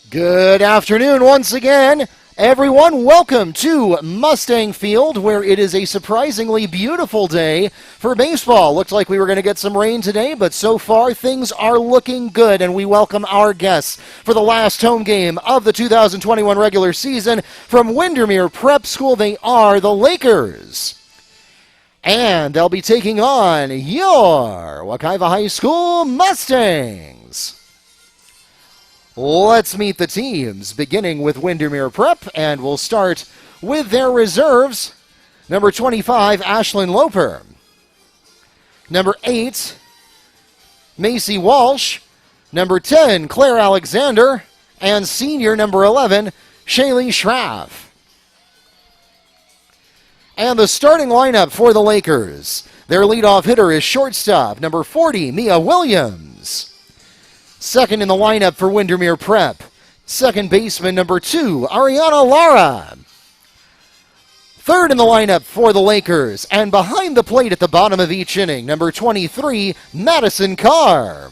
Good afternoon once again, everyone. Welcome to Mustang Field, where it is a surprisingly beautiful day for baseball. Looked like we were going to get some rain today, but so far things are looking good, and we welcome our guests for the last home game of the 2021 regular season from Windermere Prep School. They are the Lakers. And they'll be taking on your Wekiva High School Mustangs. Let's meet the teams, beginning with Windermere Prep, and we'll start with their reserves. Number 25, Ashlyn Loper. Number 8, Macy Walsh. Number 10, Claire Alexander. And senior number 11, Shaylee Schraff. And the starting lineup for the Lakers. Their leadoff hitter is shortstop, number 40, Mia Williams. Second in the lineup for Windermere Prep, second baseman number 2, Ariana Lara. Third in the lineup for the Lakers, and behind the plate at the bottom of each inning, number 23, Madison Carr.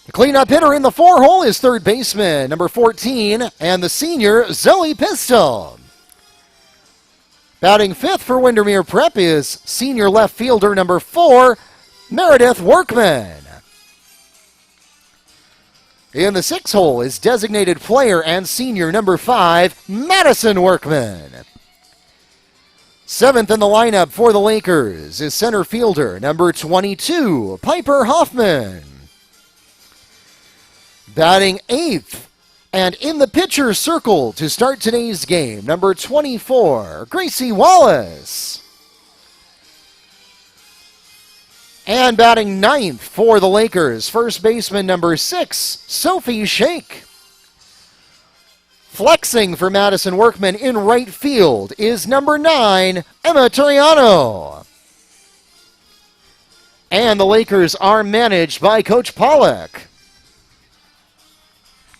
The cleanup hitter in the 4-hole is third baseman number 14, and the senior, Zoe Pistol. Batting fifth for Windermere Prep is senior left fielder number 4, Meredith Workman. In the 6-hole is designated player and senior number 5, Madison Workmen. Seventh in the lineup for the Lakers is center fielder number 22, Piper Hoffman. Batting eighth and in the pitcher's circle to start today's game, number 24, Gracie Wallace. And batting ninth for the Lakers, first baseman number 6, Sophie Shake. Flexing for Madison Workmen in right field is number 9, Emma Toriano. And the Lakers are managed by Coach Pollock.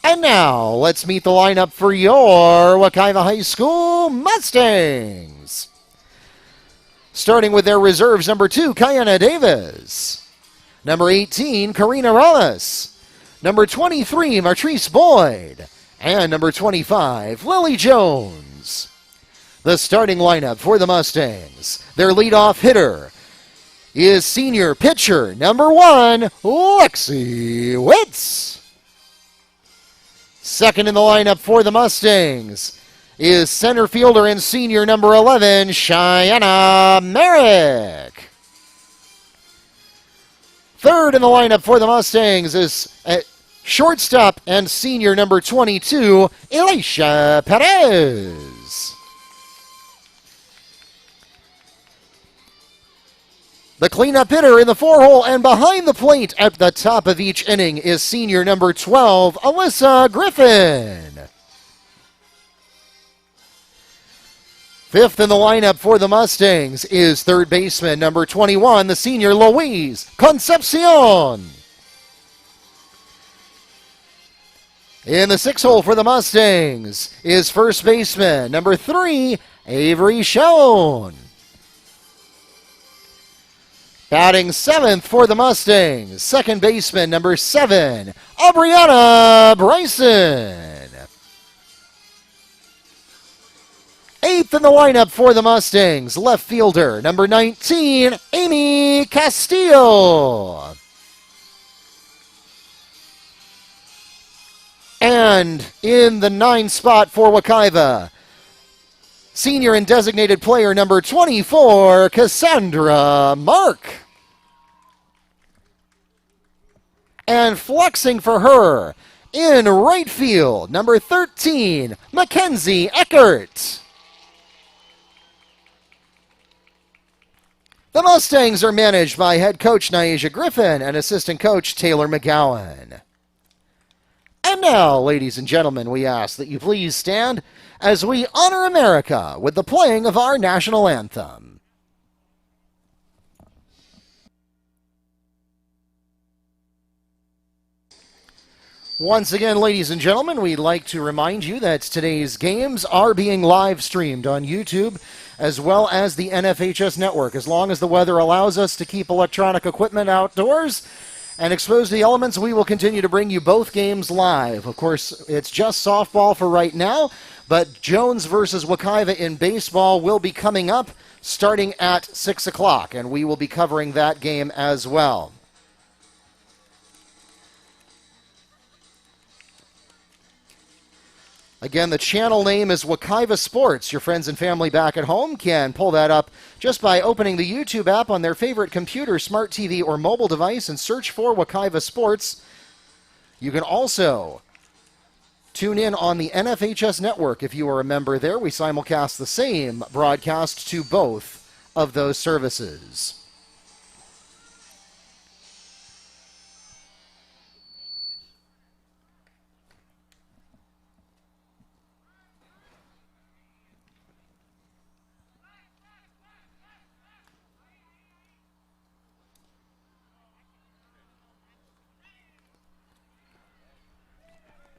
And now, let's meet the lineup for your Wekiva High School Mustangs. Starting with their reserves, number 2, Kiana Davis. Number 18, Karina Ramos. Number 23, Martrice Boyd. And number 25, Lily Jones. The starting lineup for the Mustangs. Their leadoff hitter is senior pitcher number 1, Lexi Witz. Second in the lineup for the Mustangs is center fielder and senior number 11, Cheyenne Merrick. Third in the lineup for the Mustangs is shortstop and senior number 22, Alicia Perez. The cleanup hitter in the 4-hole and behind the plate at the top of each inning is senior number 12, Alyssa Griffin. Fifth in the lineup for the Mustangs is third baseman number 21, the senior Louise Concepcion. In the 6-hole for the Mustangs is first baseman number 3, Avery Schoen. Batting 7th for the Mustangs, second baseman number 7, Aubriana Bryson. Eighth in the lineup for the Mustangs, left fielder number 19, Amy Castillo. And in the 9 spot for Wekiva, senior and designated player number 24, Cassandra Mark. And flexing for her in right field, number 13, Mackenzie Eckert. The Mustangs are managed by head coach Alyssa Griffin and assistant coach Taylor McGowan. And now, ladies and gentlemen, we ask that you please stand as we honor America with the playing of our national anthem. Once again, ladies and gentlemen, we'd like to remind you that today's games are being live streamed on YouTube as well as the NFHS network, as long as the weather allows us to keep electronic equipment outdoors And exposed to the elements, we will continue to bring you both games live. Of course, it's just softball for right now, but Jones versus Wekiva in baseball will be coming up starting at 6 o'clock, and we will be covering that game as well. Again, the channel name is Wekiva Sports. Your friends and family back at home can pull that up just by opening the YouTube app on their favorite computer, smart TV, or mobile device and search for Wekiva Sports. You can also tune in on the NFHS network if you are a member there. We simulcast the same broadcast to both of those services.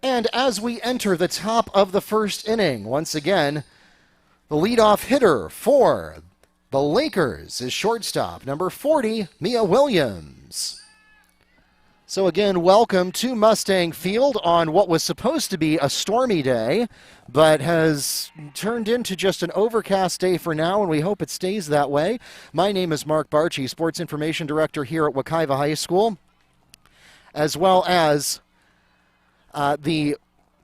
And as we enter the top of the first inning, once again, the leadoff hitter for the Lakers is shortstop, number 40, Mia Williams. So again, welcome to Mustang Field on what was supposed to be a stormy day, but has turned into just an overcast day for now, and we hope it stays that way. My name is Mark Barchi, Sports Information Director here at Wekiva High School, as well as the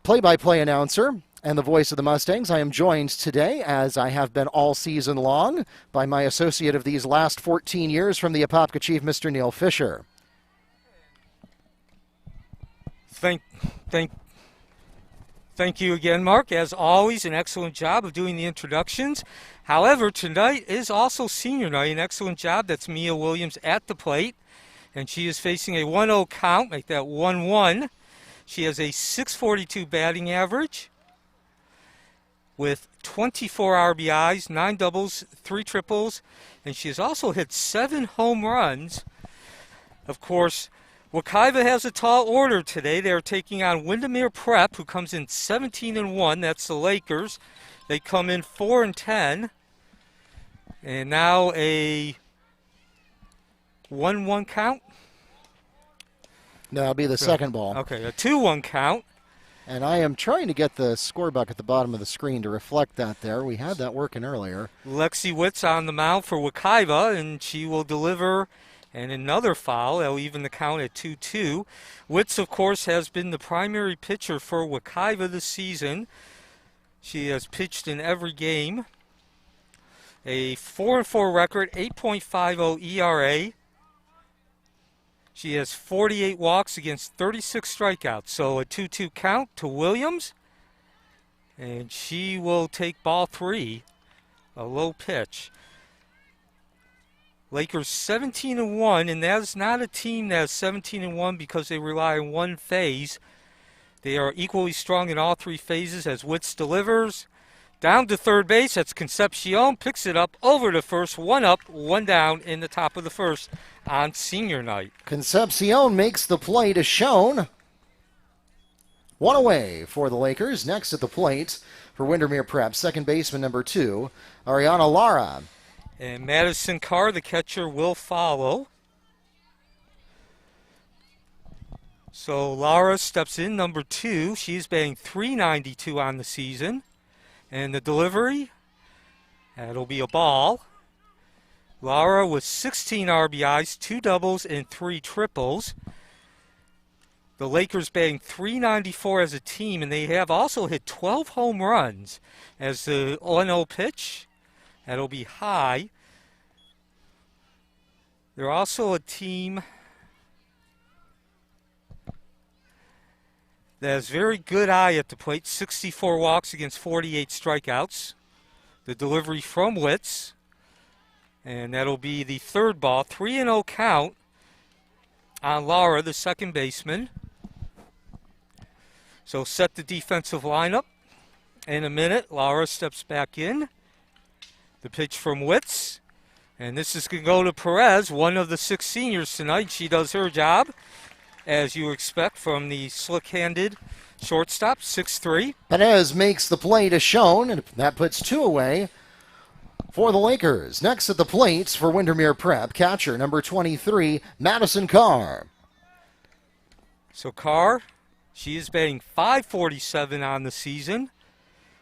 play-by-play announcer and the voice of the Mustangs. I am joined today, as I have been all season long, by my associate of these last 14 years from the Apopka Chief, Mr. Neil Fisher. Thank you again, Mark. As always, an excellent job of doing the introductions. However, tonight is also senior night. An excellent job. That's Mia Williams at the plate, and she is facing a 1-0 count. Make that 1-1. She has a .642 batting average with 24 RBIs, 9 doubles, 3 triples, and she has also hit 7 home runs. Of course, Wekiva has a tall order today. They are taking on Windermere Prep, who comes in 17-1. That's the Lakers. They come in 4-10. And now a 1-1 count. That'll be the second ball. Okay, a 2-1 count. And I am trying to get the score buck at the bottom of the screen to reflect that there. We had that working earlier. Lexi Witt's on the mound for Wekiva, and she will deliver and another foul. That'll even the count at 2-2. Witts, of course, has been the primary pitcher for Wekiva this season. She has pitched in every game. A 4-4 record, 8.50 ERA. She has 48 walks against 36 strikeouts. So a 2-2 count to Williams. And she will take ball 3, a low pitch. Lakers 17-1, and that is not a team that is 17-1 because they rely on one phase. They are equally strong in all 3 phases as Witts delivers. Down to third base, that's Concepcion, picks it up over to first, 1 up, 1 down in the top of the first on senior night. Concepcion makes the play to Schoen. 1 away for the Lakers. Next at the plate for Windermere Prep, second baseman number 2, Ariana Lara. And Madison Carr, the catcher, will follow. So Lara steps in, number 2. She's batting .392 on the season. And the delivery, that'll be a ball. Lara with 16 RBIs, 2 doubles, and 3 triples. The Lakers batting .394 as a team, and they have also hit 12 home runs. As the 1-0 pitch, that'll be high. They're also a team that has very good eye at the plate, 64 walks against 48 strikeouts. The delivery from Witts, and that'll be the third ball. 3-0 count on Lara, the second baseman. So set the defensive lineup. In a minute, Lara steps back in. The pitch from Witts. And this is going to go to Perez, one of the 6 seniors tonight. She does her job, as you expect from the slick-handed shortstop, 6'3". Perez makes the play to Schoen, and that puts 2 away for the Lakers. Next at the plate for Windermere Prep, catcher number 23, Madison Carr. So Carr, she is batting .547 on the season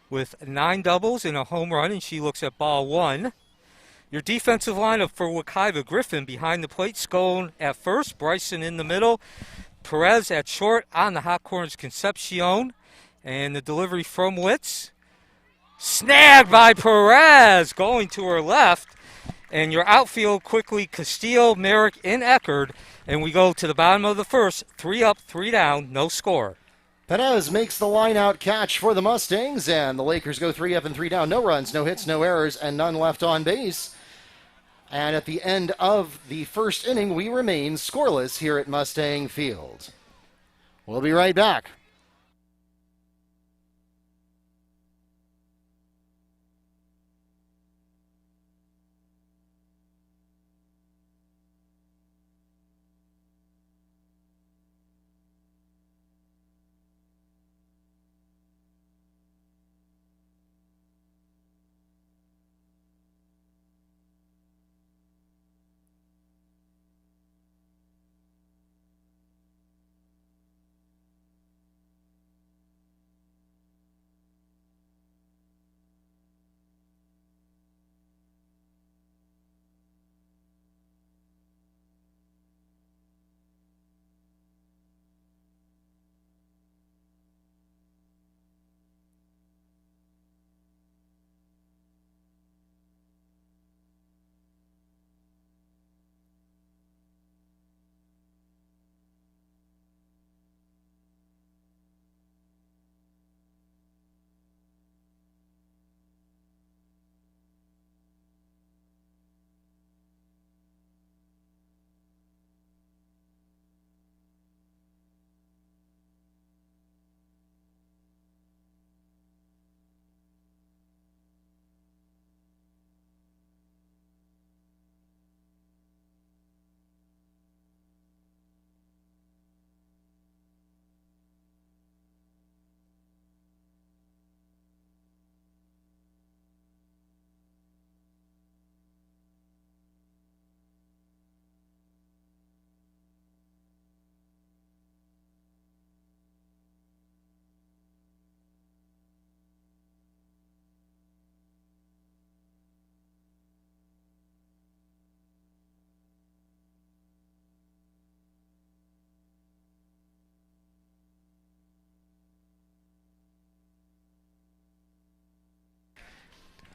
with 9 doubles and a home run, and she looks at ball 1. Your defensive lineup for Wekiva: Griffin behind the plate, Scone at first, Bryson in the middle, Perez at short, on the hot corners Concepcion, and the delivery from Witz. Snagged by Perez, going to her left. And your outfield quickly, Castillo, Merrick, and Eckerd. And we go to the bottom of the first, 3 up, 3 down, no score. Perez makes the line-out catch for the Mustangs, and the Lakers go 3 up and 3 down. No runs, no hits, no errors, and none left on base. And at the end of the first inning, we remain scoreless here at Mustang Field. We'll be right back.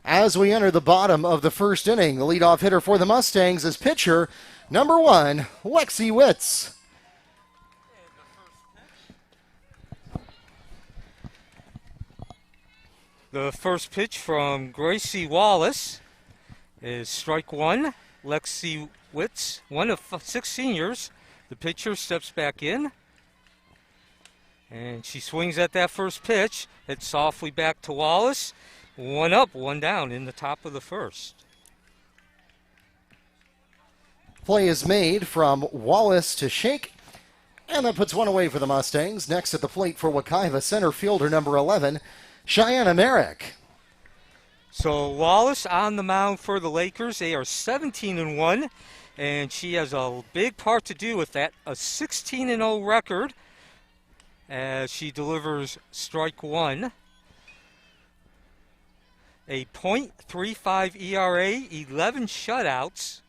As we enter the bottom of the first inning, the leadoff hitter for the Mustangs is pitcher number 1, Lexi Witz. The first pitch from Gracie Wallace is strike 1. Lexi Witz, one of 6 seniors. The pitcher steps back in, and she swings at that first pitch. It's softly back to Wallace. 1 up, 1 down in the top of the first. Play is made from Wallace to Shake, and that puts 1 away for the Mustangs. Next at the plate for Wekiva, center fielder number 11, Cheyenne Merrick. So Wallace on the mound for the Lakers. They are 17-1, and she has a big part to do with that. A 16-0 record as she delivers strike 1. A .35 ERA, 11 shutouts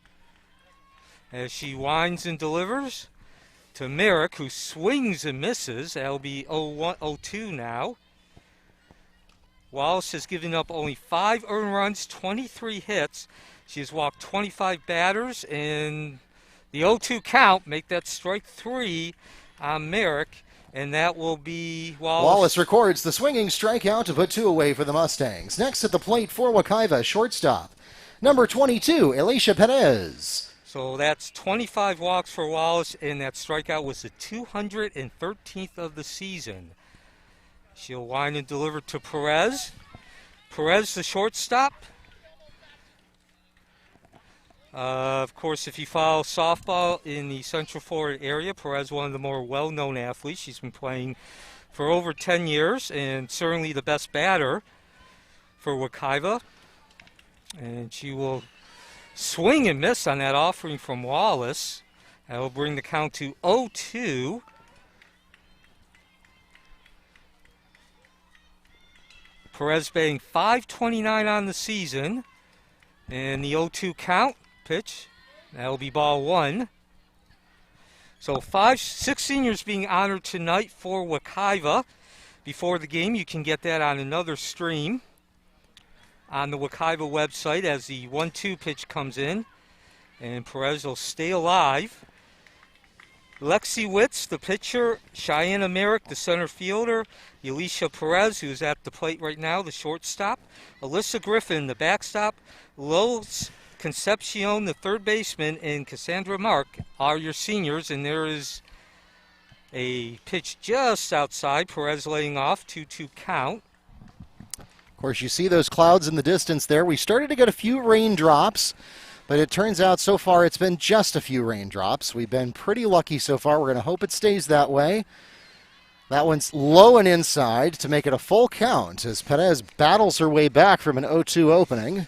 as she winds and delivers to Merrick, who swings and misses. That'll be 0-2 now. Wallace has given up only 5 earned runs, 23 hits. She has walked 25 batters, and the 0-2 count, make that strike 3 on Merrick, and that will be Wallace. Wallace records the swinging strikeout to put 2 away for the Mustangs. Next at the plate for Wekiva, shortstop, number 22, Alicia Perez. So that's 25 walks for Wallace, and that strikeout was the 213th of the season. She'll wind and deliver to Perez. Perez, the shortstop. Of course, if you follow softball in the Central Florida area, Perez, one of the more well-known athletes. She's been playing for over 10 years and certainly the best batter for Wekiva. And she will swing and miss on that offering from Wallace. That will bring the count to 0-2. Perez batting .529 on the season. And the 0-2 count pitch. That'll be ball one. So 6 seniors being honored tonight for Wekiva. Before the game, you can get that on another stream on the Wekiva website as the 1-2 pitch comes in. And Perez will stay alive. Lexi Witz, the pitcher. Cheyenne Merrick, the center fielder. Alicia Perez, who's at the plate right now, the shortstop. Alyssa Griffin, the backstop. Louise Concepcion, the third baseman, and Cassandra Mark are your seniors. And there is a pitch just outside. Perez laying off, 2-2 count. Of course, you see those clouds in the distance there. We started to get a few raindrops, but it turns out so far it's been just a few raindrops. We've been pretty lucky so far. We're going to hope it stays that way. That one's low and inside to make it a full count as Perez battles her way back from an 0-2 opening.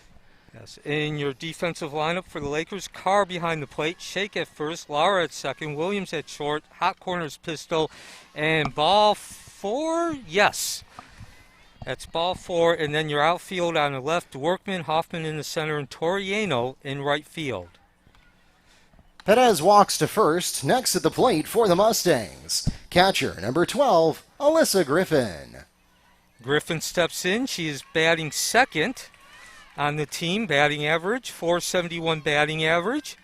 Yes, in your defensive lineup for the Lakers, Carr behind the plate, Shake at first, Lara at second, Williams at short, hot corners Pistol, and ball four, yes. That's ball four, and then your outfield on the left, Workman, Hoffman in the center, and Toriano in right field. Perez walks to first. Next at the plate for the Mustangs, catcher number 12, Alyssa Griffin. Griffin steps in. She is batting second on the team, batting average, .471 batting average.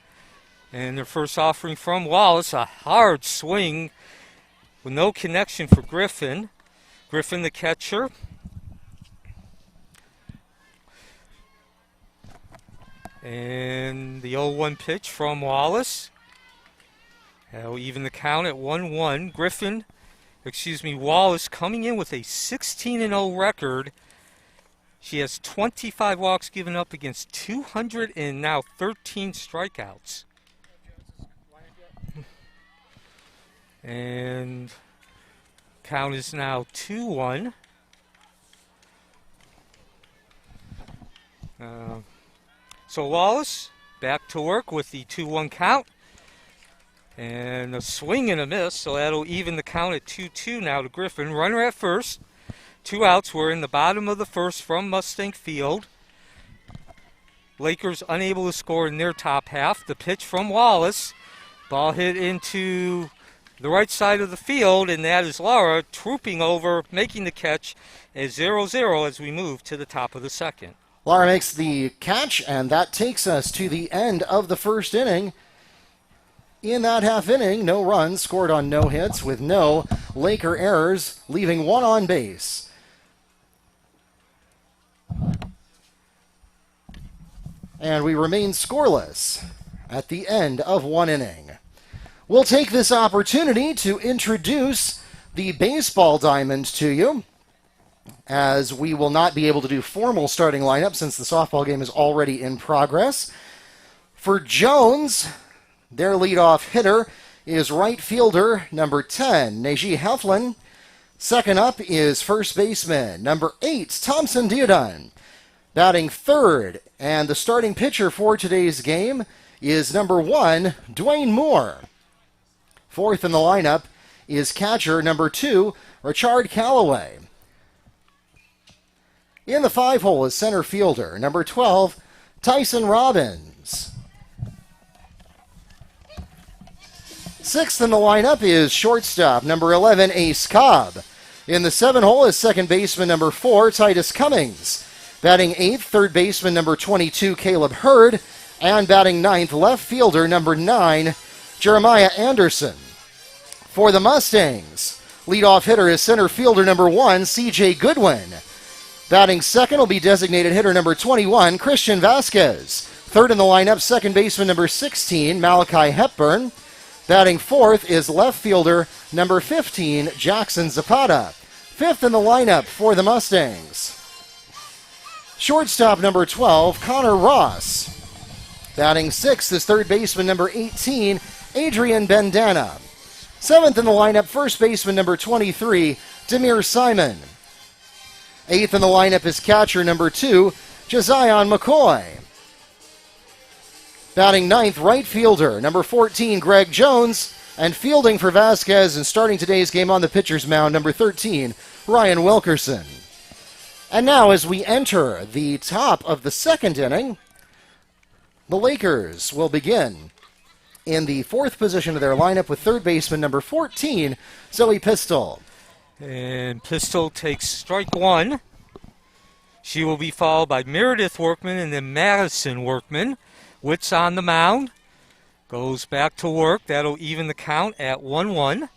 And their first offering from Wallace, a hard swing with no connection for Griffin. Griffin, the catcher. And the 0-1 pitch from Wallace. That'll even the count at 1-1. Wallace coming in with a 16-0 record. She has 25 walks given up against 200 and now 13 strikeouts. And count is now 2-1. So Wallace back to work with the 2-1 count. And a swing and a miss, so that'll even the count at 2-2 now to Griffin. Runner at first. 2 outs. We're in the bottom of the first from Mustang Field. Lakers unable to score in their top half. The pitch from Wallace. Ball hit into the right side of the field, and that is Lara trooping over, making the catch at 0-0 as we move to the top of the second. Lara makes the catch, and that takes us to the end of the first inning. In that half inning, no runs scored on no hits with no Laker errors, leaving one on base. And we remain scoreless at the end of one inning. We'll take this opportunity to introduce the baseball diamond to you, as we will not be able to do formal starting lineup since the softball game is already in progress. For Jones, their leadoff hitter is right fielder number 10, Najee Heflin. Second up is first baseman number 8, Thompson Diodon. Batting third, and the starting pitcher for today's game is number 1, Dwayne Moore. Fourth in the lineup is catcher number 2, Richard Callaway. In the 5-hole is center fielder number 12, Tyson Robbins. Sixth in the lineup is shortstop number 11, Ace Cobb. In the 7-hole is second baseman number 4, Titus Cummings. Batting 8th, third baseman number 22, Caleb Hurd. And batting 9th, left fielder number 9, Jeremiah Anderson. For the Mustangs, leadoff hitter is center fielder number 1, C.J. Goodwin. Batting second will be designated hitter number 21, Christian Vasquez. Third in the lineup, second baseman number 16, Malachi Hepburn. Batting fourth is left fielder number 15, Jackson Zapata. Fifth in the lineup for the Mustangs, shortstop number 12, Connor Ross. Batting sixth is third baseman number 18, Adrian Bandana. Seventh in the lineup, first baseman number 23, Demir Simon. Eighth in the lineup is catcher number 2, Josiah McCoy. Batting ninth, right fielder number 14, Greg Jones. And fielding for Vasquez and starting today's game on the pitcher's mound, number 13, Ryan Wilkerson. And now as we enter the top of the second inning, the Lakers will begin in the fourth position of their lineup with third baseman number 14, Zoe Pistol. And Pistol takes strike one. She will be followed by Meredith Workman and then Madison Workman. Witt's on the mound. Goes back to work. That'll even the count at 1-1.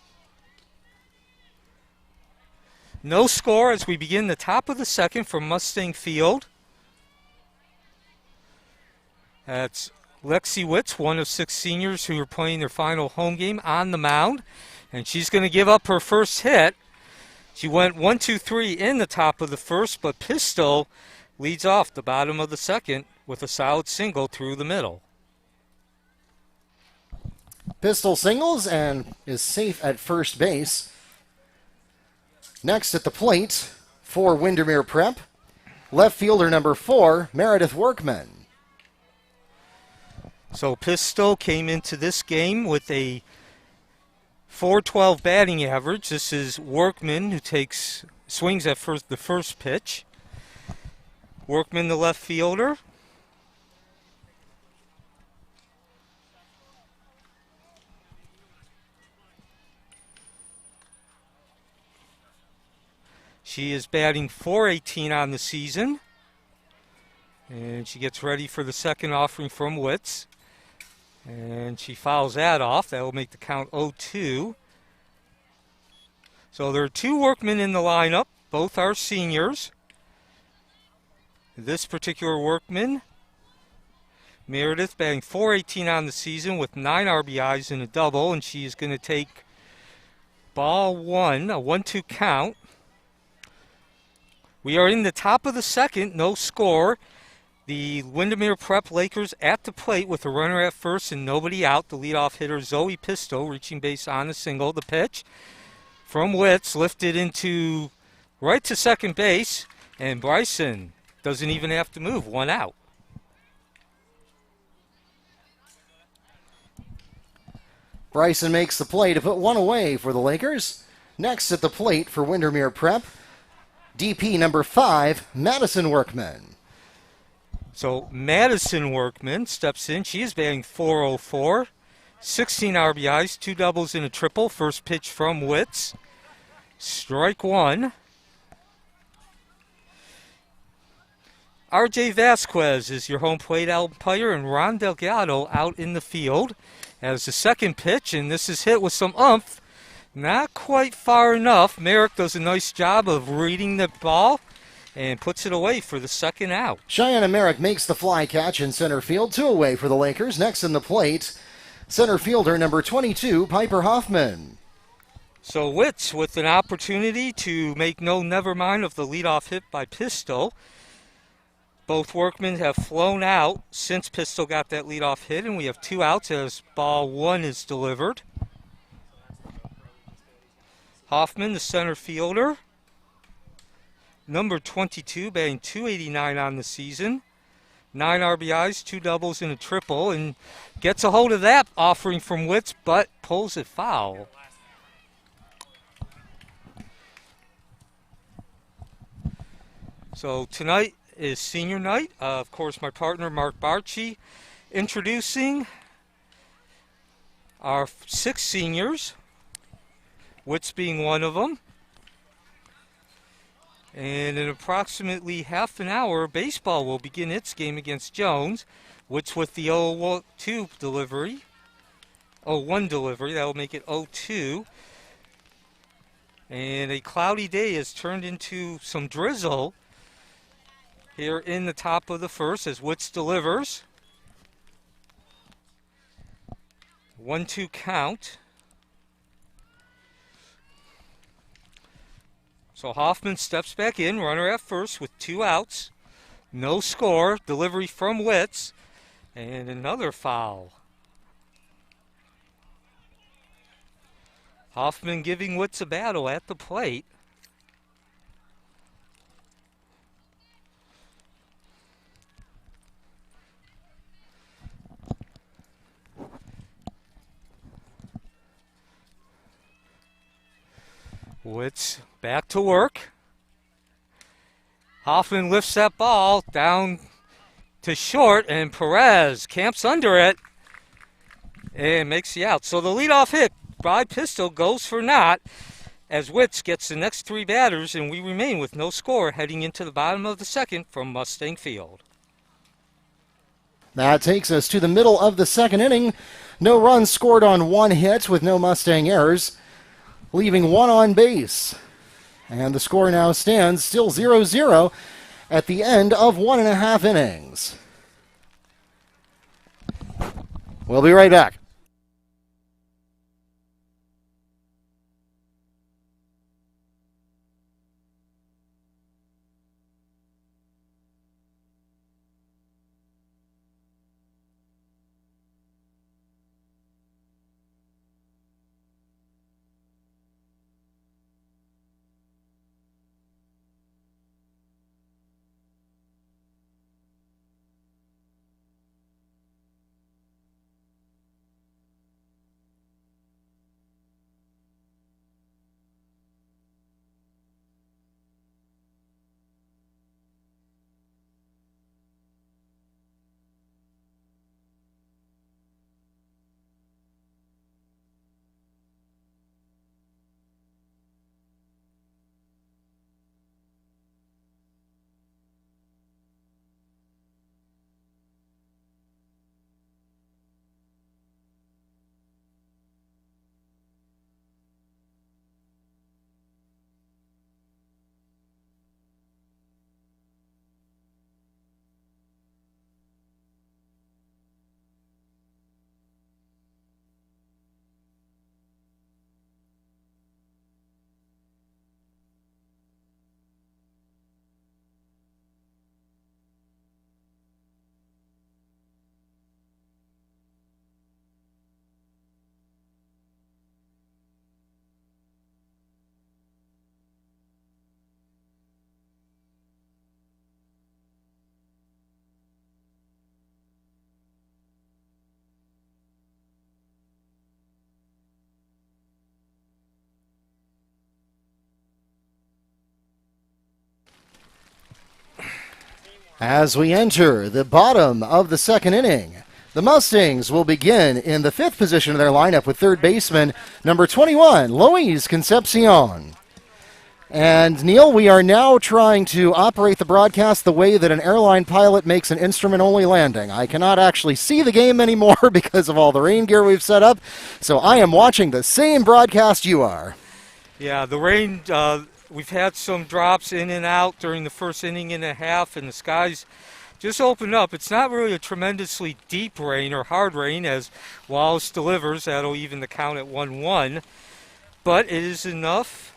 No score as we begin the top of the second from Mustang Field. That's Lexi Witz, one of 6 seniors who are playing their final home game, on the mound. And she's going to give up her first hit. She went 1-2-3 in the top of the first, but Pistol leads off the bottom of the second with a solid single through the middle. Pistol singles and is safe at first base. Next at the plate for Windermere Prep, left fielder number 4, Meredith Workman. So Pistol came into this game with a .412 batting average. This is Workman who swings at the first pitch. Workman, the left fielder. She is batting .418 on the season. And she gets ready for the second offering from Witz. And she fouls that off. That will make the count 0-2. So there are 2 Workmen in the lineup. Both are seniors. This particular Workman, Meredith, batting .418 on the season with 9 RBIs and a double. And she is going to take ball 1, a 1-2 count. We are in the top of the second, no score. The Windermere Prep Lakers at the plate with a runner at first and nobody out. The leadoff hitter, Zoe Pistol, reaching base on a single. The pitch from Witz, lifted into right to second base, and Bryson doesn't even have to move, 1 out. Bryson makes the play to put 1 away for the Lakers. Next at the plate for Windermere Prep, DP number 5, Madison Workman. So Madison Workman steps in. She is batting .404, 16 RBIs, 2 doubles and a triple. First pitch from Witz. Strike 1. RJ Vasquez is your home plate umpire, and Ron Delgado out in the field as the second pitch, and this is hit with some oomph. Not quite far enough. Merrick does a nice job of reading the ball and puts it away for the second out. Cheyenne Merrick makes the fly catch in center field, 2 away for the Lakers. Next in the plate, center fielder number 22, Piper Hoffman. So Witz with an opportunity to make no never mind of the leadoff hit by Pistol. Both Workmen have flown out since Pistol got that leadoff hit, and we have 2 outs as ball 1 is delivered. Hoffman, the center fielder. Number 22, batting .289 on the season. 9 RBIs, 2 doubles, and a triple, and gets a hold of that offering from Witz, but pulls it foul. So tonight is senior night. Of course, my partner, Mark Barchi, introducing our 6 seniors, Witz being one of them. And in approximately half an hour, baseball will begin its game against Jones. Witz with the 0-2 delivery. 0-1 delivery. That will make it 0-2. And a cloudy day has turned into some drizzle here in the top of the first as Witz delivers. 1-2 count. So Hoffman steps back in, runner at first with 2 outs. No score. Delivery from Witz. And another foul. Hoffman giving Witz a battle at the plate. Witz back to work. Hoffman lifts that ball down to short, and Perez camps under it and makes the out. So the leadoff hit by Pistol goes for naught as Witz gets the next three batters, and we remain with no score heading into the bottom of the second from Mustang Field. That takes us to the middle of the second inning. No runs scored on one hit with no Mustang errors, leaving one on base. And the score now stands still 0-0 at the end of 1.5 innings. We'll be right back. As we enter the bottom of the second inning, the Mustangs will begin in the fifth position of their lineup with third baseman number 21, Louise Concepcion. And Neil, we are now trying to operate the broadcast the way that an airline pilot makes an instrument-only landing. I cannot actually see the game anymore because of all the rain gear we've set up, so I am watching the same broadcast you are. Yeah, the rain, we've had some drops in and out during the first inning and a half, and the skies just opened up. It's not really a tremendously deep rain or hard rain as Wallace delivers. That'll even the count at 1-1. But it is enough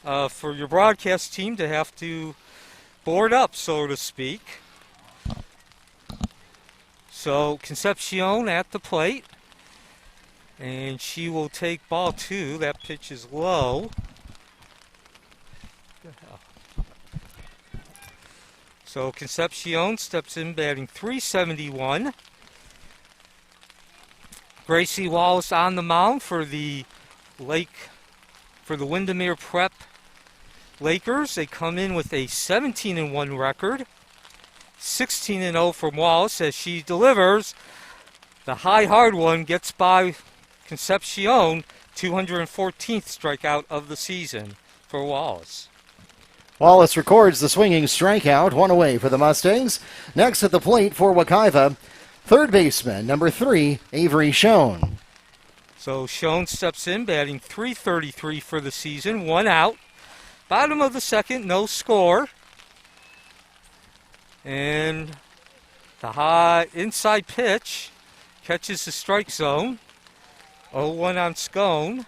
for your broadcast team to have to board up, so to speak. So Concepcion at the plate. And she will take ball two. That pitch is low. So Concepcion steps in batting .371. Gracie Wallace on the mound for the Windermere Prep Lakers. They come in with a 17-1 record. 16-0 from Wallace as she delivers. The high hard one gets by Concepcion, 214th strikeout of the season for Wallace. Wallace records the swinging strikeout, one away for the Mustangs. Next at the plate for Wekiva, third baseman, number 3, Avery Schoen. So Schoen steps in, batting .333 for the season, one out. Bottom of the second, no score. And the high inside pitch catches the strike zone. 0-1 on Scone.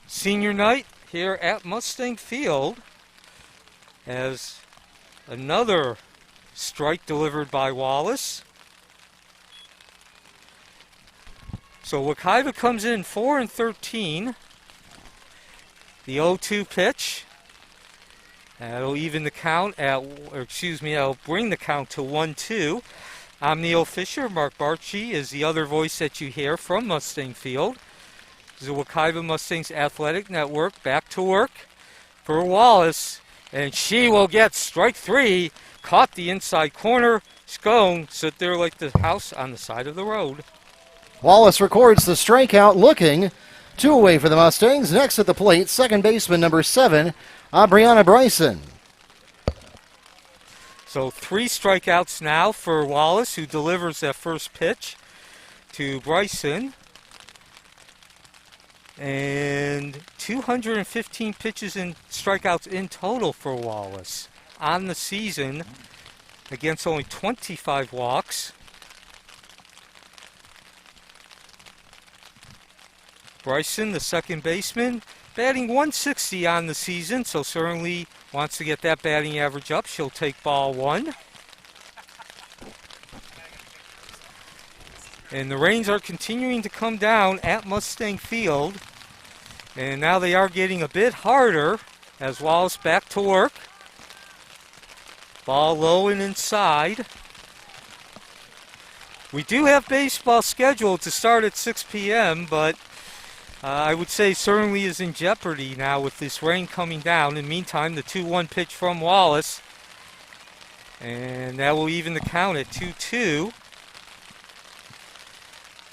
Senior night here at Mustang Field as another strike delivered by Wallace. So Wekiva comes in 4-13. The 0-2 pitch. That'll even the count that'll bring the count to 1-2. I'm Neil Fisher. Mark Barchi is the other voice that you hear from Mustang Field. This is the Wekiva Mustangs Athletic Network back to work for Wallace, and she will get strike 3. Caught the inside corner. Scone sit there like the house on the side of the road. Wallace records the strikeout, looking 2 away for the Mustangs. Next at the plate, second baseman number 7, Brianna Bryson. So 3 strikeouts now for Wallace, who delivers that first pitch to Bryson. And 215 pitches and strikeouts in total for Wallace on the season against only 25 walks. Bryson, the second baseman, batting 160 on the season, so certainly wants to get that batting average up. She'll take ball 1. And the rains are continuing to come down at Mustang Field. And now they are getting a bit harder as Wallace back to work. Ball low and inside. We do have baseball scheduled to start at 6 p.m., but I would say certainly is in jeopardy now with this rain coming down. In the meantime, the 2-1 pitch from Wallace. And that will even the count at 2-2.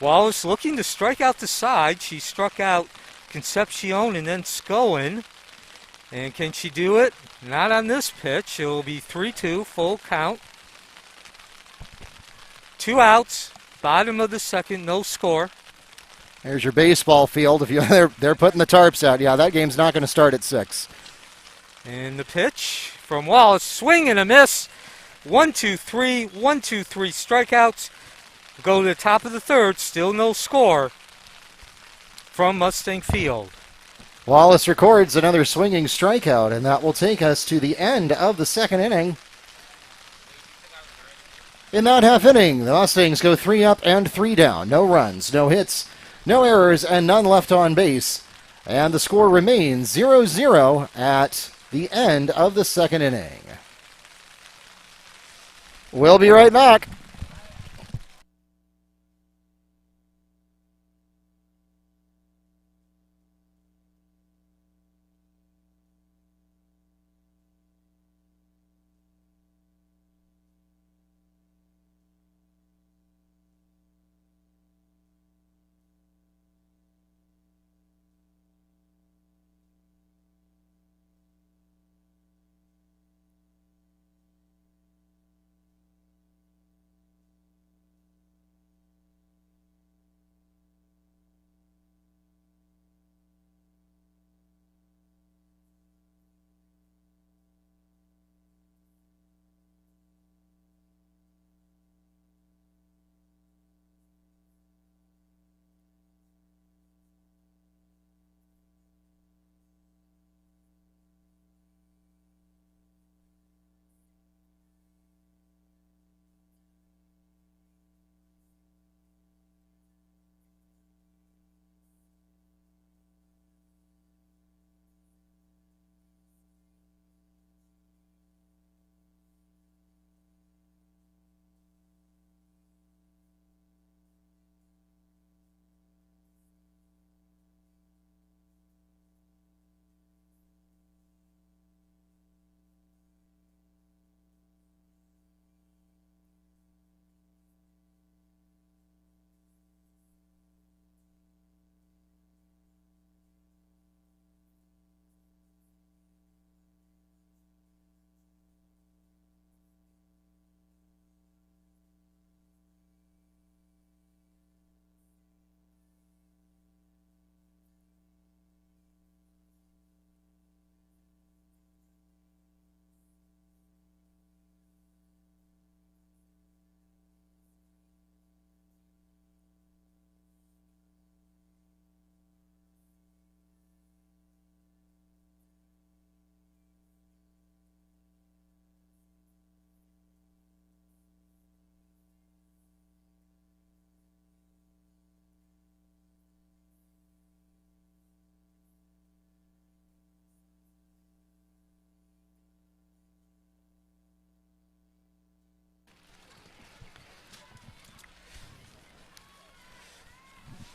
Wallace looking to strike out the side. She struck out Concepcion and then Scone. And can she do it? Not on this pitch. It will be 3-2, full count. 2 outs, bottom of the second, no score. There's your baseball field. If they're putting the tarps out. Yeah, that game's not going to start at 6. And the pitch from Wallace, swing and a miss. 1-2-3, 1-2-3 strikeouts. Go to the top of the third, still no score from Mustang Field. Wallace records another swinging strikeout, and that will take us to the end of the second inning. In that half inning, the Mustangs go 3 up and 3 down. No runs, no hits, no errors, and none left on base. And the score remains 0-0 at the end of the second inning. We'll be right back.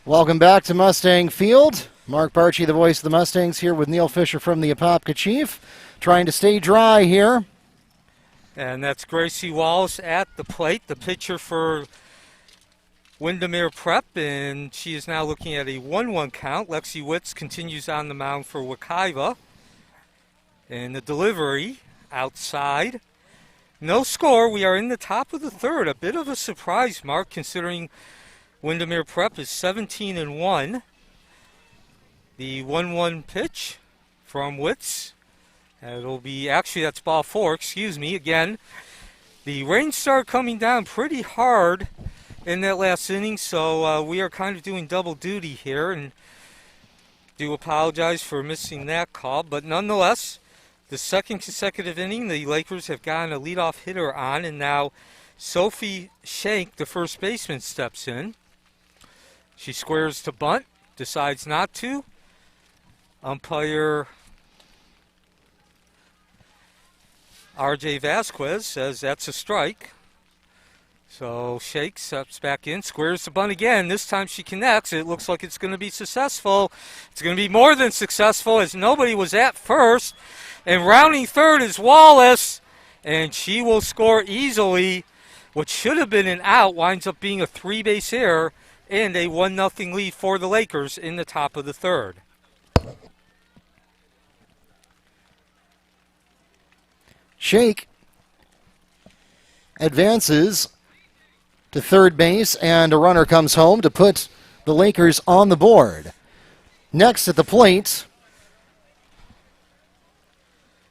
Welcome back to Mustang Field. Mark Barchi, the voice of the Mustangs, here with Neil Fisher from the Apopka Chief, trying to stay dry here. And that's Gracie Wallace at the plate, the pitcher for Windermere Prep, and she is now looking at a 1-1 count. Lexi Witz continues on the mound for Wekiva. And the delivery outside. No score. We are in the top of the third. A bit of a surprise, Mark, considering Windermere Prep is 17-1. The 1-1 pitch from Witz. It'll be, actually that's ball 4, excuse me. Again, the rain started coming down pretty hard in that last inning, so we are kind of doing double duty here, and do apologize for missing that call. But nonetheless, the second consecutive inning, the Lakers have gotten a leadoff hitter on, and now Sophie Shank, the first baseman, steps in. She squares to bunt, decides not to. Umpire R.J. Vasquez says that's a strike. So Shake steps back in, squares the bunt again. This time she connects. It looks like it's going to be successful. It's going to be more than successful, as nobody was at first. And rounding third is Wallace, and she will score easily. What should have been an out winds up being a 3-base error and a 1-0 lead for the Lakers in the top of the third. Shake advances to third base, and a runner comes home to put the Lakers on the board. Next at the plate,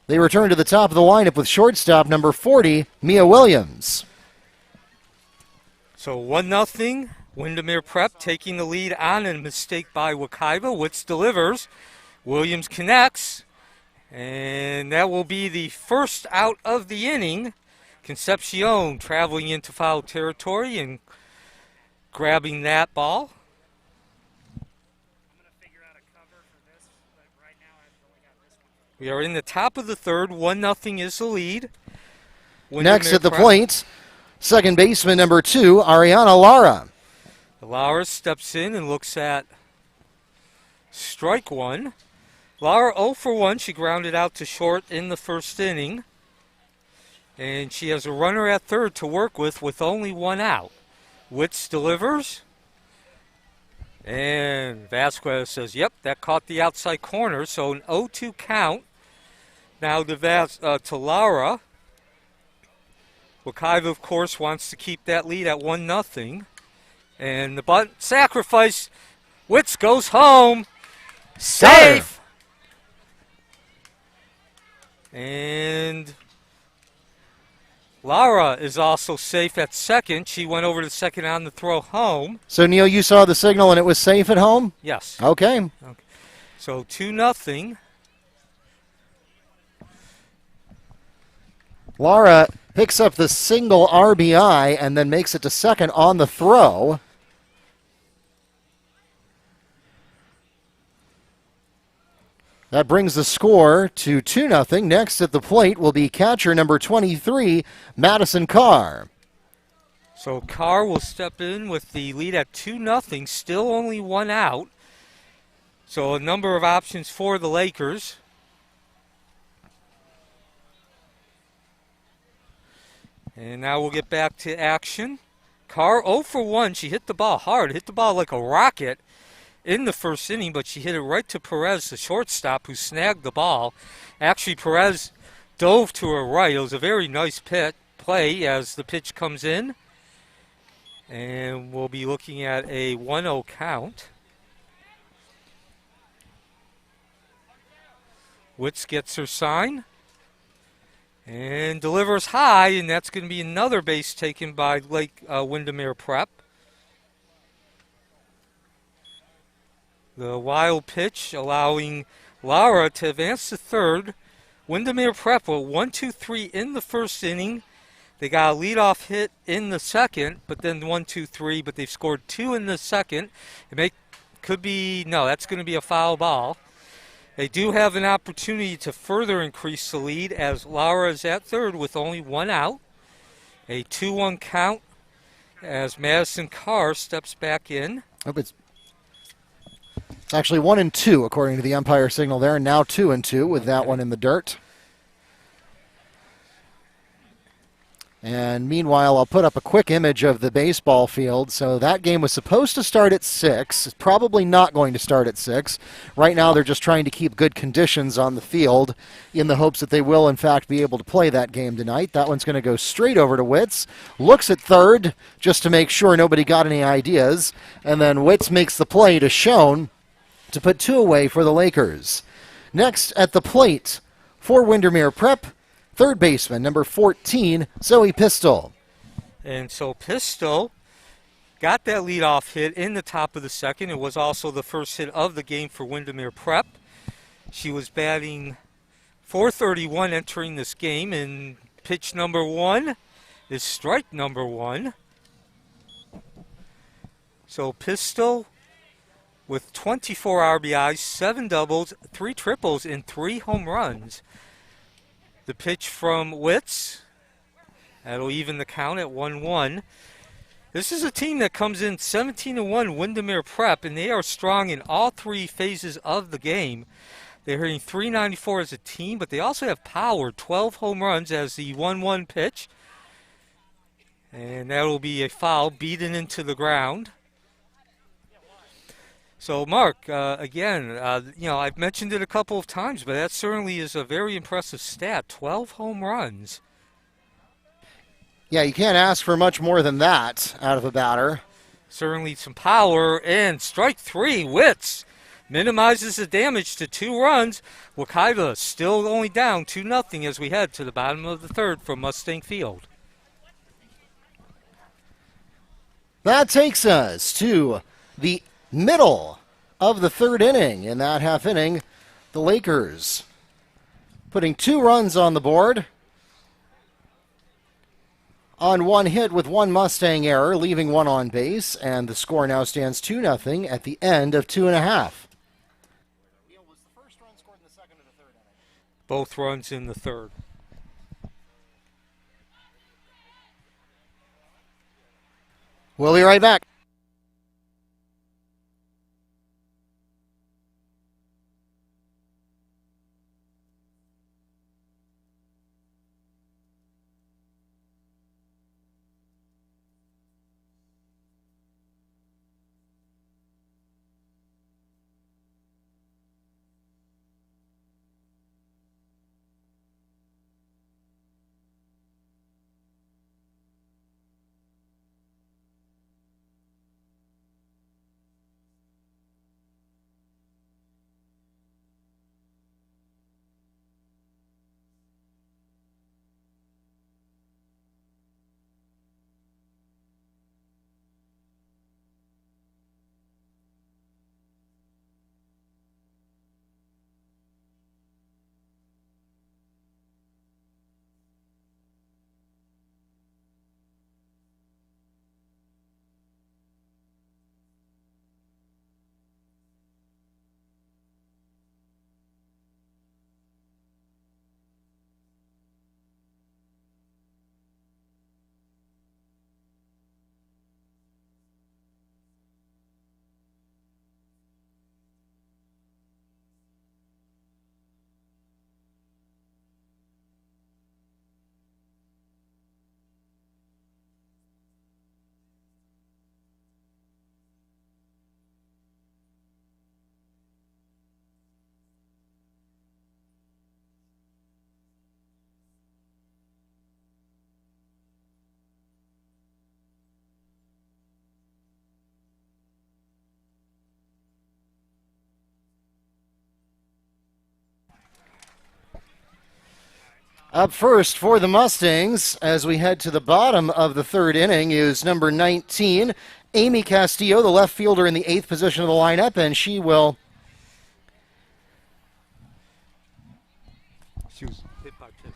they return to the top of the lineup with shortstop number 40, Mia Williams. So 1-0, Windermere Prep taking the lead on a mistake by Wekiva, which delivers. Williams connects, and that will be the first out of the inning. Concepcion traveling into foul territory and grabbing that ball. We are in the top of the third. 1-0 is the lead. Next at the plate, second baseman number 2, Ariana Lara. Lara steps in and looks at strike one. Lara 0 for 1. She grounded out to short in the first inning. And she has a runner at third to work with only 1 out. Witz delivers. And Vasquez says, yep, that caught the outside corner. So an 0-2 count. Now to Lara. Wekiva, of course, wants to keep that lead at 1-0. And the bunt sacrifice. Witz goes home. Safe. And Lara is also safe at second. She went over to second on the throw home. So, Neil, you saw the signal and it was safe at home? Yes. Okay. So 2-0. Lara picks up the single RBI and then makes it to second on the throw. That brings the score to 2-0. Next at the plate will be catcher number 23, Madison Carr. So Carr will step in with the lead at 2-0, still only 1 out. So a number of options for the Lakers. And now we'll get back to action. Carr 0 for 1. She hit the ball hard, hit the ball like a rocket in the first inning, but she hit it right to Perez, the shortstop, who snagged the ball. Actually, Perez dove to her right. It was a very nice play as the pitch comes in. And we'll be looking at a 1-0 count. Witz gets her sign and delivers high, and that's going to be another base taken by Windermere Prep. The wild pitch allowing Lara to advance to third. Windermere Prep with 1-2-3 in the first inning. They got a leadoff hit in the second, but then 1-2-3, but they've scored 2 in the second. That's going to be a foul ball. They do have an opportunity to further increase the lead as Lara is at third with only 1 out. A 2-1 count as Madison Carr steps back in. It's actually 1-2 according to the umpire signal there, and now 2-2 with that one in the dirt. And meanwhile, I'll put up a quick image of the baseball field. So that game was supposed to start at 6. It's probably not going to start at 6. Right now, they're just trying to keep good conditions on the field in the hopes that they will, in fact, be able to play that game tonight. That one's going to go straight over to Witz. Looks at third just to make sure nobody got any ideas. And then Witz makes the play to Schoen to put 2 away for the Lakers. Next at the plate for Windermere Prep, third baseman, number 14, Zoe Pistol. And so Pistol got that leadoff hit in the top of the second. It was also the first hit of the game for Windermere Prep. She was batting .431 entering this game, and pitch number 1 is strike number 1. So Pistol with 24 RBIs, 7 doubles, 3 triples, and 3 home runs. The pitch from Witz, that'll even the count at 1-1. This is a team that comes in 17-1 Windermere Prep, and they are strong in all 3 phases of the game. They're hitting .394 as a team, but they also have power, 12 home runs as the 1-1 pitch. And that'll be a foul, beaten into the ground. So, Mark, again, I've mentioned it a couple of times, but that certainly is a very impressive stat, 12 home runs. Yeah, you can't ask for much more than that out of a batter. Certainly some power, and strike 3, Witz minimizes the damage to 2 runs. Wekiva still only down 2-0 as we head to the bottom of the third from Mustang Field. That takes us to the middle of the third inning. In that half inning, the Lakers putting 2 runs on the board on 1 hit with 1 Mustang error, leaving 1 on base, and the score now stands 2-0 at the end of 2.5. Both runs in the third. We'll be right back. Up first for the Mustangs, as we head to the bottom of the third inning, is number 19, Amy Castillo, the left fielder in the 8th position of the lineup, and she will... She was hit by pitch.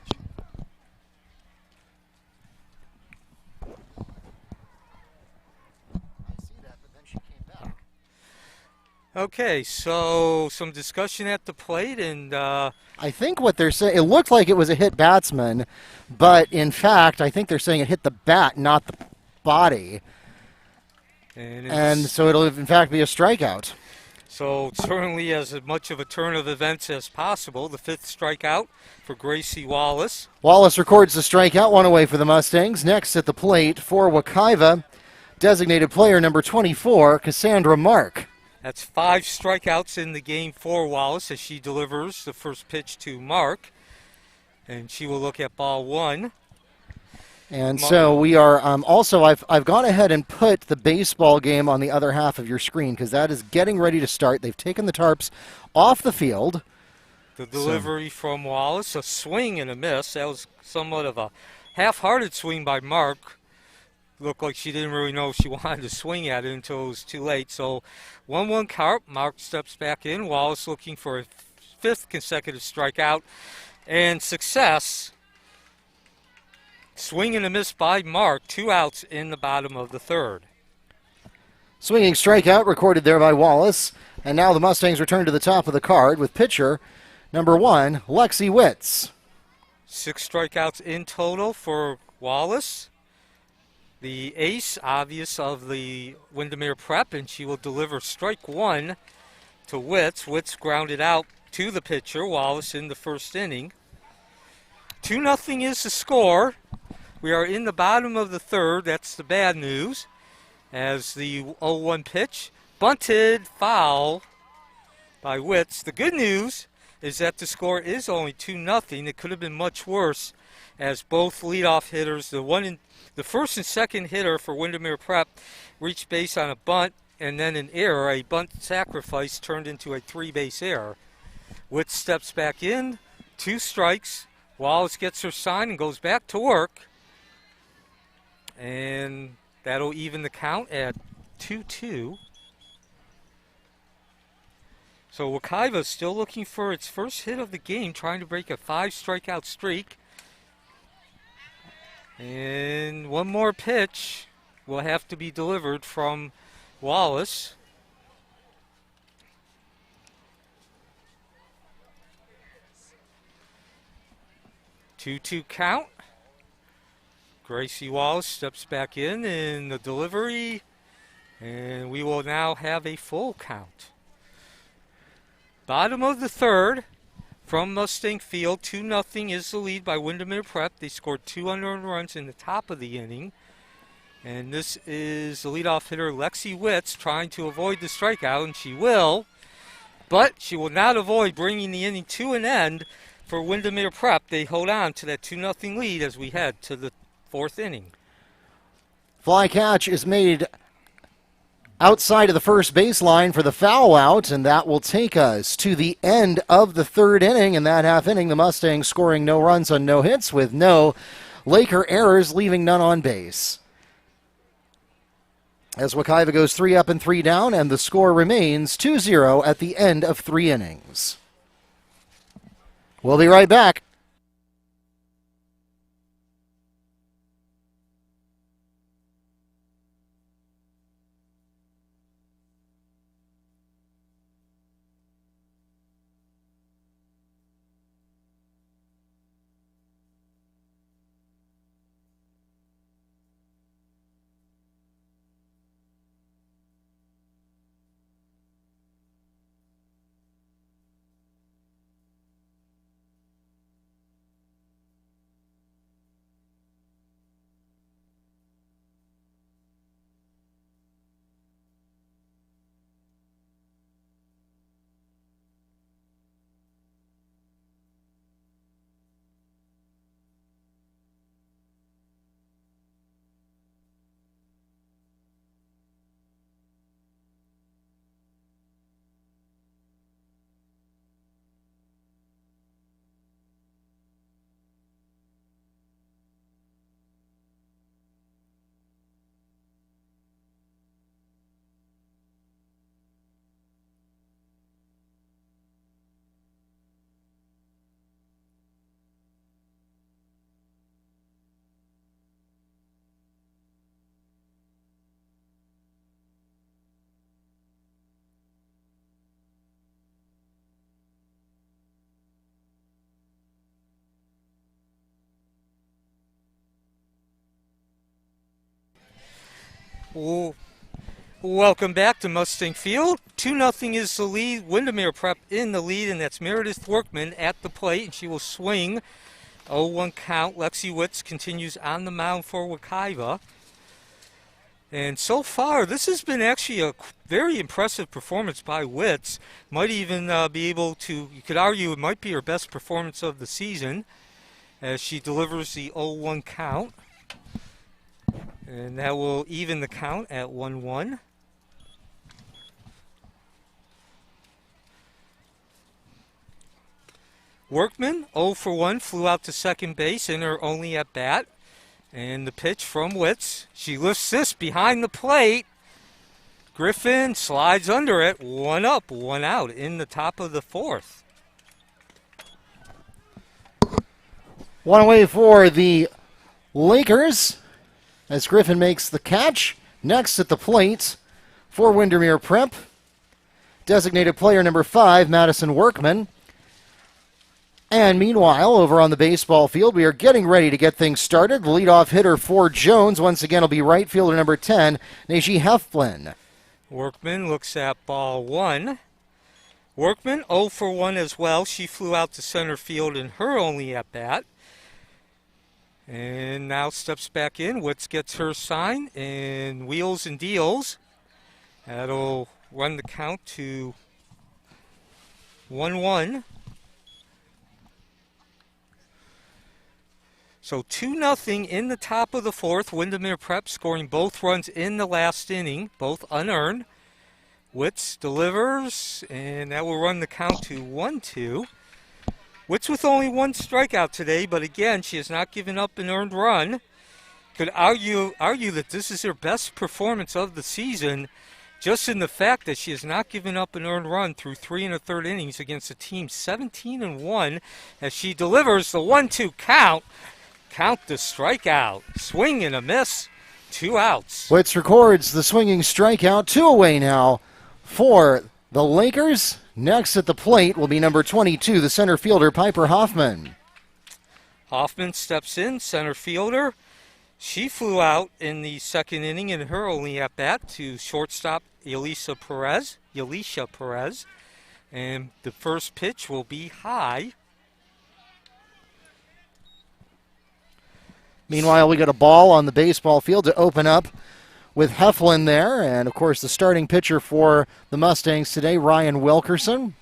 Okay, so some discussion at the plate, and I think what they're saying, it looked like it was a hit batsman, but in fact, I think they're saying it hit the bat, not the body. And so it'll in fact be a strikeout. So certainly as much of a turn of events as possible. The 5th strikeout for Gracie Wallace. Wallace records the strikeout, one away for the Mustangs. Next at the plate for Wekiva, designated player number 24, Cassandra Mark. That's 5 strikeouts in the game for Wallace as she delivers the first pitch to Mark. And she will look at ball 1. And so we are also, I've gone ahead and put the baseball game on the other half of your screen because that is getting ready to start. They've taken the tarps off the field. The delivery from Wallace, a swing and a miss. That was somewhat of a half-hearted swing by Mark. Looked like she didn't really know if she wanted to swing at it until it was too late. So 1-1 count. Mark steps back in. Wallace looking for a 5th consecutive strikeout. And success. Swing and a miss by Mark. 2 outs in the bottom of the 3rd. Swinging strikeout recorded there by Wallace. And now the Mustangs return to the top of the card with pitcher number 1, Lexi Witz. 6 strikeouts in total for Wallace. The ace, obvious, of the Windermere prep, and she will deliver strike 1 to Witz. Witz grounded out to the pitcher, Wallace, in the 1st inning. 2-0 is the score. We are in the bottom of the 3rd. That's the bad news. As the 0-1 pitch, bunted, foul by Witz. The good news is that the score is only 2-0. It could have been much worse, as both leadoff hitters, the 1st and 2nd hitter for Windermere Prep, reached base on a bunt and then an error. A bunt sacrifice turned into a 3-base error. Witz steps back in, 2 strikes. Wallace gets her sign and goes back to work. And that'll even the count at 2-2. So Wekiva still looking for its first hit of the game, trying to break a 5-strikeout streak. And one more pitch will have to be delivered from Wallace. Two count. Gracie Wallace steps back in the delivery, and we will now have a full count. Bottom of the 3rd from Mustang Field, 2-0 is the lead by Windermere Prep. They scored 2 unearned runs in the top of the inning. And this is the leadoff hitter, Lexi Witz, trying to avoid the strikeout, and she will. But she will not avoid bringing the inning to an end for Windermere Prep. They hold on to that 2-0 lead as we head to the 4th inning. Fly catch is made outside of the first baseline for the foul out, and that will take us to the end of the 3rd inning. In that half inning, the Mustangs scoring no runs on no hits with no Laker errors, leaving none on base. As Wekiva goes 3 up and 3 down, and the score remains 2-0 at the end of 3 innings. We'll be right back. Welcome back to Mustang Field. 2-0 is the lead. Windermere Prep in the lead, and that's Meredith Workman at the plate, and she will swing. 0-1 count. Lexi Witz continues on the mound for Wekiva. And so far, this has been actually a very impressive performance by Witz. Might even be able to, you could argue it might be her best performance of the season as she delivers the 0-1 count. And that will even the count at 1-1. Workman, 0 for 1, flew out to second base in her only at bat. And the pitch from Witz. She lifts this behind the plate. Griffin slides under it. 1 up, 1 out in the top of the 4th. 1 away for the Lakers as Griffin makes the catch. Next at the plate for Windermere Prep, designated player number 5, Madison Workman. And meanwhile, over on the baseball field, we are getting ready to get things started. The leadoff hitter for Jones, once again, will be right fielder number 10, Najee Hefflin. Workman looks at ball 1. Workman, 0 for 1 as well. She flew out to center field in her only at-bat. And now steps back in. Witz gets her sign and wheels and deals. That'll run the count to 1-1. So 2-0 in the top of the 4th. Windermere Prep scoring both runs in the last inning, both unearned. Witz delivers, and that will run the count to 1-2. Witz with only 1 strikeout today, but again, she has not given up an earned run. Could argue that this is her best performance of the season, just in the fact that she has not given up an earned run through 3 1/3 innings against a team 17-1, as she delivers the 1-2 count. Count the strikeout. Swing and a miss. 2 outs. Witz records the swinging strikeout. 2 away now for the Lakers. Next at the plate will be number 22, the center fielder, Piper Hoffman. Hoffman steps in, center fielder. She flew out in the second inning in her only at-bat to shortstop Alicia Perez. And the first pitch will be high. Meanwhile, we got a ball on the baseball field to open up with Hefflin there. And, of course, the starting pitcher for the Mustangs today, Ryan Wilkerson.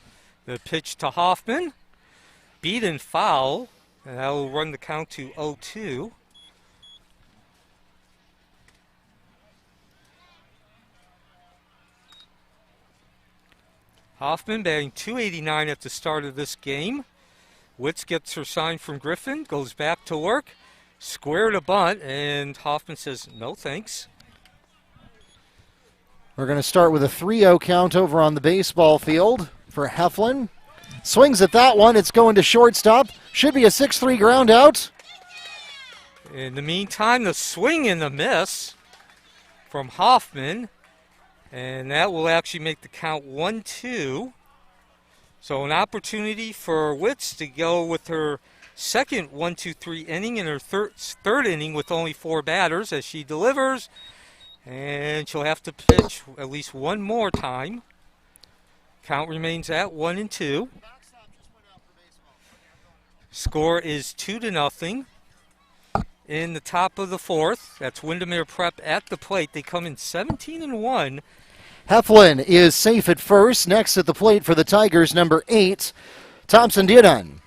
The pitch to Hoffman. Beat and foul. And that will run the count to 0-2. Hoffman batting .289 at the start of this game. Witz gets her sign from Griffin, goes back to work. Square to bunt, and Hoffman says, no thanks. We're going to start with a 3-0 count over on the baseball field for Hefflin. Swings at that one. It's going to shortstop. Should be a 6-3 ground out. In the meantime, the swing and the miss from Hoffman, and that will actually make the count 1-2. So an opportunity for Witz to go with her second 1-2-3 inning in her third inning with only 4 batters as she delivers, and she'll have to pitch at least one more time. Count remains at 1-2. Score is 2-0 in the top of the 4th. That's Windermere Prep at the plate. They come in 17-1. Hefflin is safe at first. Next at the plate for the Tigers, number 8, Thompson Diedan.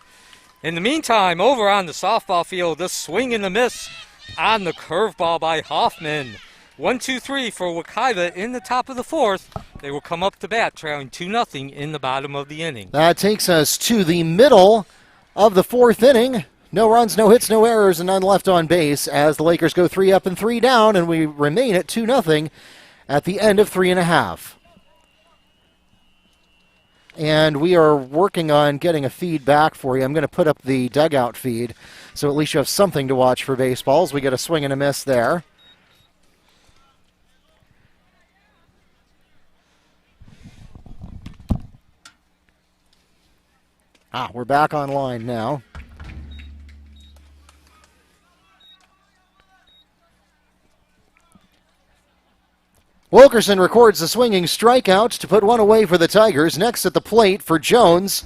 In the meantime, over on the softball field, the swing and the miss on the curveball by Hoffman. 1-2-3 for Wekiva in the top of the 4th. They will come up to bat, trailing 2-0 in the bottom of the inning. That takes us to the middle of the 4th inning. No runs, no hits, no errors, and none left on base as the Lakers go 3 up and 3 down, and we remain at 2-0 at the end of 3.5. And we are working on getting a feed back for you. I'm going to put up the dugout feed so at least you have something to watch for baseballs. We get a swing and a miss there. We're back online now. Wilkerson records a swinging strikeout to put one away for the Tigers. Next at the plate for Jones,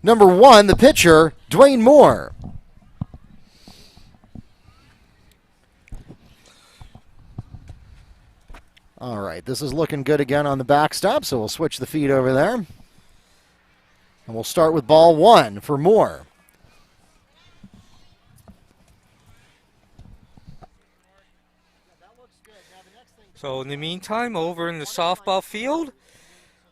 number 1, the pitcher, Dwayne Moore. All right, this is looking good again on the backstop, so we'll switch the feed over there. And we'll start with ball 1 for Moore. So in the meantime, over in the softball field,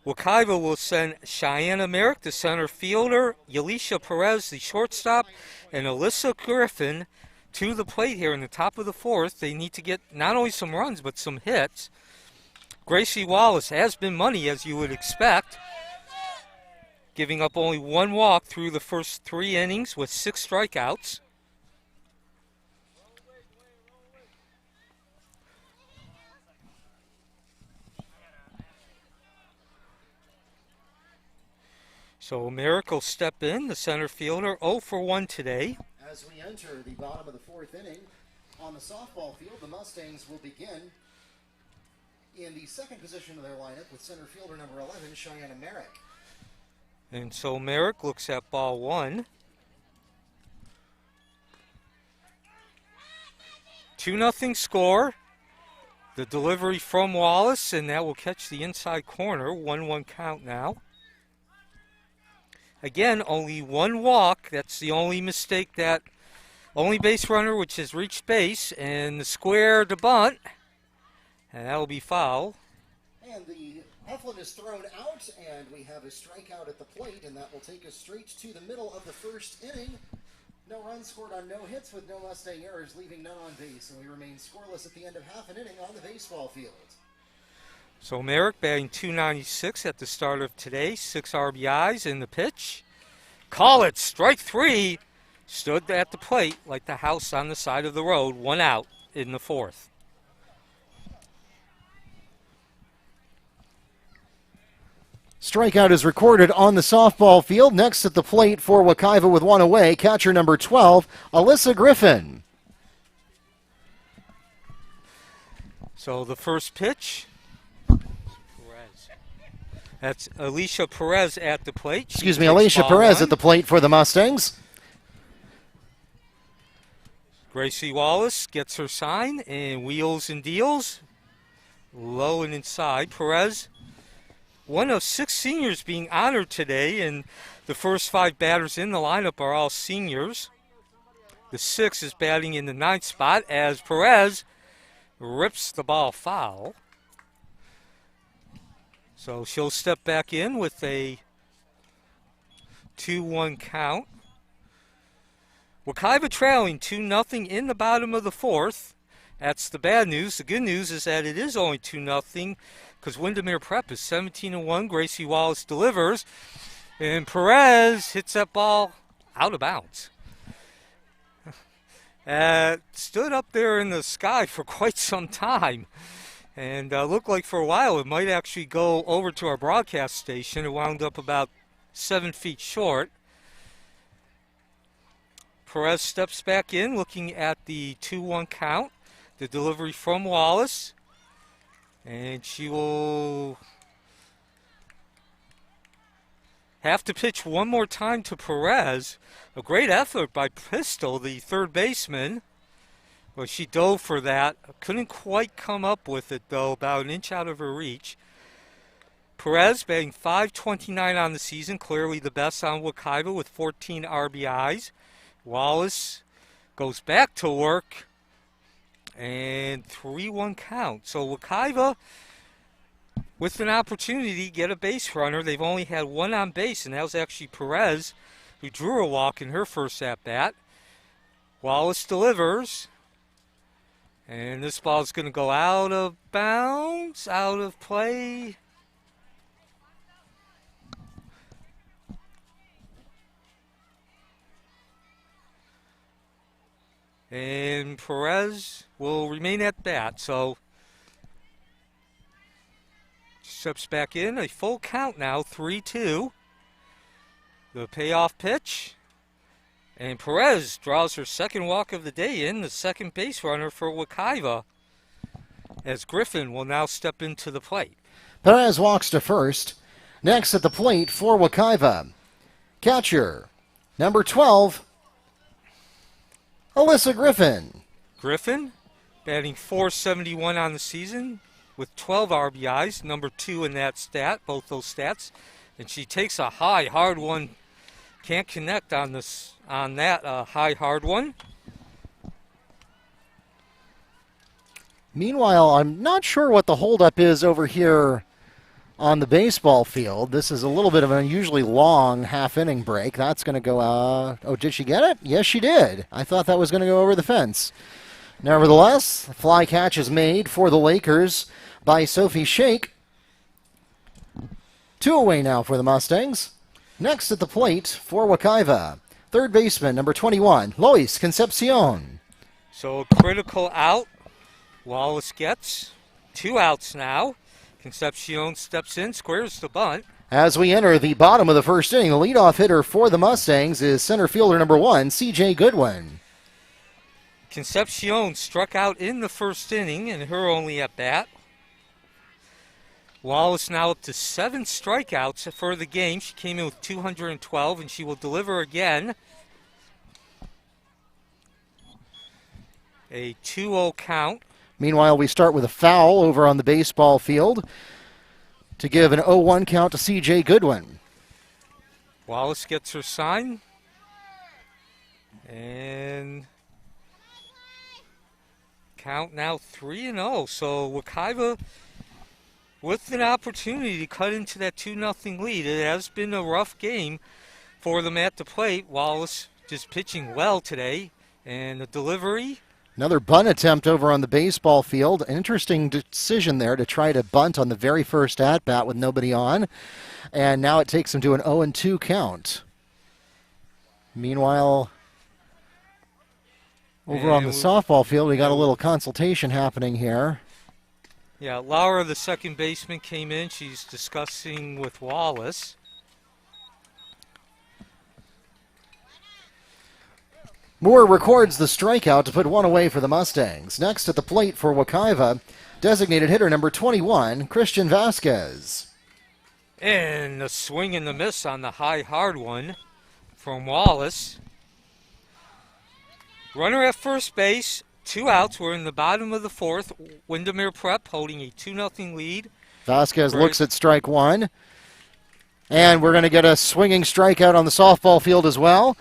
Wekiva will send Cheyenne Merrick, the center fielder, Alicia Perez, the shortstop, and Alyssa Griffin to the plate here in the top of the 4th. They need to get not only some runs, but some hits. Gracie Wallace has been money, as you would expect, giving up only 1 walk through the first 3 innings with 6 strikeouts. So Merrick will step in, the center fielder, 0 for 1 today. As we enter the bottom of the 4th inning, on the softball field, the Mustangs will begin in the second position of their lineup with center fielder number 11, Cheyenne Merrick. And so Merrick looks at ball 1. 2-0 score. The delivery from Wallace, and that will catch the inside corner. 1-1 count now. Again, only 1 walk. That's the only mistake, that only base runner which has reached base, and the square to bunt, and that will be foul. And the Hoffman is thrown out, and we have a strikeout at the plate, and that will take us straight to the middle of the 1st inning. No runs scored on no hits with no Mustang errors, leaving none on base, and we remain scoreless at the end of half an inning on the baseball field. So Merrick batting .296 at the start of today, 6 RBIs in the pitch. Call it, strike 3. Stood at the plate like the house on the side of the road, 1 out in the 4th. Strikeout is recorded on the softball field. Next at the plate for Wekiva with 1 away, catcher number 12, Alyssa Griffin. So the first pitch, that's Alicia Perez at the plate. Alicia Perez at the plate for the Mustangs. Gracie Wallace gets her sign and wheels and deals. Low and inside. Perez, one of 6 seniors being honored today, and the first 5 batters in the lineup are all seniors. The 6th is batting in the 9th spot as Perez rips the ball foul. So she'll step back in with a 2-1 count. Wekiva trailing 2-0 in the bottom of the 4th. That's the bad news. The good news is that it is only 2-0 because Windermere Prep is 17-1. Gracie Wallace delivers, and Perez hits that ball out of bounds. Stood up there in the sky for quite some time. And looked like for a while it might actually go over to our broadcast station. It wound up about 7 feet short. Perez steps back in, looking at the 2-1 count. The delivery from Wallace. And she will have to pitch one more time to Perez. A great effort by Pistol, the third baseman. Well, she dove for that. Couldn't quite come up with it, though, about an inch out of her reach. Perez batting .529 on the season, clearly the best on Wekiva with 14 RBIs. Wallace goes back to work, and 3-1 count. So Wekiva, with an opportunity to get a base runner, they've only had 1 on base, and that was actually Perez, who drew a walk in her first at-bat. Wallace delivers. And this ball is going to go out of bounds, out of play. And Perez will remain at bat. So steps back in. A full count now, 3-2. The payoff pitch. And Perez draws her second walk of the day in, the second base runner for Wekiva. as Griffin will now step into the plate. Perez walks to first. Next at the plate for Wekiva, catcher, number 12, Alyssa Griffin. Griffin, batting .471 on the season with 12 RBIs, number 2 in that stat, both those stats. And she takes a high, hard one. Can't connect on that high, hard one. Meanwhile, I'm not sure what the holdup is over here on the baseball field. This is a little bit of an unusually long half-inning break. That's going to go, oh, did she get it? Yes, she did. I thought that was going to go over the fence. Nevertheless, the fly catch is made for the Lakers by Sophie Shake. 2 away now for the Mustangs. Next at the plate for Wekiva, third baseman, number 21, Louise Concepcion. So a critical out. Wallace gets 2 outs now. Concepcion steps in, squares the bunt. As we enter the bottom of the first inning, the leadoff hitter for the Mustangs is center fielder number 1, C.J. Goodwin. Concepcion struck out in the first inning in her only at bat. Wallace now up to 7 strikeouts for the game. She came in with 212, and she will deliver again. A 2-0 count. Meanwhile, we start with a foul over on the baseball field to give an 0-1 count to C.J. Goodwin. Wallace gets her sign. And count now 3-0. So Wekiva with an opportunity to cut into that 2-0 lead. It has been a rough game for them at the plate. Wallace just pitching well today. And the delivery. Another bunt attempt over on the baseball field. An interesting decision there to try to bunt on the very first at-bat with nobody on. And now it takes him to an 0-2 count. Meanwhile, over on the softball field, we got a little consultation happening here. Yeah, Lara, the second baseman, came in. She's discussing with Wallace. Moore records the strikeout to put 1 away for the Mustangs. Next at the plate for Wekiva, designated hitter number 21, Christian Vasquez. And a swing and a miss on the high, hard one from Wallace. Runner at first base, 2 outs. We're in the bottom of the 4th. Windermere Prep holding a 2-0 lead. Vasquez looks at strike 1. And we're going to get a swinging strikeout on the softball field as well.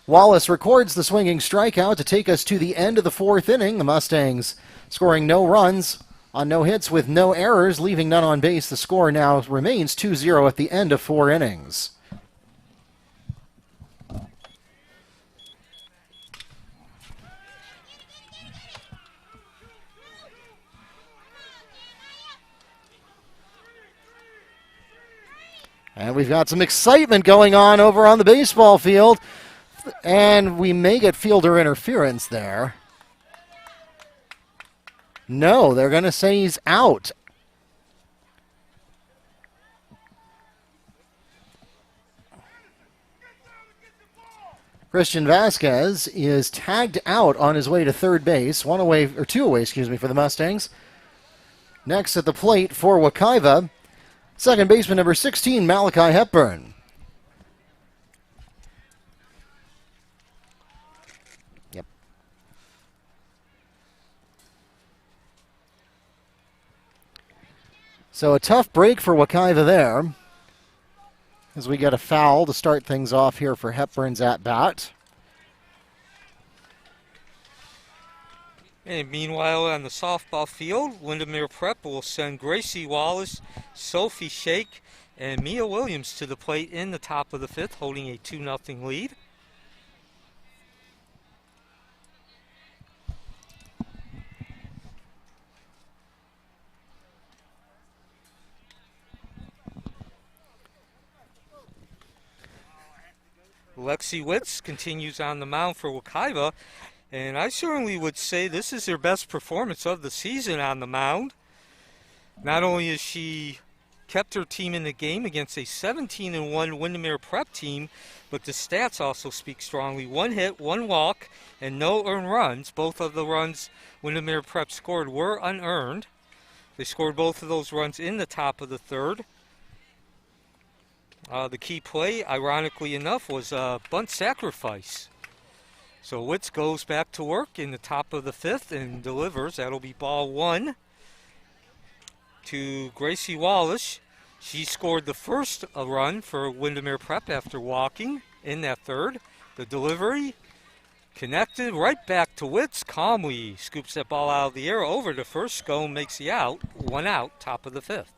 Wallace records the swinging strikeout to take us to the end of the 4th inning. The Mustangs scoring no runs on no hits with no errors, leaving none on base. The score now remains 2-0 at the end of 4 innings. And we've got some excitement going on over on the baseball field. And we may get fielder interference there. No, they're going to say he's out. Christian Vasquez is tagged out on his way to third base. 1 away, or 2 away, excuse me, for the Mustangs. Next at the plate for Wekiva, second baseman number 16, Malachi Hepburn. So a tough break for Wekiva there as we get a foul to start things off here for Hepburn's at-bat. And meanwhile, on the softball field, Windermere Prep will send Gracie Wallace, Sophie Shake, and Mia Williams to the plate in the top of the 5th, holding a 2-0 lead. Lexi Witz continues on the mound for Wekiva, and I certainly would say this is her best performance of the season on the mound. Not only is she kept her team in the game against a 17-1 Windermere Prep team, but the stats also speak strongly. 1 hit, 1 walk, and no earned runs. Both of the runs Windermere Prep scored were unearned. They scored both of those runs in the top of the third. The key play, ironically enough, was Bunt Sacrifice. So Witz goes back to work in the top of the fifth and delivers. That'll be ball 1 to Gracie Wallace. She scored the first run for Windermere Prep after walking in that third. The delivery connected right back to Witz. Calmly scoops that ball out of the air over to first. Scone makes the out. 1 out, top of the fifth.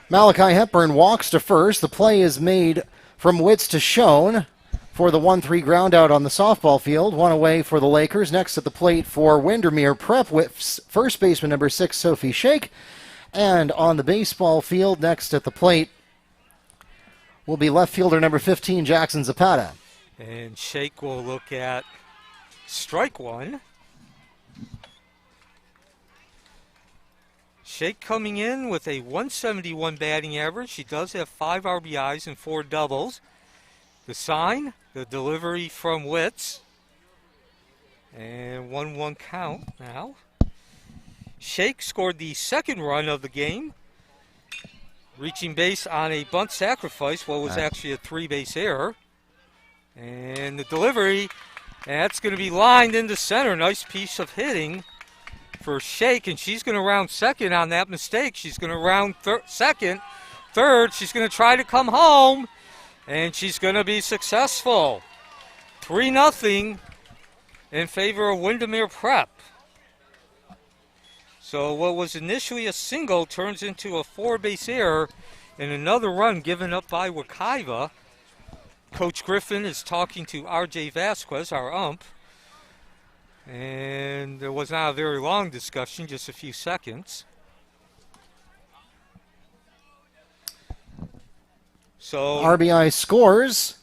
Malachi Hepburn walks to first. The play is made from Witz to Schoen for the 1-3 ground out on the softball field. 1 away for the Lakers. Next at the plate for Windermere Prep with first baseman number 6, Sophie Shake. And on the baseball field next at the plate will be left fielder number 15, Jackson Zapata. And Shake will look at strike 1. Shake coming in with a 171 batting average. She does have 5 RBIs and 4 doubles. The sign, the delivery from Witz. And 1-1 count now. Shake scored the second run of the game, reaching base on a bunt sacrifice, what was actually a 3-base error. And the delivery, that's going to be lined into center. Nice piece of hitting for Shake, and she's going to round second on that mistake. She's going to round second, third. She's going to try to come home, and she's going to be successful. 3-0 in favor of Windermere Prep. So what was initially a single turns into a 4-base error and another run given up by Wekiva. Coach Griffin is talking to R.J. Vasquez, our ump. And there was not a very long discussion, just a few seconds. So RBI scores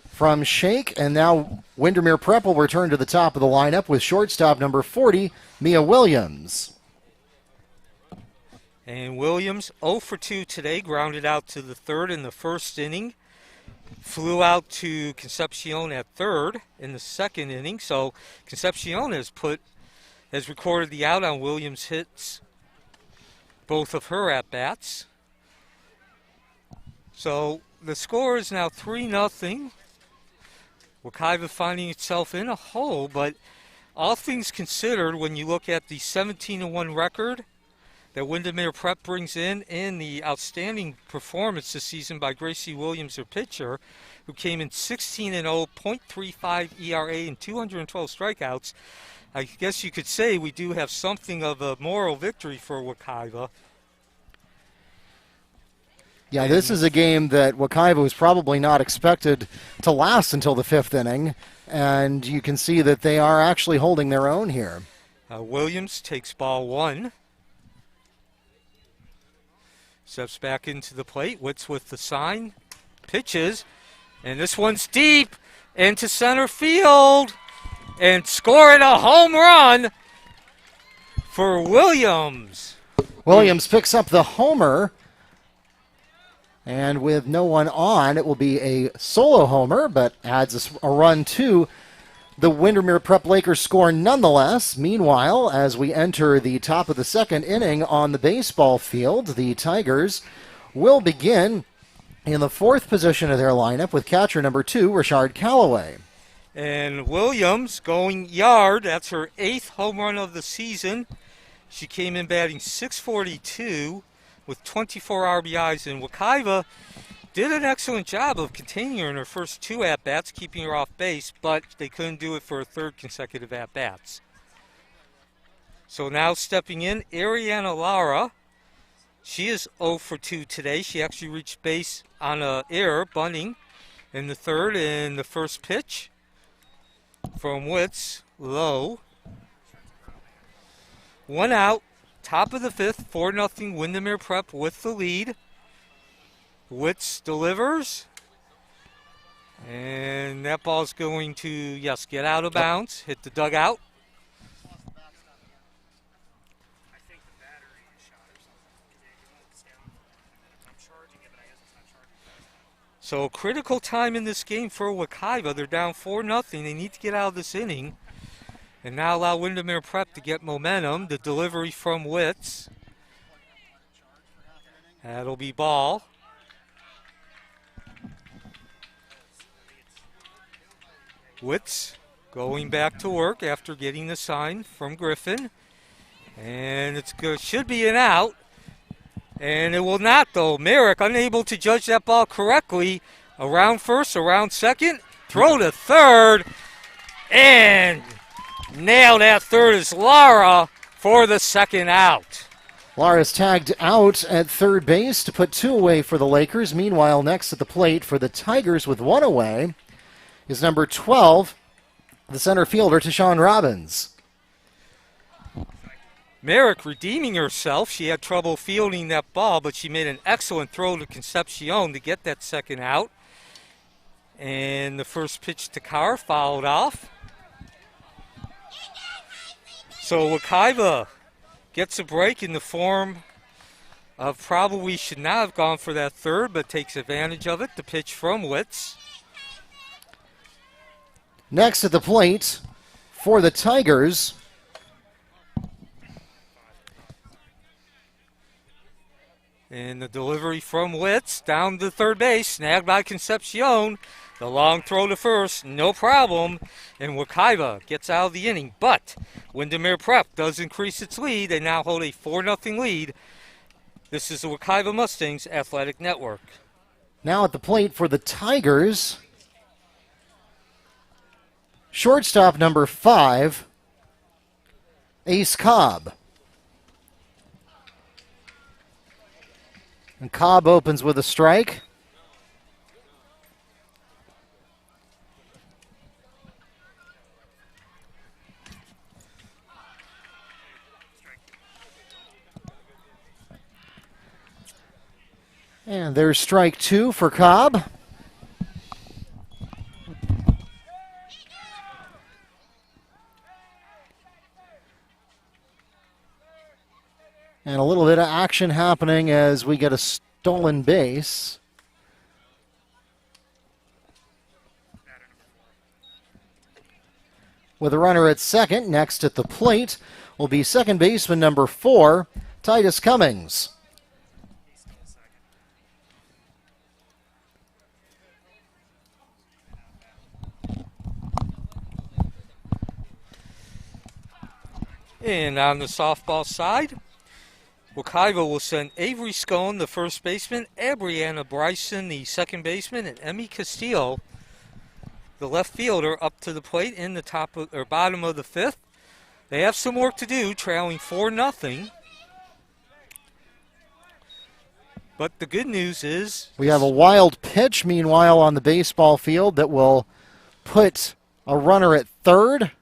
from Shake, and now Windermere Prep will return to the top of the lineup with shortstop number 40, Mia Williams. And Williams 0 for 2 today, grounded out to the third in the first inning. Flew out to Concepcion at third in the second inning. So Concepcion has recorded the out on Williams' hits, both of her at-bats. So the score is now 3-0. Wekiva finding itself in a hole, but all things considered, when you look at the 17-1 record that Windermere Prep brings in the outstanding performance this season by Gracie Williams, their pitcher, who came in 16-0, .35 ERA, and 212 strikeouts, I guess you could say we do have something of a moral victory for Wekiva. Yeah, this is a game that Wekiva was probably not expected to last until the fifth inning, and you can see that they are actually holding their own here. Williams takes ball 1. Steps back into the plate. Witz with the sign. Pitches. And this one's deep into center field. And scoring a home run for Williams. Williams picks up the homer. And with no one on, it will be a solo homer, but adds a run to the Windermere Prep Lakers score nonetheless. Meanwhile, as we enter the top of the second inning on the baseball field, the Tigers will begin in the fourth position of their lineup with catcher number 2, Richard Calloway. And Williams going yard. That's her 8th home run of the season. She came in batting .642 with 24 RBIs, and Wekiva did an excellent job of containing her in her first 2 at-bats, keeping her off base, but they couldn't do it for a third consecutive at-bats. So now stepping in, Ariana Lara. She is 0 for 2 today. She actually reached base on an error, bunting in the third, and the first pitch from Witz, low. 1 out. Top of the fifth, 4-0 Windermere Prep with the lead. Witz delivers. And that ball's going to, yes, get out of bounds, hit the dugout. So critical time in this game for Wekiva. They're down 4-0. They need to get out of this inning and now allow Windermere Prep to get momentum. The delivery from Witz. That'll be ball. Witz going back to work after getting the sign from Griffin. And it's good. Should be an out. And it will not, though. Merrick unable to judge that ball correctly. Around first, around second. Throw to third. And nailed that third is Lara for the second out. Lara's tagged out at third base to put 2 away for the Lakers. Meanwhile, next at the plate for the Tigers with 1 away is number 12, the center fielder, Tashawn Robbins. Merrick redeeming herself. She had trouble fielding that ball, but she made an excellent throw to Concepcion to get that second out. And the first pitch to Carr fouled off. So Wekiva gets a break in the form of probably should not have gone for that third, but takes advantage of it. The pitch from Witz. Next at the plate for the Tigers, and the delivery from Witz down to third base, snagged by Concepcion. The long throw to first, no problem, and Wekiva gets out of the inning. But Windermere Prep does increase its lead. They now hold a 4-0 lead. This is the Wekiva Mustangs Athletic Network. now at the plate for the Tigers, shortstop number 5, Ace Cobb. And Cobb opens with a strike. And there's strike 2 for Cobb. And a little bit of action happening as we get a stolen base. With a runner at second, next at the plate will be second baseman number 4, Titus Cummings. And on the softball side, Wekiva will send Avery Scone, the first baseman, Abrianna Bryson, the second baseman, and Emmy Castillo, the left fielder, up to the plate in the top of, or bottom of the 5th. They have some work to do, trailing 4-0. But the good news is we have a wild pitch, meanwhile, on the baseball field that will put a runner at third.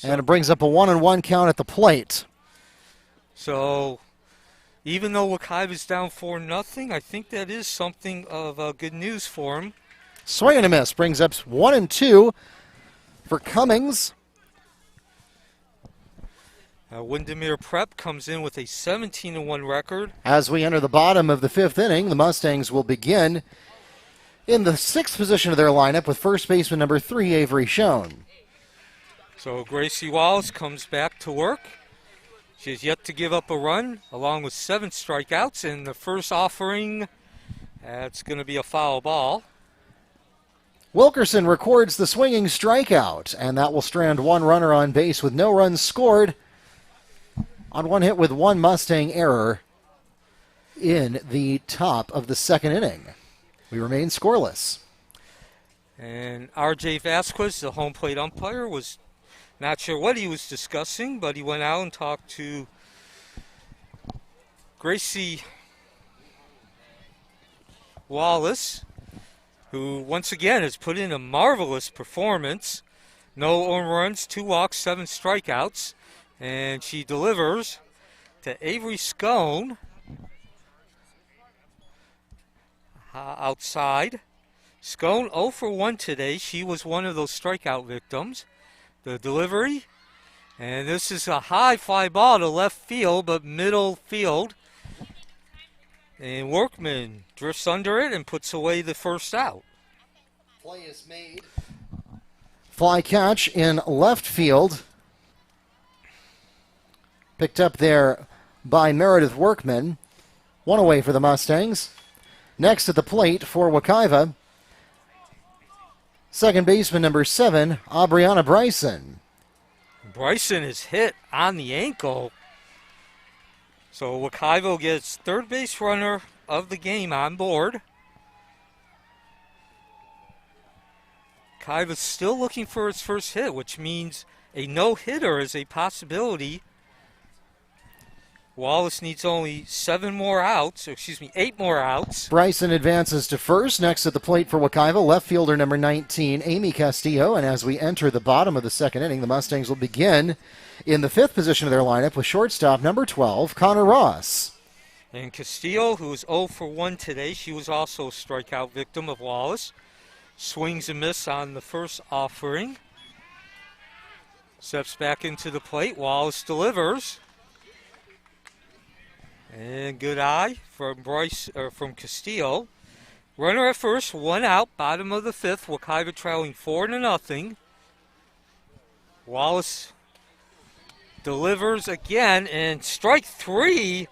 And it brings up a 1-1 count at the plate. So, even though Wekiva's down 4-0, I think that is something of good news for him. Swing and a miss brings up 1-2 for Cummings. Windermere Prep comes in with a 17-1 record. As we enter the bottom of the 5th inning, the Mustangs will begin in the 6th position of their lineup with first baseman number 3, Avery Schoen. So Gracie Wallace comes back to work. She has yet to give up a run, along with 7 strikeouts. In the first offering, it's going to be a foul ball. Wilkerson records the swinging strikeout, and that will strand one runner on base with no runs scored on one hit with one Mustang error in the top of the 2nd inning. We remain scoreless. And R.J. Vasquez, the home plate umpire, was not sure what he was discussing, but he went out and talked to Gracie Wallace, who once again has put in a marvelous performance. No earned runs, 2 walks, 7 strikeouts. And she delivers to Avery Scone outside. Scone 0 for 1 today. She was one of those strikeout victims. The delivery, and this is a high fly ball to left field, but middle field. And Workman drifts under it and puts away the first out. Play is made. Fly catch in left field. Picked up there by Meredith Workman. One away for the Mustangs. Next at the plate for Wekiva, second baseman number 7, Aubriana Bryson. Bryson is hit on the ankle. So Wekiva gets third base runner of the game on board. Wekiva's still looking for his first hit, which means a no-hitter is a possibility. Wallace needs only 8 more outs. Bryson advances to first. Next at the plate for Wekiva, left fielder number 19, Amy Castillo. And as we enter the bottom of the second inning, the Mustangs will begin in the 5th position of their lineup with shortstop number 12, Connor Ross. And Castillo, who is 0 for 1 today, she was also a strikeout victim of Wallace. Swings and miss on the first offering. Steps back into the plate. Wallace delivers. And good eye from Castillo. Runner at first, 1 out, bottom of the 5th. Wekiva trailing 4-0. Wallace delivers again, and strike 3.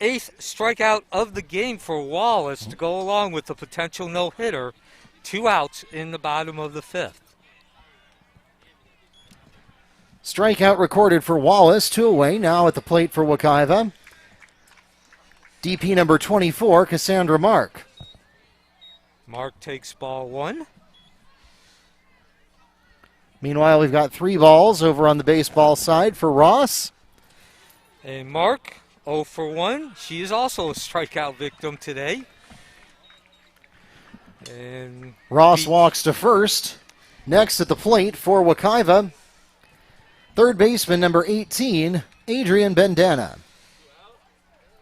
8th strikeout of the game for Wallace to go along with the potential no-hitter. 2 outs in the bottom of the 5th. Strikeout recorded for Wallace, 2 away. Now at the plate for Wekiva, DP number 24, Cassandra Mark. Mark takes ball 1. Meanwhile, we've got 3 balls over on the baseball side for Ross. And Mark, 0 for 1. She is also a strikeout victim today. And Ross walks to first. Next at the plate for Wekiva, third baseman number 18, Adrian Bendana.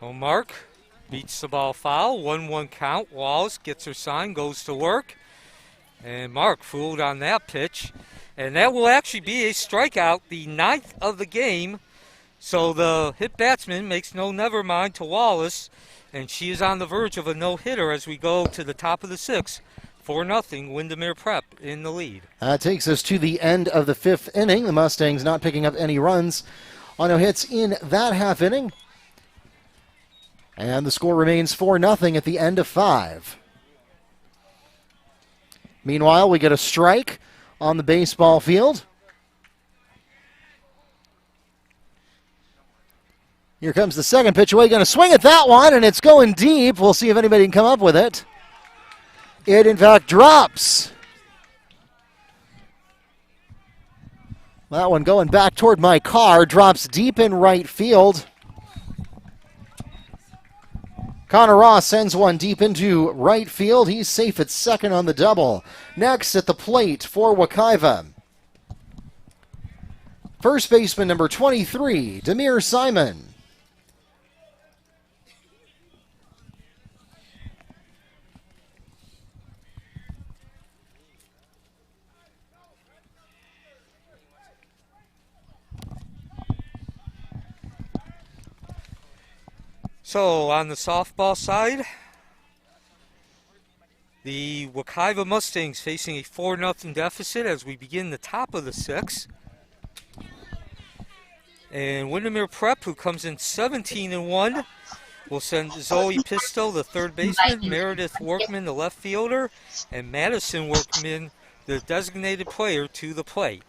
Mark beats the ball foul. 1-1 count. Wallace gets her sign, goes to work. And Mark fooled on that pitch. And that will actually be a strikeout, the 9th of the game. So the hit batsman makes no never mind to Wallace. And she is on the verge of a no-hitter as we go to the top of the 6th. 4-0, Windermere Prep in the lead. That takes us to the end of the 5th inning. The Mustangs not picking up any runs on no hits in that half inning. And the score remains 4-0 at the end of 5. Meanwhile, we get a strike on the baseball field. Here comes the second pitch away. Going to swing at that one, and it's going deep. We'll see if anybody can come up with it. It, in fact, drops. That one going back toward my car. Drops deep in right field. Connor Ross sends one deep into right field. He's safe at second on the double. Next at the plate for Wekiva, first baseman number 23, Demir Simon. So on the softball side, the Wekiva Mustangs facing a 4-0 deficit as we begin the top of the 6th. And Windermere Prep, who comes in 17-1, will send Zoe Pistol, the third baseman, Meredith Workman, the left fielder, and Madison Workman, the designated player, to the plate.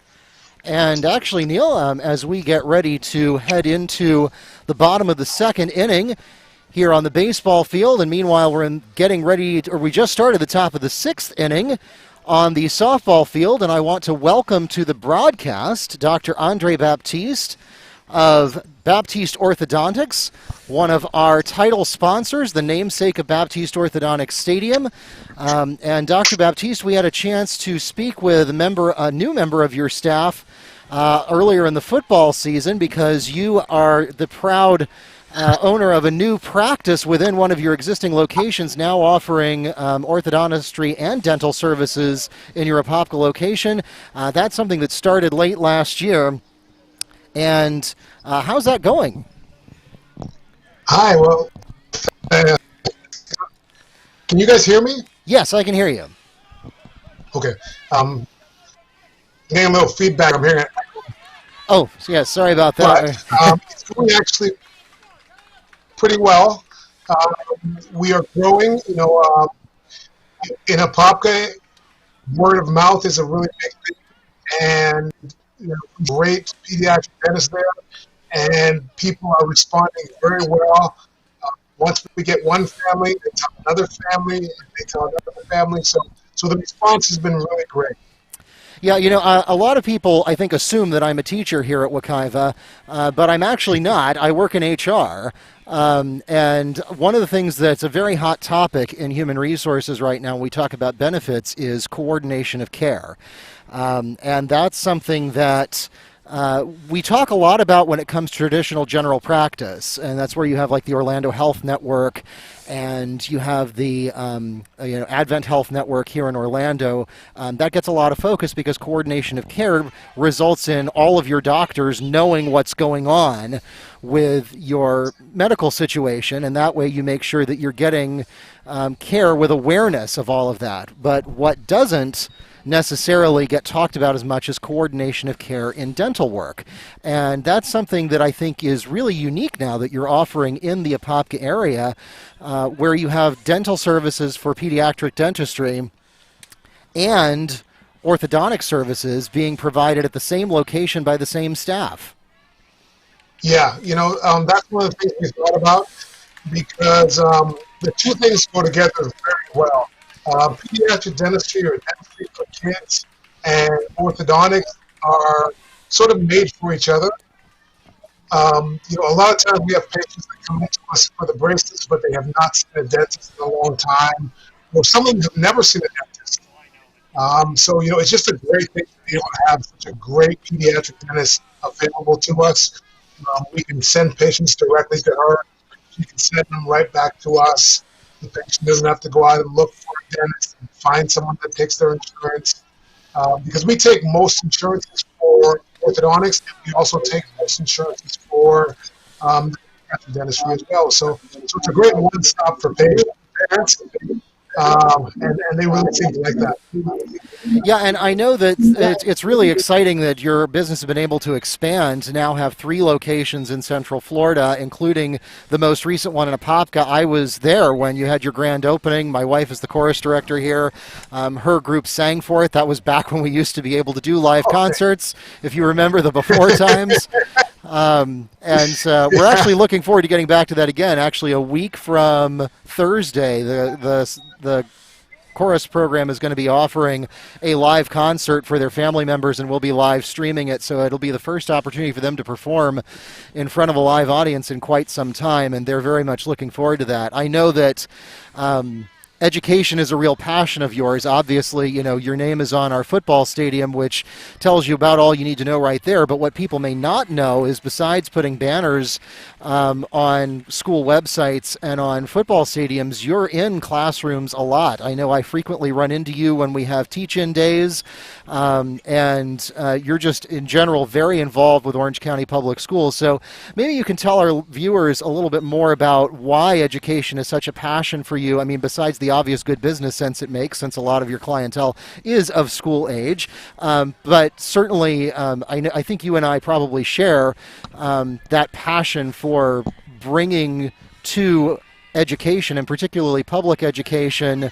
And actually, Neil, as we get ready to head into the bottom of the second inning here on the baseball field, and meanwhile we just started the top of the 6th inning on the softball field, and I want to welcome to the broadcast Dr. Andre Baptiste of Baptiste Orthodontics, one of our title sponsors, the namesake of Baptiste Orthodontics Stadium. And Dr. Baptiste, we had a chance to speak with a new member of your staff earlier in the football season, because you are the proud owner of a new practice within one of your existing locations, now offering orthodontistry and dental services in your Apopka location. That's something that started late last year. And how's that going? Hi, well, Can you guys hear me? Yes, I can hear you. Okay. Getting a little feedback. I'm hearing it. Oh, yeah, sorry about that. But it's going actually pretty well. We are growing. In Apopka, word of mouth is a really big thing, and great pediatric dentists there, and people are responding very well. Once we get one family, they tell another family, and they tell another family. So the response has been really great. Yeah, a lot of people, I think, assume that I'm a teacher here at Wekiva, but I'm actually not. I work in HR. And one of the things that's a very hot topic in human resources right now when we talk about benefits is coordination of care. And that's something that we talk a lot about when it comes to traditional general practice, and that's where you have like the Orlando Health Network, and you have the Advent Health Network here in Orlando. That gets a lot of focus because coordination of care results in all of your doctors knowing what's going on with your medical situation, and that way you make sure that you're getting care with awareness of all of that. But what doesn't necessarily get talked about as much as coordination of care in dental work. And that's something that I think is really unique now that you're offering in the Apopka area, where you have dental services for pediatric dentistry and orthodontic services being provided at the same location by the same staff. Yeah, that's one of the things we thought about, because the two things go together very well. Pediatric dentistry or dentistry for kids and orthodontics are sort of made for each other. A lot of times we have patients that come into us for the braces, but they have not seen a dentist in a long time, or some of them have never seen a dentist. So it's just a great thing to be able to have such a great pediatric dentist available to us. We can send patients directly to her. She can send them right back to us. The patient doesn't have to go out and look for a dentist and find someone that takes their insurance. Because we take most insurances for orthodontics, and we also take most insurances for dentistry as well. So it's a great one-stop for parents, and they really seem to like that. Yeah, and I know that it's really exciting that your business has been able to expand to now have 3 locations in Central Florida, including the most recent one in Apopka. I was there when you had your grand opening. My wife is the chorus director here. Her group sang for it. That was back when we used to be able to do live concerts, if you remember the before times. We're actually looking forward to getting back to that again. Actually, a week from Thursday, the chorus program is going to be offering a live concert for their family members, and we'll be live streaming it, so it'll be the first opportunity for them to perform in front of a live audience in quite some time, and they're very much looking forward to that. I know that education is a real passion of yours. Obviously, your name is on our football stadium, which tells you about all you need to know right there. But what people may not know is, besides putting banners on school websites and on football stadiums, you're in classrooms a lot. I know I frequently run into you when we have teach-in days, and you're just, in general, very involved with Orange County Public Schools. So maybe you can tell our viewers a little bit more about why education is such a passion for you. I mean, besides the obvious good business sense it makes, since a lot of your clientele is of school age. But certainly, I think you and I probably share that passion for bringing to education, and particularly public education,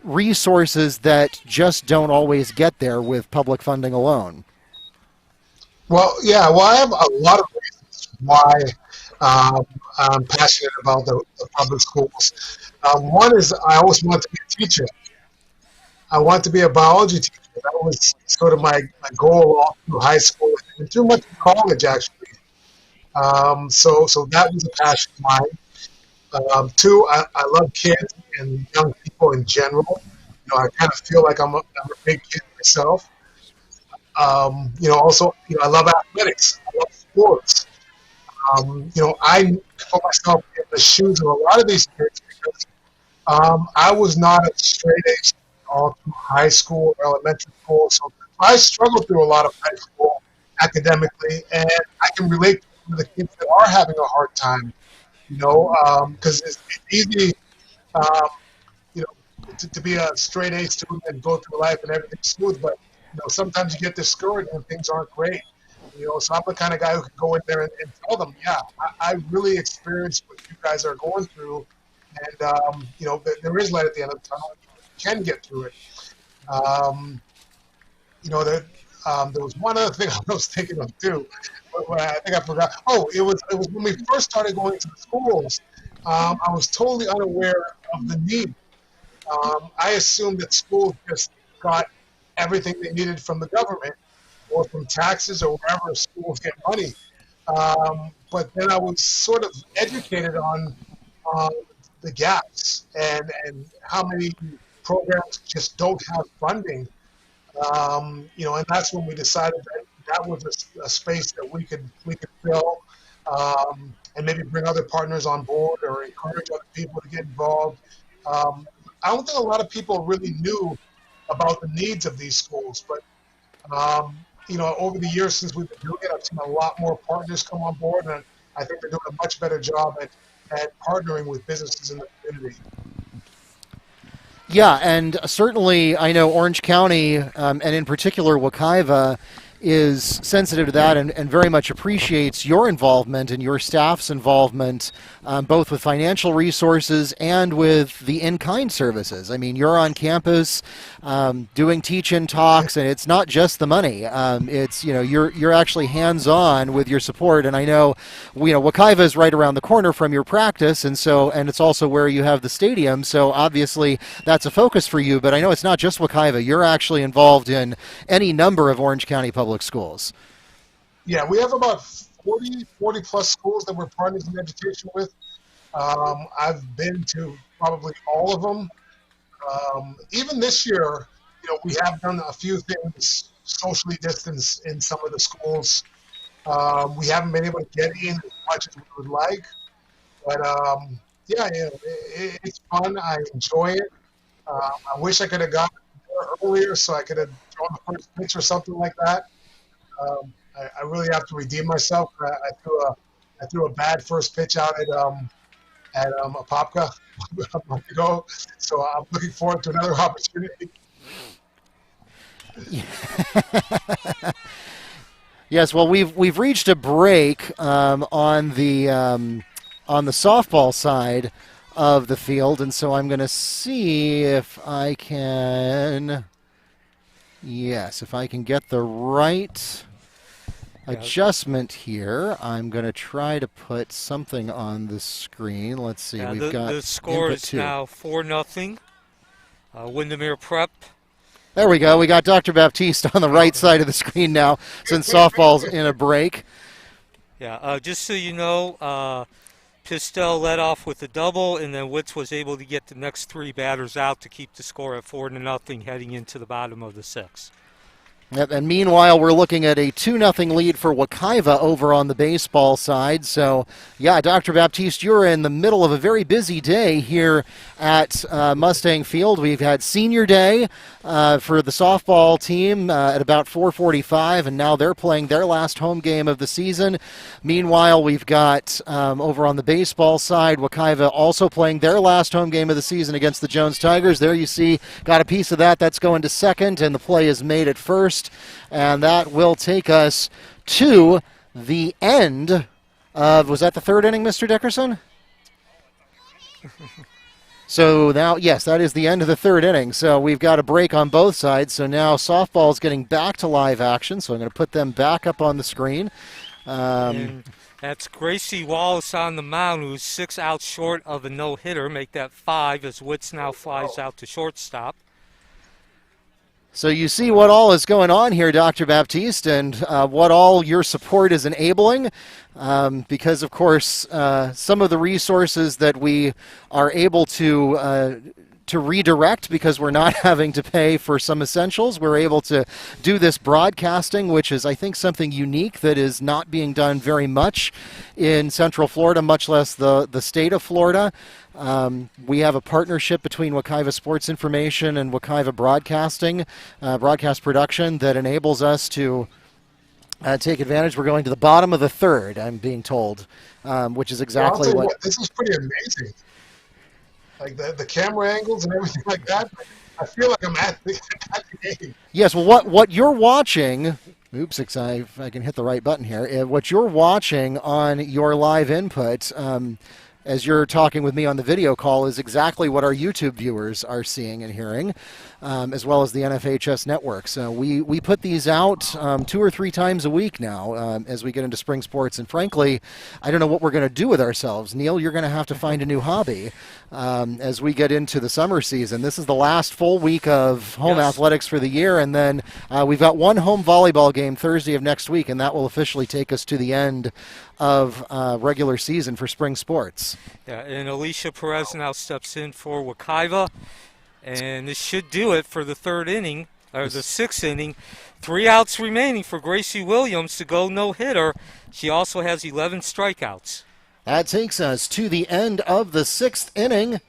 resources that just don't always get there with public funding alone. Well, I have a lot of reasons why I'm passionate about the public schools. One is I always wanted to be a teacher. I wanted to be a biology teacher. That was sort of my goal all through high school and through much of college, actually. So that was a passion of mine. 2, I love kids and young people in general. I kind of feel like I'm a big kid myself. Also, I love athletics. I love sports. I put myself in the shoes of a lot of these kids because I was not a straight A student all through high school or elementary school. So I struggled through a lot of high school academically, and I can relate to the kids that are having a hard time because it's easy, um, to be a straight A student and go through life and everything's smooth, but sometimes you get discouraged when things aren't great. So I'm the kind of guy who can go in there and tell them, yeah, I really experienced what you guys are going through, and there is light at the end of the tunnel. You can get through it. There was one other thing I was thinking of too, but I think I forgot. Oh, it was when we first started going to the schools. I was totally unaware of the need. I assumed that schools just got everything they needed from the government or from taxes or wherever schools get money. But then I was sort of educated on the gaps and how many programs just don't have funding. And that's when we decided that was a space that we could fill, and maybe bring other partners on board or encourage other people to get involved. I don't think a lot of people really knew about the needs of these schools, but over the years since we've been doing it, I've seen a lot more partners come on board, and I think they're doing a much better job at partnering with businesses in the community. Yeah, and certainly I know Orange County, and in particular Wekiva, is sensitive to that and very much appreciates your involvement and your staff's involvement, both with financial resources and with the in-kind services. I mean, you're on campus doing teach-in talks, and it's not just the money. It's you're actually hands-on with your support, and I know Wekiva is right around the corner from your practice, and it's also where you have the stadium. So obviously that's a focus for you. But I know it's not just Wekiva. You're actually involved in any number of Orange County public schools. Yeah, we have about 40 plus schools that we're partners in education with. I've been to probably all of them. Even this year, we have done a few things socially distanced in some of the schools. We haven't been able to get in as much as we would like, but it's fun. I enjoy it. I wish I could have gotten there earlier so I could have thrown the first pitch or something like that. I really have to redeem myself. I threw a bad first pitch out at Apopka a month ago, so I'm looking forward to another opportunity. Yes, well, we've reached a break on the softball side of the field, and so I'm going to see if I can. Yes, if I can get the right adjustment here, I'm going to try to put something on the screen. Let's see. We've got the score is now 4-0. Windermere Prep. There we go. We got Dr. Baptiste on the right side of the screen now, since softball's in a break. Yeah, just so you know, Pistol led off with a double, and then Witz was able to get the next three batters out to keep the score at 4-0 heading into the bottom of the sixth. Yep, and meanwhile, we're looking at a 2-0 lead for Wekiva over on the baseball side. So, yeah, Dr. Baptiste, you're in the middle of a very busy day here at Mustang Field. We've had senior day for the softball team at about 4:45, and now they're playing their last home game of the season. Meanwhile, we've got over on the baseball side, Wekiva also playing their last home game of the season against the Jones Tigers. There you see, got a piece of that. That's going to second, and the play is made at first. And that will take us to the end of, was that the third inning, Mr. Dickerson? So now, yes, that is the end of the third inning. So we've got a break on both sides. So now softball is getting back to live action. So I'm going to put them back up on the screen. And that's Gracie Wallace on the mound, who's 6 outs short of a no-hitter. Make that 5 as Witz now flies out to shortstop. So you see what all is going on here, Dr. Baptiste, and what all your support is enabling, because, of course, some of the resources that we are able to redirect because we're not having to pay for some essentials. We're able to do this broadcasting, which is, I think, something unique that is not being done very much in Central Florida, much less the state of Florida. We have a partnership between Wekiva Sports Information and Wekiva Broadcasting, broadcast production, that enables us to take advantage. We're going to the bottom of the third, I'm being told, which is exactly what... This is pretty amazing. Like the camera angles and everything like that. I feel like I'm at the game. Yes, well, what you're watching... Oops, if I can hit the right button here. What you're watching on your live input, as you're talking with me on the video call, is exactly what our YouTube viewers are seeing and hearing, as well as the NFHS network. So we put these out 2 or 3 times a week now as we get into spring sports. And frankly, I don't know what we're going to do with ourselves. Neil, you're going to have to find a new hobby as we get into the summer season. This is the last full week of home athletics for the year. And then we've got one home volleyball game Thursday of next week, and that will officially take us to the end of regular season for spring sports. Yeah, and Alicia Perez now steps in for Wekiva, and this should do it for the third inning, or the 6th inning. 3 outs remaining for Gracie Williams to go no-hitter. She also has 11 strikeouts. That takes us to the end of the 6th inning.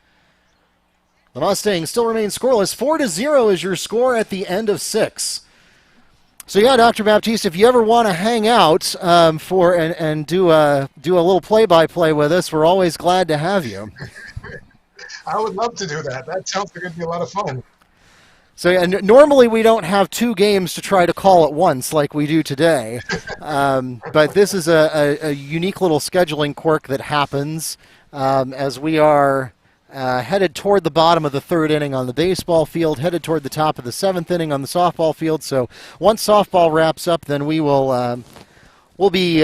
The Mustangs still remain scoreless. 4-0 is your score at the end of 6. So yeah, Dr. Baptiste, if you ever want to hang out and do a little play-by-play with us, we're always glad to have you. I would love to do that. That sounds like it'd be a lot of fun. So yeah, normally we don't have 2 games to try to call at once like we do today, but this is a unique little scheduling quirk that happens as we are headed toward the bottom of the 3rd inning on the baseball field, headed toward the top of the 7th inning on the softball field. So once softball wraps up, then we'll be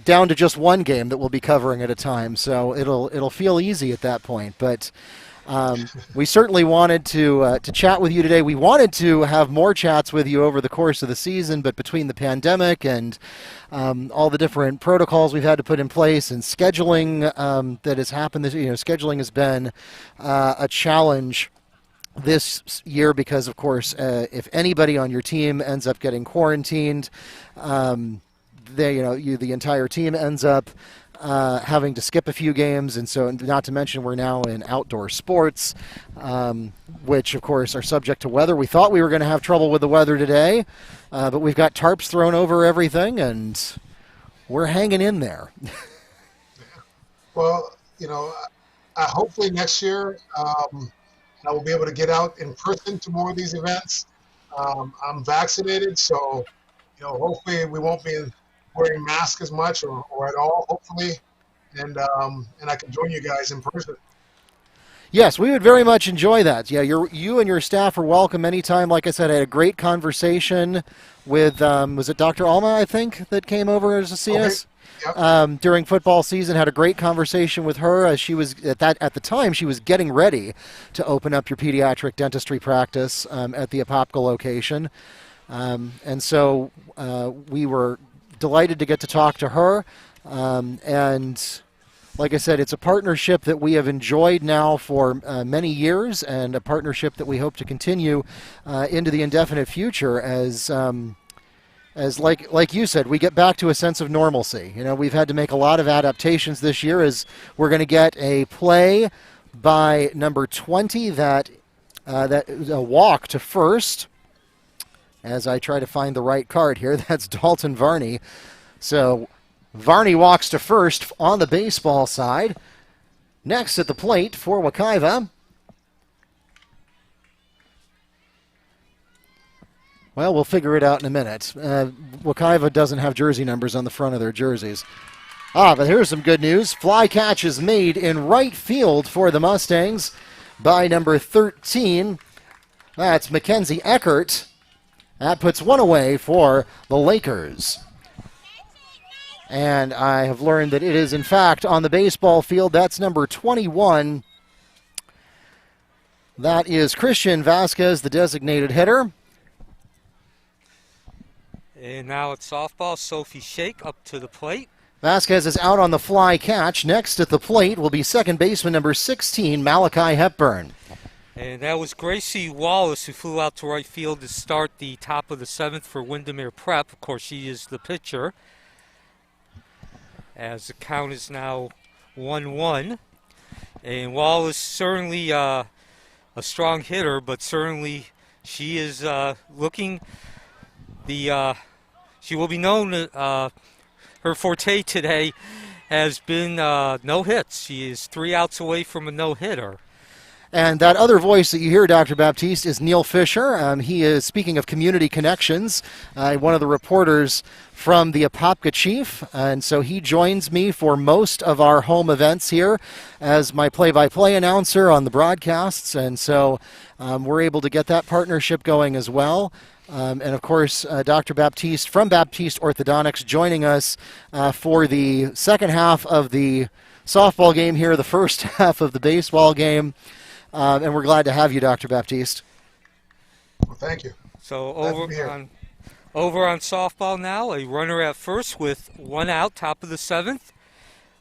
down to just 1 game that we'll be covering at a time. So it'll feel easy at that point. But we certainly wanted to chat with you today. We wanted to have more chats with you over the course of the season, but between the pandemic and all the different protocols we've had to put in place and scheduling that has happened, scheduling has been a challenge this year because, of course, if anybody on your team ends up getting quarantined, the entire team ends up having to skip a few games, and so not to mention we're now in outdoor sports, which of course are subject to weather. We thought we were going to have trouble with the weather today, but we've got tarps thrown over everything, and we're hanging in there. Well, hopefully next year I will be able to get out in person to more of these events. I'm vaccinated, so hopefully we won't be wearing masks as much or at all, hopefully, and I can join you guys in person. Yes, we would very much enjoy that. Yeah, you and your staff are welcome anytime. Like I said, I had a great conversation with, was it Dr. Alma, I think, that came over to see us? Yep. During football season. Had a great conversation with her as she was at the time she was getting ready to open up your pediatric dentistry practice at the Apopka location, and so we were delighted to get to talk to her, and like I said, it's a partnership that we have enjoyed now for many years, and a partnership that we hope to continue into the indefinite future as like you said, we get back to a sense of normalcy. We've had to make a lot of adaptations this year as we're going to get a play by number 20 that a walk to first. As I try to find the right card here, that's Dalton Varney. So Varney walks to first on the baseball side. Next at the plate for Wekiva. Well, we'll figure it out in a minute. Wekiva doesn't have jersey numbers on the front of their jerseys. But here's some good news. Fly catch is made in right field for the Mustangs by number 13. That's Mackenzie Eckert. That puts 1 away for the Lakers. And I have learned that it is, in fact, on the baseball field. That's number 21. That is Christian Vasquez, the designated hitter. And now it's softball. Sophie Shake up to the plate. Vasquez is out on the fly catch. Next at the plate will be second baseman number 16, Malachi Hepburn. And that was Gracie Wallace who flew out to right field to start the top of the 7th for Windermere Prep. Of course, she is the pitcher. As the count is now 1-1. And Wallace certainly a strong hitter, but certainly she is looking the she will be known. Her forte today has been no hits. She is 3 outs away from a no-hitter. And that other voice that you hear, Dr. Baptiste, is Neil Fisher. He is, speaking of community connections, one of the reporters from the Apopka Chief. And so he joins me for most of our home events here as my play-by-play announcer on the broadcasts. And so we're able to get that partnership going as well. And of course, Dr. Baptiste from Baptiste Orthodontics joining us for the second half of the softball game here, the first half of the baseball game. And we're glad to have you, Dr. Baptiste. Well, thank you. So over on softball now, a runner at first with 1 out, top of the 7th.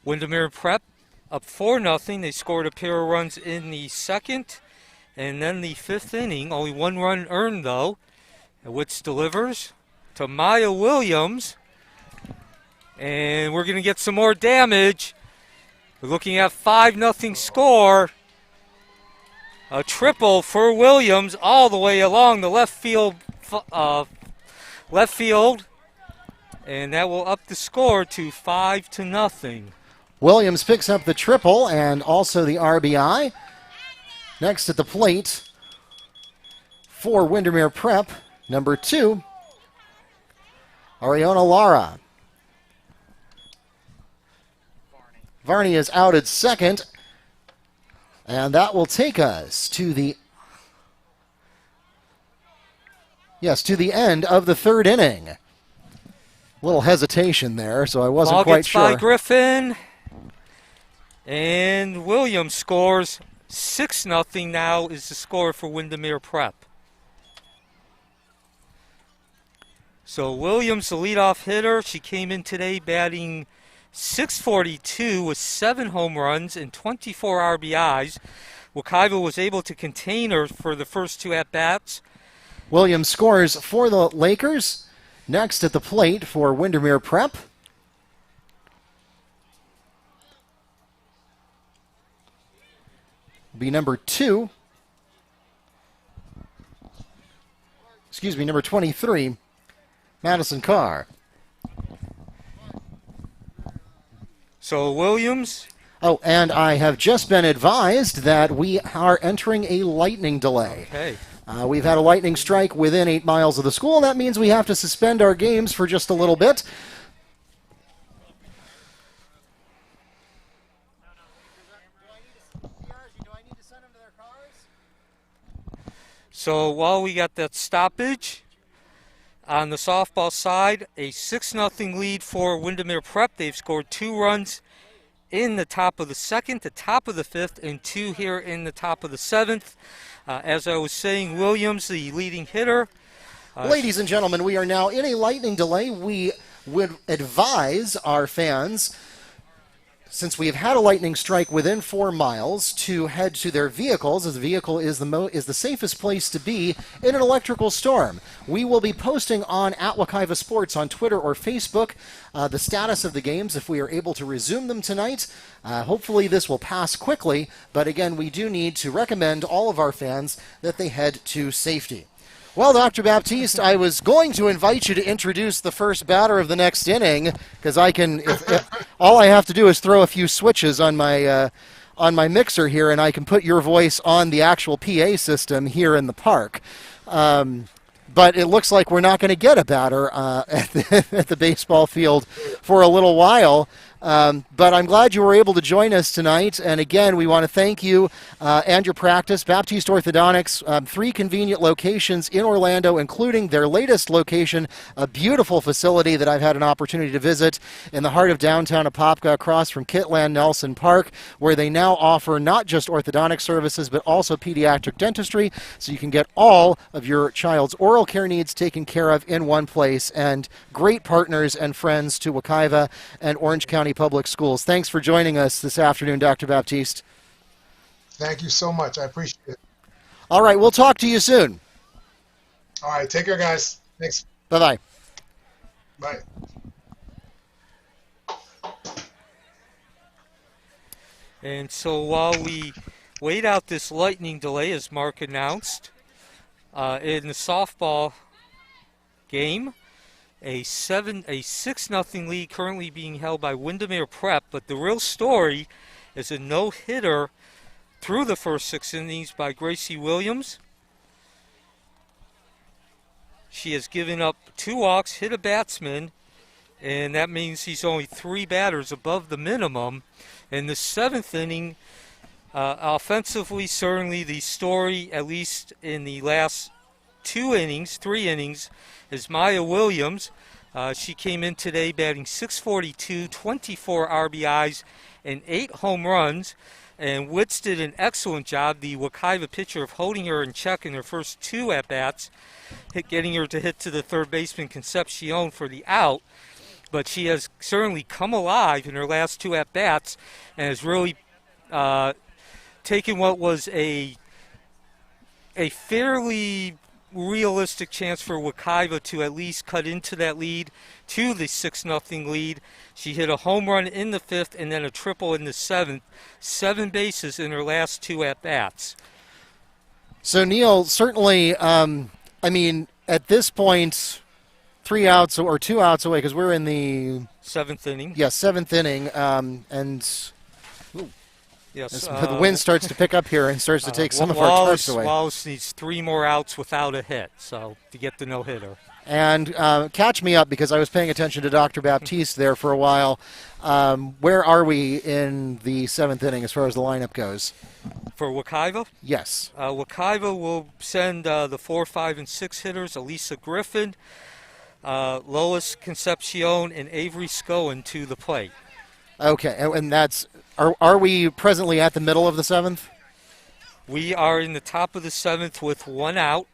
Windermere Prep up 4-0. They scored a pair of runs in the 2nd. And then the 5th inning, only 1 run earned though. Witz delivers to Maya Williams. And we're going to get some more damage. We're looking at 5-0 score. A triple for Williams all the way along the left field, and that will up the score to 5-0. Williams picks up the triple and also the RBI. Next at the plate for Windermere Prep, number 2, Ariana Lara. Varney is out at second. And that will take us to the end of the 3rd inning. Little hesitation there, so I wasn't quite sure. Ball gets by Griffin. And Williams scores 6-0 now is the score for Windermere Prep. So Williams, the leadoff hitter, she came in today batting .642 with 7 home runs and 24 RBIs. Wekiva was able to contain her for the first 2 at-bats. Williams scores for the Lakers. Next at the plate for Windermere Prep, be number 23, Madison Carr. So Williams. Oh, and I have just been advised that we are entering a lightning delay. Okay. We've had a lightning strike within 8 miles of the school. That means we have to suspend our games for just a little bit. So while we got that stoppage, on the softball side, a 6-0 lead for Windermere Prep. They've scored 2 runs in the top of the 2nd, the top of the 5th, and 2 here in the top of the 7th. As I was saying, Williams, the leading hitter. Ladies and gentlemen, we are now in a lightning delay. We would advise our fans, since we have had a lightning strike within 4 miles, to head to their vehicles, as the vehicle is the safest place to be in an electrical storm. We will be posting on @Wekiva Sports on Twitter or Facebook the status of the games if we are able to resume them tonight. Hopefully this will pass quickly, but again, we do need to recommend all of our fans that they head to safety. Well, Dr. Baptiste, I was going to invite you to introduce the first batter of the next inning, because I can. If all I have to do is throw a few switches on my mixer here, and I can put your voice on the actual PA system here in the park. But it looks like we're not going to get a batter at the baseball field for a little while. But I'm glad you were able to join us tonight. And again, we want to thank you and your practice. Baptiste Orthodontics, 3 convenient locations in Orlando, including their latest location, a beautiful facility that I've had an opportunity to visit in the heart of downtown Apopka, across from Kitland Nelson Park, where they now offer not just orthodontic services, but also pediatric dentistry, so you can get all of your child's oral care needs taken care of in one place. And great partners and friends to Wekiva and Orange County Public Schools. Thanks for joining us this afternoon, Dr. Baptiste. Thank you so much. I appreciate it. All right, we'll talk to you soon. All right, take care, guys. Thanks. Bye-bye. Bye. And so while we wait out this lightning delay, as Mark announced, in the softball game, a 6-0 lead currently being held by Windermere Prep, but the real story is a no-hitter through the first 6 innings by Gracie Williams. She has given up 2 walks, hit a batsman, and that means he's only 3 batters above the minimum. In the 7th inning, offensively, certainly the story, at least in the last 3 innings, is Maya Williams. She came in today batting .642, 24 RBIs, and 8 home runs. And Witz did an excellent job, the Wekiva pitcher, of holding her in check in her first 2 at-bats, getting her to hit to the third baseman Concepcion for the out. But she has certainly come alive in her last 2 at-bats and has really taken what was a fairly realistic chance for Wekiva to at least cut into that lead to the 6-0 lead. She hit a home run in the 5th and then a triple in the 7th. 7 bases in her last 2 at-bats. So, Neil, certainly, I mean, at this point, 3 outs or 2 outs away, because we're in the 7th inning. Yeah, 7th inning, and Yes, the wind starts to pick up here and starts to take some of our tarps away. Wallace needs 3 more outs without a hit, so to get the no-hitter. And catch me up, because I was paying attention to Dr. Baptiste there for a while. Where are we in the 7th inning as far as the lineup goes? For Wekiva? Yes. Wekiva will send the 4, 5, and 6 hitters, Alyssa Griffin, Louise Concepcion, and Avery Scowen to the plate. Okay, and that's are we presently at the middle of the 7th? We are in the top of the 7th with 1 out,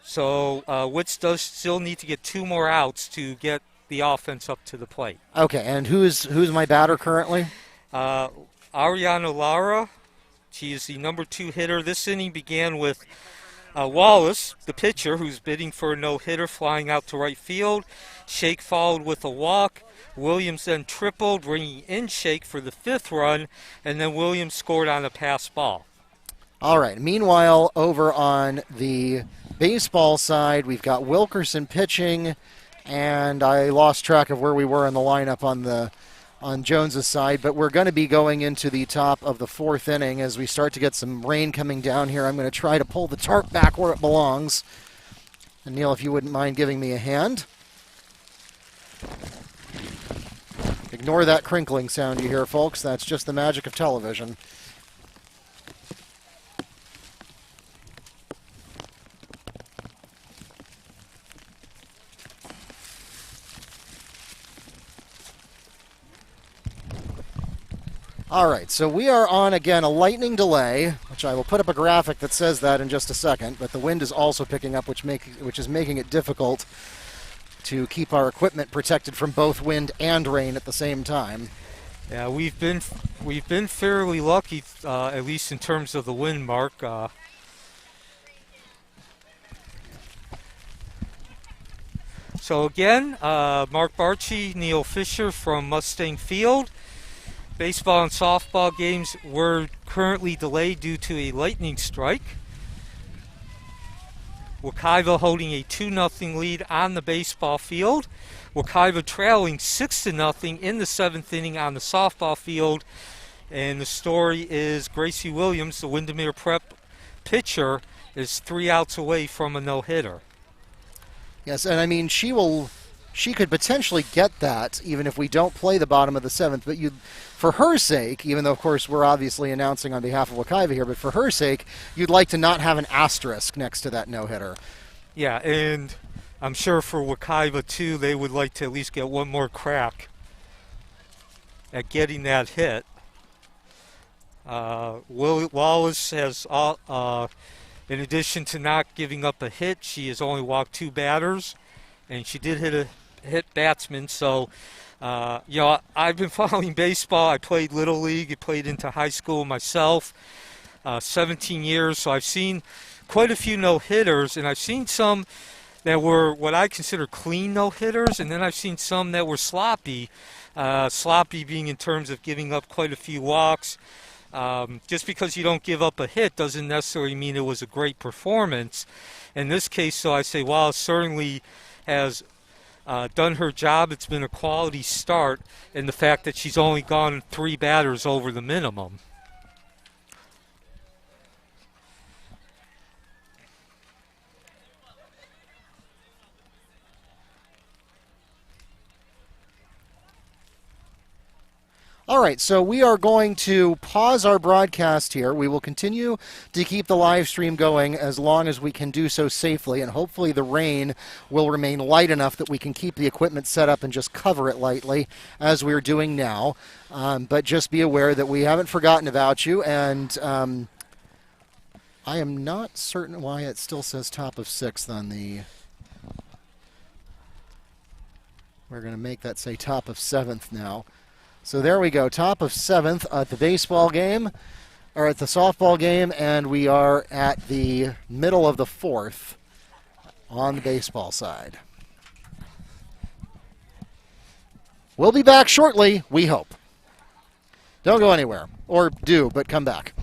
so Witz does still need to get 2 more outs to get the offense up to the plate. Okay, and who's my batter currently? Ariana Lara. She is the number 2 hitter. This inning began with Wallace, the pitcher, who's bidding for a no-hitter, flying out to right field. Shake followed with a walk. Williams then tripled, bringing in Shake for the 5th run, and then Williams scored on a pass ball. All right. Meanwhile, over on the baseball side, we've got Wilkerson pitching, and I lost track of where we were in the lineup on Jones's side, but we're going to be going into the top of the 4th inning as we start to get some rain coming down here. I'm going to try to pull the tarp back where it belongs. And Neil, if you wouldn't mind giving me a hand. Ignore that crinkling sound you hear, folks. That's just the magic of television. All right, so we are on, again, a lightning delay, which I will put up a graphic that says that in just a second, but the wind is also picking up, which is making it difficult to keep our equipment protected from both wind and rain at the same time. Yeah, we've been fairly lucky, at least in terms of the wind, Mark. So again, Mark Barchi, Neil Fisher from Mustang Field. Baseball and softball games were currently delayed due to a lightning strike. Wekiva holding a 2-0 lead on the baseball field. Wekiva trailing 6-0 in the 7th inning on the softball field. And the story is Gracie Williams, the Windermere Prep pitcher, is 3 outs away from a no-hitter. Yes, and I mean, she could potentially get that even if we don't play the bottom of the 7th, but for her sake, even though, of course, we're obviously announcing on behalf of Wekiva here, but for her sake, you'd like to not have an asterisk next to that no-hitter. Yeah, and I'm sure for Wekiva, too, they would like to at least get one more crack at getting that hit. Wallace has, in addition to not giving up a hit, she has only walked 2 batters, and she did hit batsman, so I've been following baseball. I played Little League. I played into high school myself, 17 years. So I've seen quite a few no-hitters, and I've seen some that were what I consider clean no-hitters, and then I've seen some that were sloppy. Sloppy being in terms of giving up quite a few walks. Just because you don't give up a hit doesn't necessarily mean it was a great performance. In this case, so I say Wallace certainly has done her job. It's been a quality start, and the fact that she's only gone 3 batters over the minimum. All right, so we are going to pause our broadcast here. We will continue to keep the live stream going as long as we can do so safely, and hopefully the rain will remain light enough that we can keep the equipment set up and just cover it lightly as we're doing now. But just be aware that we haven't forgotten about you, and I am not certain why it still says top of 6th on the... We're going to make that say top of 7th now. So there we go, top of 7th at the baseball game, or at the softball game, and we are at the middle of the 4th on the baseball side. We'll be back shortly, we hope. Don't go anywhere, or do, but come back.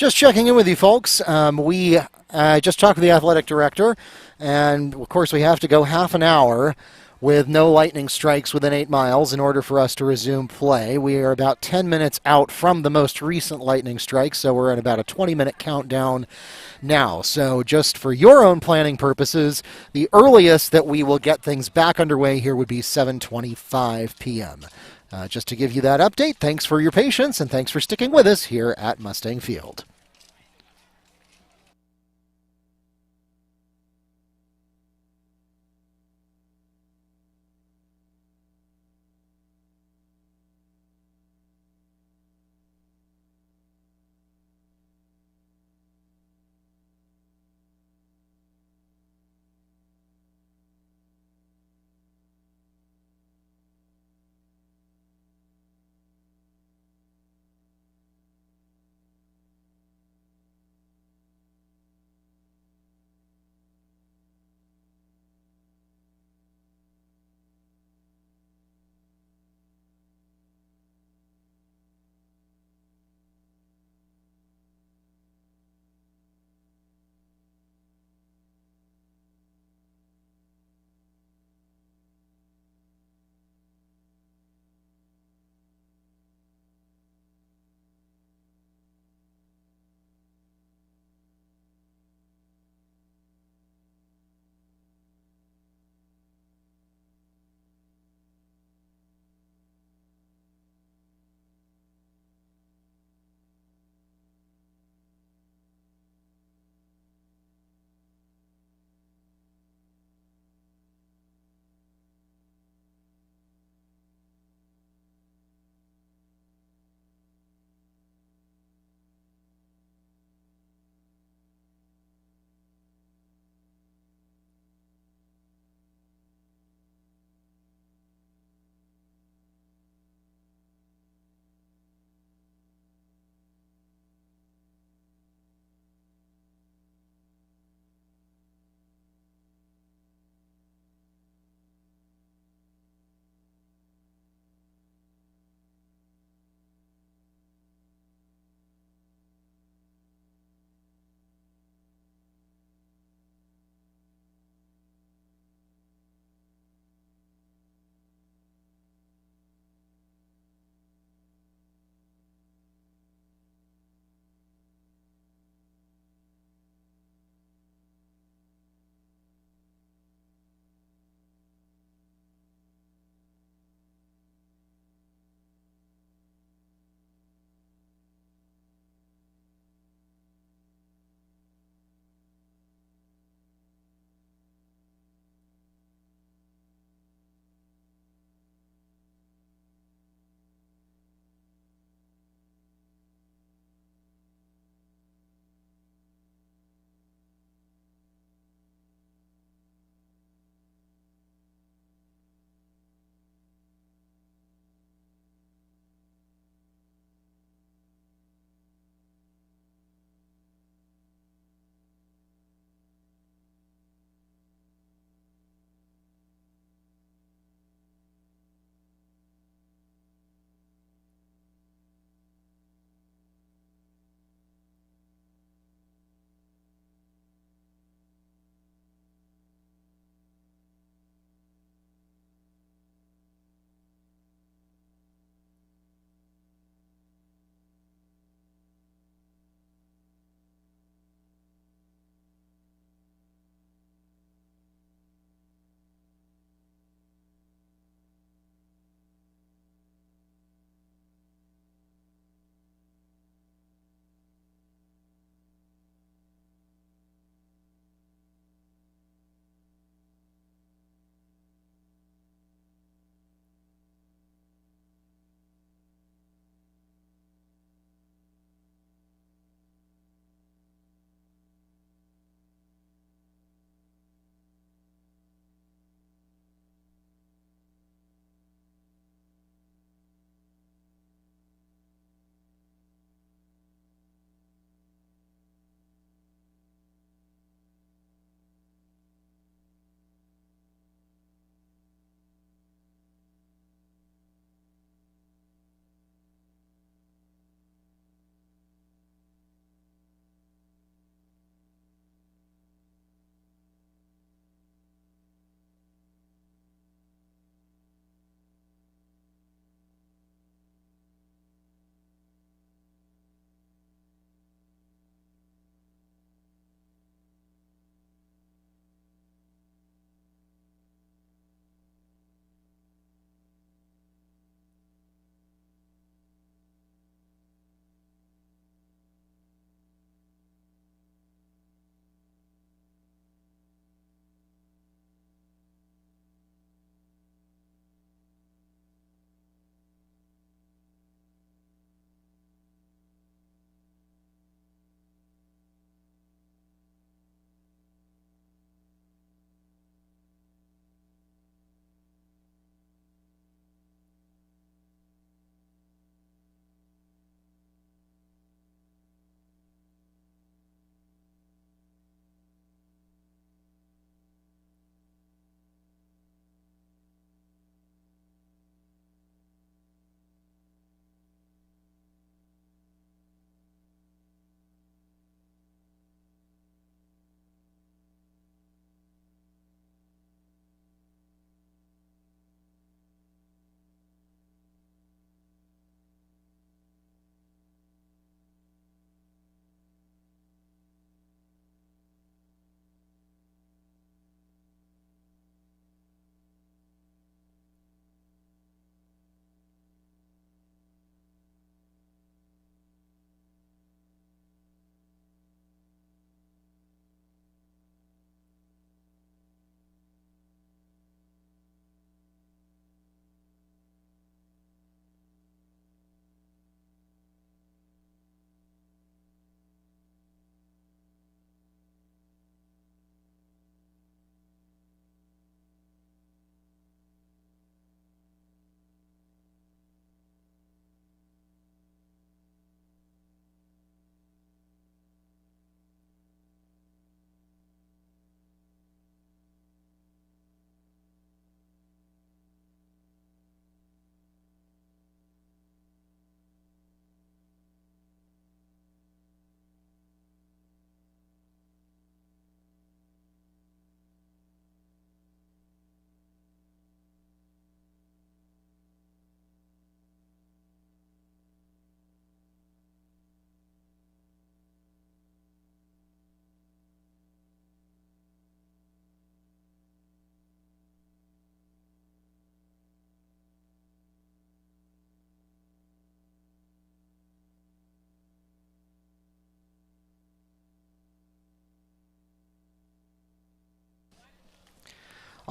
Just checking in with you folks. We just talked with the athletic director, and of course we have to go half an hour with no lightning strikes within 8 miles in order for us to resume play. We are about 10 minutes out from the most recent lightning strike, so we're at about a 20-minute countdown now. So just for your own planning purposes, the earliest that we will get things back underway here would be 7:25 p.m. Just to give you that update, thanks for your patience and thanks for sticking with us here at Mustang Field.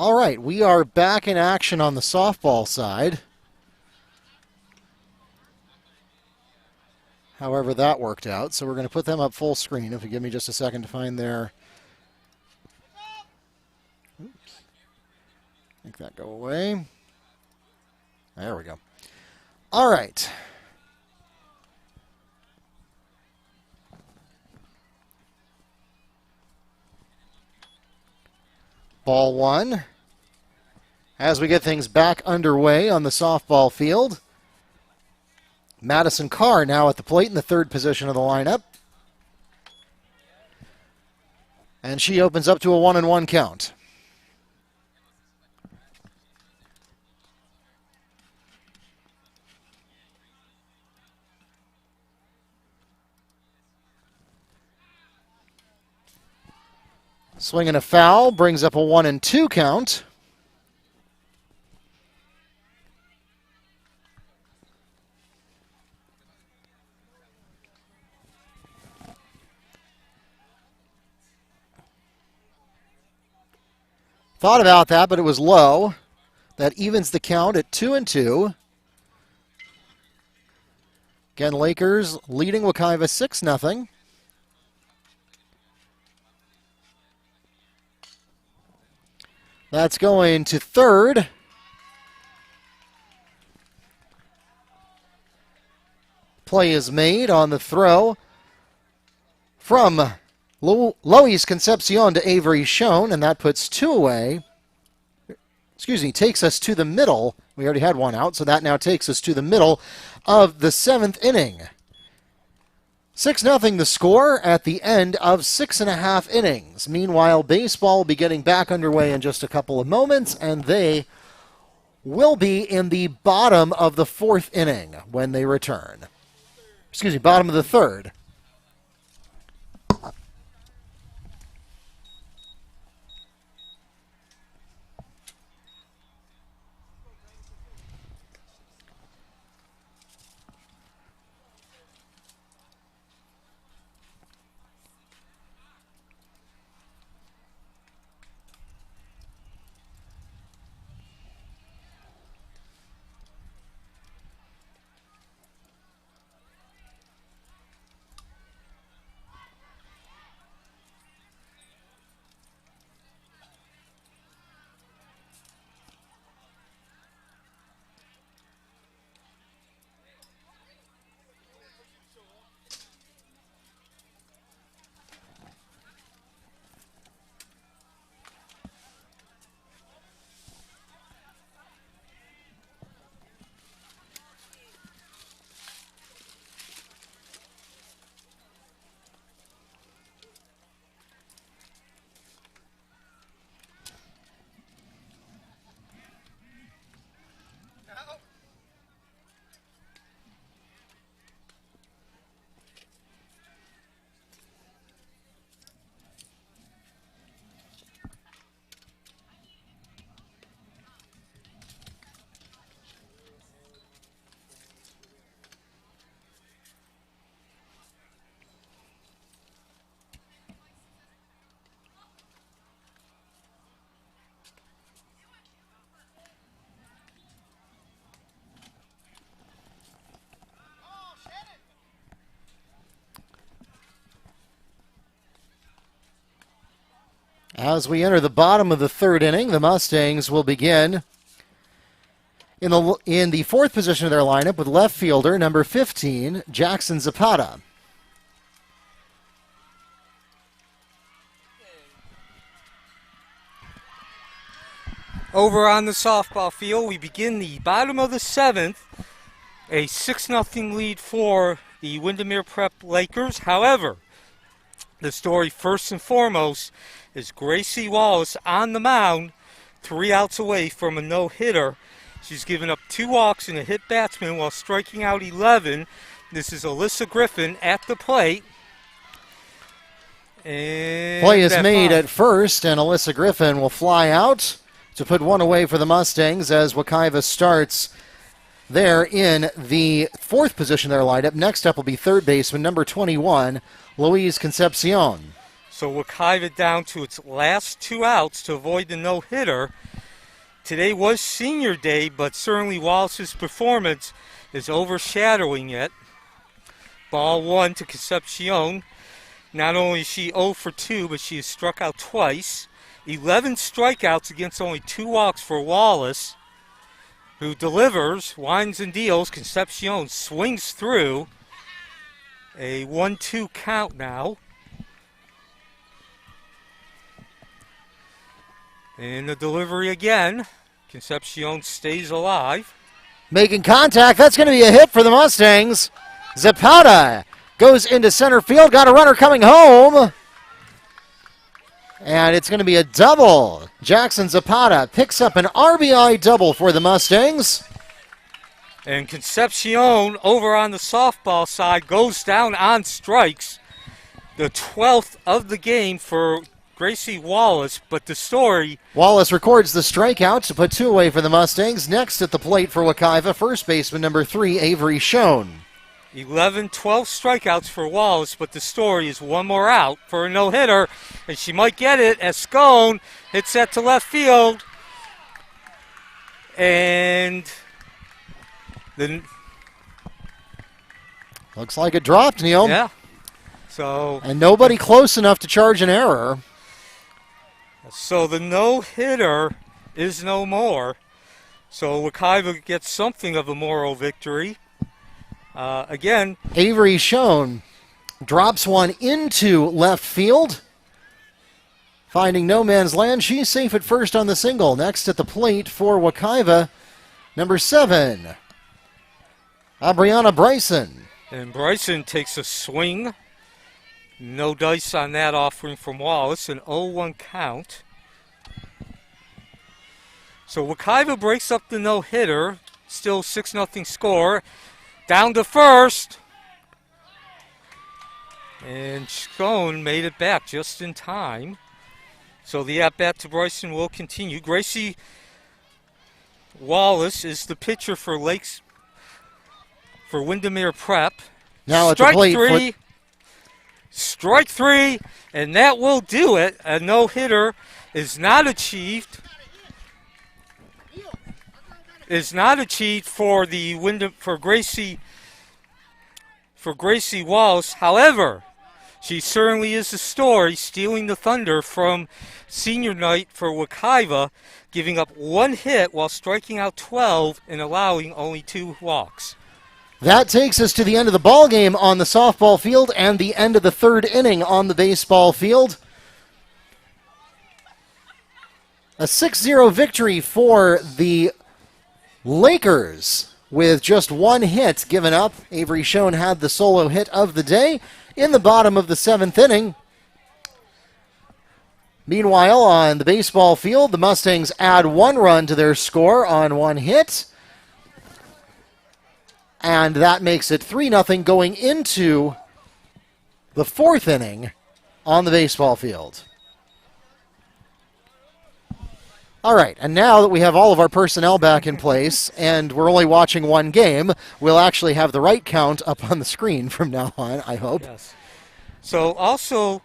All right, we are back in action on the softball side. However that worked out. So we're going to put them up full screen. If you give me just a second to find their... Oops. Make that go away. There we go. All right. Ball one. As we get things back underway on the softball field. Madison Carr now at the plate in the third position of the lineup. And she opens up to a 1-1 count. Swinging a foul brings up a 1-2 count. Thought about that, but it was low. That evens the count at 2-2. Again, Lakers leading Wekiva 6-0. That's going to third. Play is made on the throw from Louise Concepcion to Avery Schoen, and that puts two away. Excuse me, takes us to the middle. We already had one out, so that now takes us to the middle of the seventh inning. 6-0 the score at the end of 6.5 innings. Meanwhile, baseball will be getting back underway in just a couple of moments, and they will be in the bottom of the fourth inning when they return. Excuse me, bottom of the third. As we enter the bottom of the third inning, the Mustangs will begin in the fourth position of their lineup with left fielder number 15, Jackson Zapata. Over on the softball field, we begin the bottom of the seventh. A 6-0 lead for the Windermere Prep Lakers. However, the story first and foremost is Gracie Wallace on the mound, 3 outs away from a no-hitter. She's given up 2 walks and a hit batsman while striking out 11. This is Alyssa Griffin at the plate. And play is made at first, and Alyssa Griffin will fly out to put one away for the Mustangs as Wekiva starts there in the fourth position of their lineup. Next up will be third baseman number 21, Louise Concepcion. So Wekiva down to its last 2 outs to avoid the no-hitter. Today was senior day, but certainly Wallace's performance is overshadowing it. Ball 1 to Concepcion. Not only is she 0 for 2, but she has struck out twice. 11 strikeouts against only 2 walks for Wallace, who delivers, winds and deals. Concepcion swings through. A 1-2 count now. And the delivery again. Concepcion stays alive. Making contact. That's going to be a hit for the Mustangs. Zapata goes into center field. Got a runner coming home. And it's going to be a double. Jackson Zapata picks up an RBI double for the Mustangs. And Concepcion over on the softball side goes down on strikes. The 12th of the game for Gracie Wallace, but the story... Wallace records the strikeout to put 2 away for the Mustangs. Next at the plate for Wekiva, first baseman number 3, Avery Schoen. 11, 12 strikeouts for Wallace, but the story is 1 more out for a no-hitter, and she might get it as Schoen hits that to left field. And then... Looks like it dropped, Neil. Yeah. So... And nobody close enough to charge an error. So the no-hitter is no more. So Wekiva gets something of a moral victory. Again, Avery Schoen drops one into left field. Finding no man's land, she's safe at first on the single. Next at the plate for Wekiva, number 7, Abriana Bryson. And Bryson takes a swing. No dice on that offering from Wallace, an 0-1 count. So Wekiva breaks up the no-hitter, still 6-0 score. Down to first. And Schoen made it back just in time. So the at-bat to Bryson will continue. Gracie Wallace is the pitcher for Windermere Prep. Now at the plate. Strike 3, and that will do it. A no-hitter is not achieved. For Gracie Wallace. However, she certainly is a story, stealing the thunder from senior night for Wekiva, giving up 1 hit while striking out 12 and allowing only 2 walks. That takes us to the end of the ball game on the softball field and the end of the 3rd inning on the baseball field. A 6-0 victory for the Lakers with just 1 hit given up. Avery Schoen had the solo hit of the day in the bottom of the 7th inning. Meanwhile, on the baseball field, the Mustangs add 1 run to their score on 1 hit. And that makes it 3-0 going into the 4th inning on the baseball field. All right, and now that we have all of our personnel back in place and we're only watching 1 game, we'll actually have the right count up on the screen from now on, I hope. Yes. So also,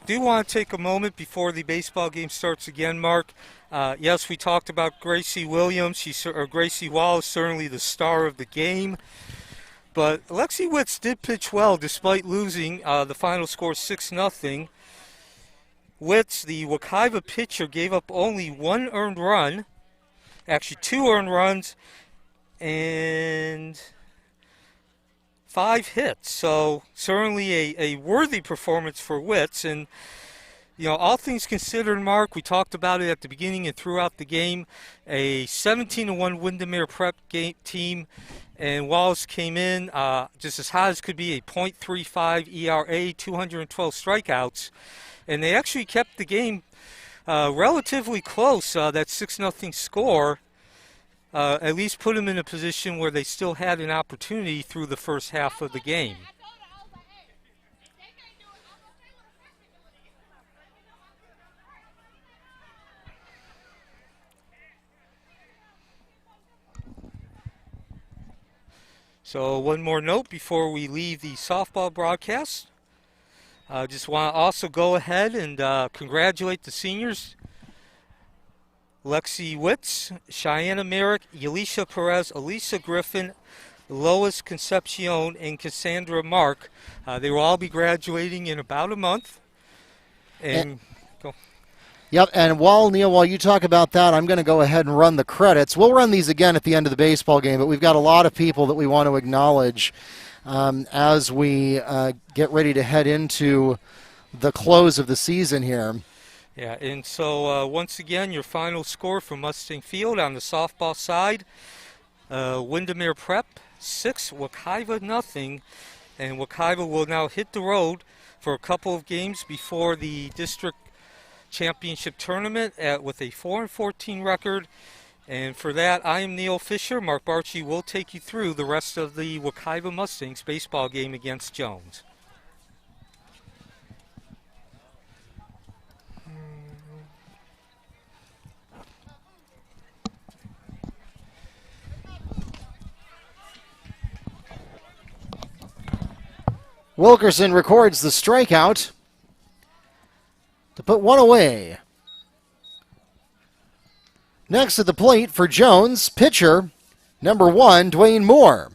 do want to take a moment before the baseball game starts again, Mark. Yes, we talked about Gracie Gracie Wallace, certainly the star of the game. But Alexi Witz did pitch well despite losing. The final score 6-0. Witz, the Wekiva pitcher, gave up only 1 earned run. Actually, 2 earned runs and 5 hits. So certainly a worthy performance for Witz. And you know, all things considered, Mark, we talked about it at the beginning and throughout the game. A 17-1 Windermere Prep team, and Wallace came in just as hot as could be, a .35 ERA, 212 strikeouts. And they actually kept the game relatively close, that 6-0 score. At least put them in a position where they still had an opportunity through the first half of the game. So one more note before we leave the softball broadcast. Just want to also go ahead and congratulate the seniors. Lexi Witz, Cheyenne Merrick, Alicia Perez, Alyssa Griffin, Louise Concepcion, and Cassandra Mark. They will all be graduating in about a month. And go. Yep, and while you talk about that, I'm going to go ahead and run the credits. We'll run these again at the end of the baseball game, but we've got a lot of people that we want to acknowledge as we get ready to head into the close of the season here. Yeah, and so once again, your final score for Mustang Field on the softball side, Windermere Prep 6, Wekiva nothing, and Wekiva will now hit the road for a couple of games before the district championship tournament with a 4-14 record. And for that, I am Neil Fisher. Mark Barchi will take you through the rest of the Wekiva Mustangs baseball game against Jones. Wilkerson records the strikeout to put one away. Next at the plate for Jones, pitcher number 1, Dwayne Moore.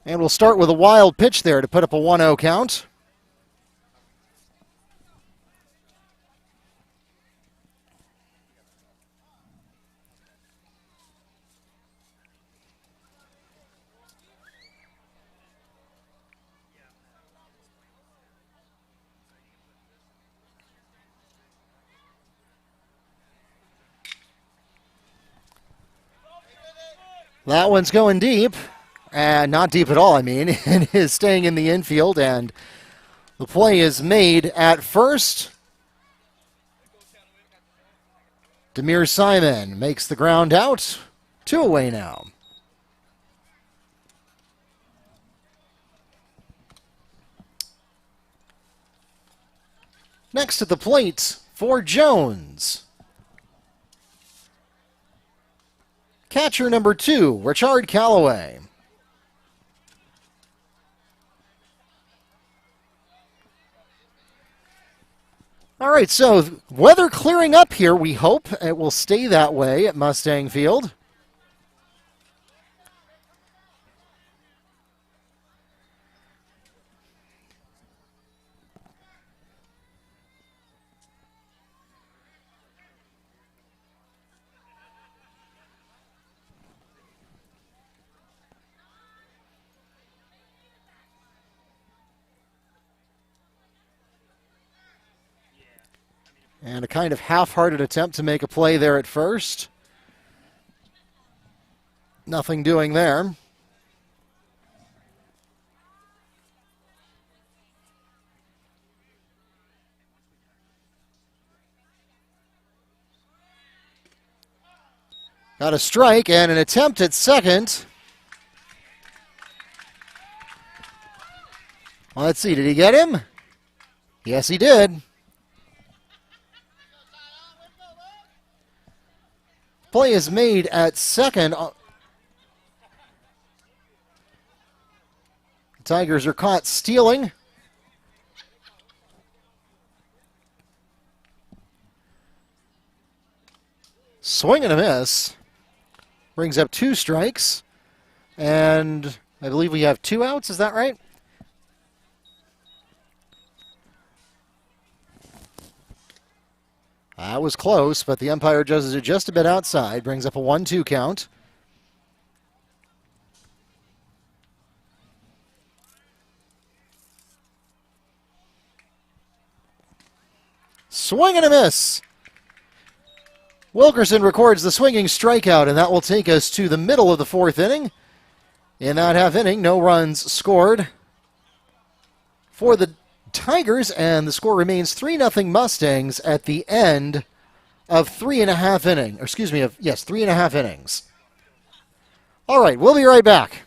And we'll start with a wild pitch there to put up a 1-0 count. That one's going deep. Not deep at all, I mean. It is staying in the infield, and the play is made at first. Demir Simon makes the ground out. 2 away now. Next at the plate for Jones, catcher number 2, Richard Calloway. All right, so weather clearing up here, we hope. It will stay that way at Mustang Field. And a kind of half-hearted attempt to make a play there at first. Nothing doing there. Got a strike and an attempt at second. Well, let's see, did he get him? Yes, he did. Play is made at second. The Tigers are caught stealing. Swing and a miss. Brings up 2 strikes. And I believe we have 2 outs. Is that right? That was close, but the umpire judges it just a bit outside. Brings up a 1-2 count. Swing and a miss. Wilkerson records the swinging strikeout, and that will take us to the middle of the 4th inning. In that half inning, no runs scored for the Tigers, and the score remains 3-0 Mustangs at the end of 3.5 innings. Or excuse me, 3.5 innings. All right, we'll be right back.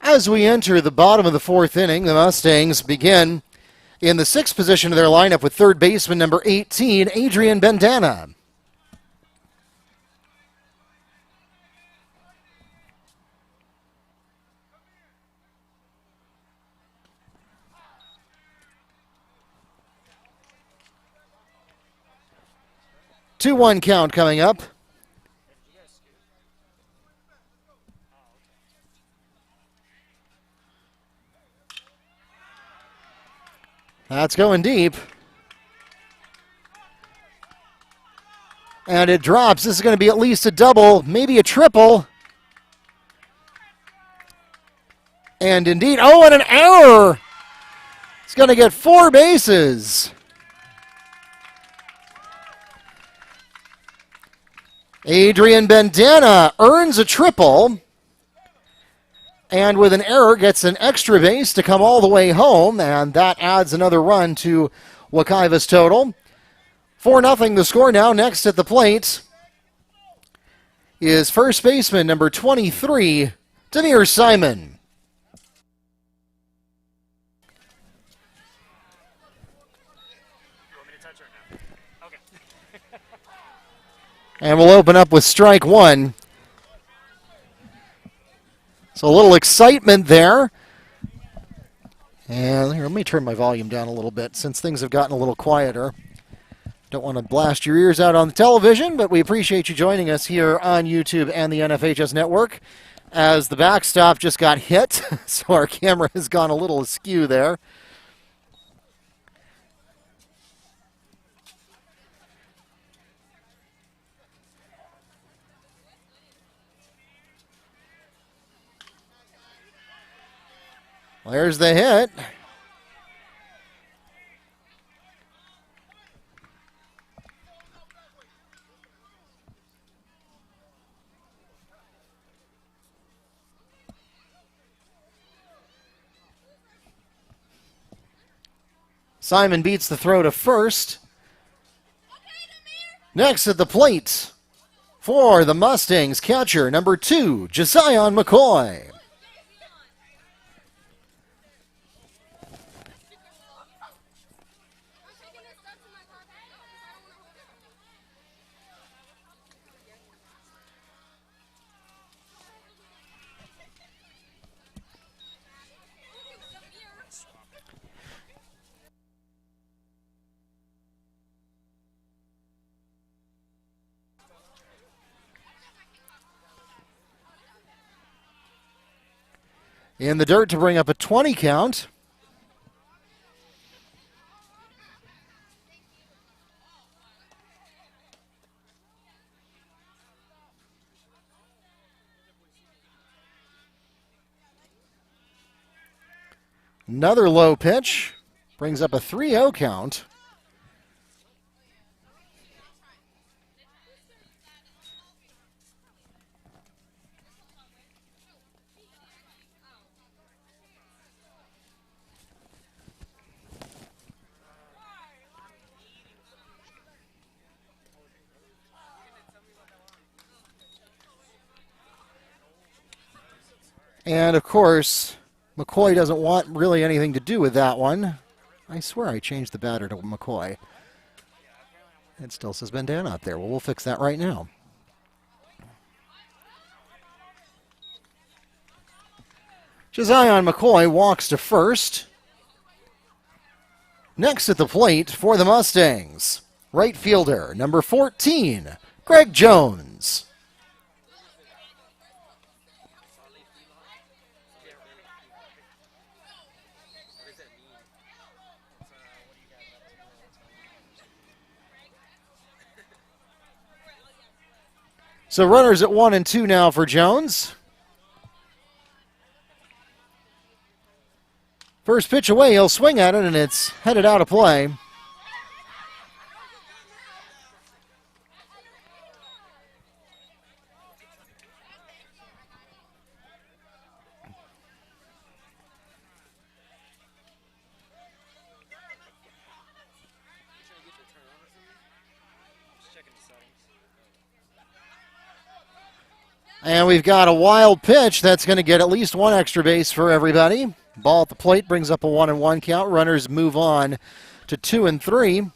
As we enter the bottom of the fourth inning, the Mustangs begin in the sixth position of their lineup with third baseman number 18, Adrian Bandana. Two one count coming up. That's going deep. And it drops. This is going to be at least a double, maybe a triple. And indeed, oh, and an error. It's going to get 4 bases. Adrian Bandana earns a triple. And with an error, gets an extra base to come all the way home, and that adds another run to Wekiva's total. 4-0 the score now. Next at the plate is first baseman number 23, Demir Simon. And we'll open up with strike one. So a little excitement there. And here, let me turn my volume down a little bit since things have gotten a little quieter. Don't want to blast your ears out on the television, but we appreciate you joining us here on YouTube and the NFHS Network as the backstop just got hit, so our camera has gone a little askew there. There's the hit. Simon beats the throw to first. Next at the plate for the Mustangs, catcher number 2, Josiah McCoy. In the dirt to bring up a 20 count. Another low pitch brings up a 3-0 count. And, of course, McCoy doesn't want really anything to do with that one. I swear I changed the batter to McCoy. It still says Bandana up there. Well, we'll fix that right now. Josiah McCoy walks to first. Next at the plate for the Mustangs, right fielder, number 14, Greg Jones. So runners at 1 and 2 now for Jones. First pitch away, he'll swing at it, and it's headed out of play. And we've got a wild pitch that's going to get at least one extra base for everybody. Ball at the plate brings up a 1-1 count. Runners move on to 2 and 3.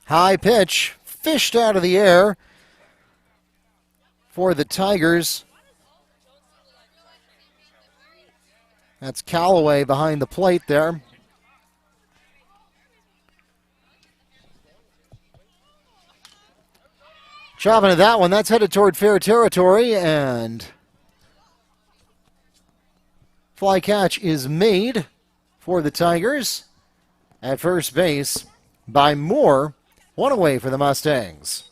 High pitch, fished out of the air for the Tigers. That's Callaway behind the plate there. Chopping at that one, that's headed toward fair territory, and fly catch is made for the Tigers at first base by Moore. One away for the Mustangs.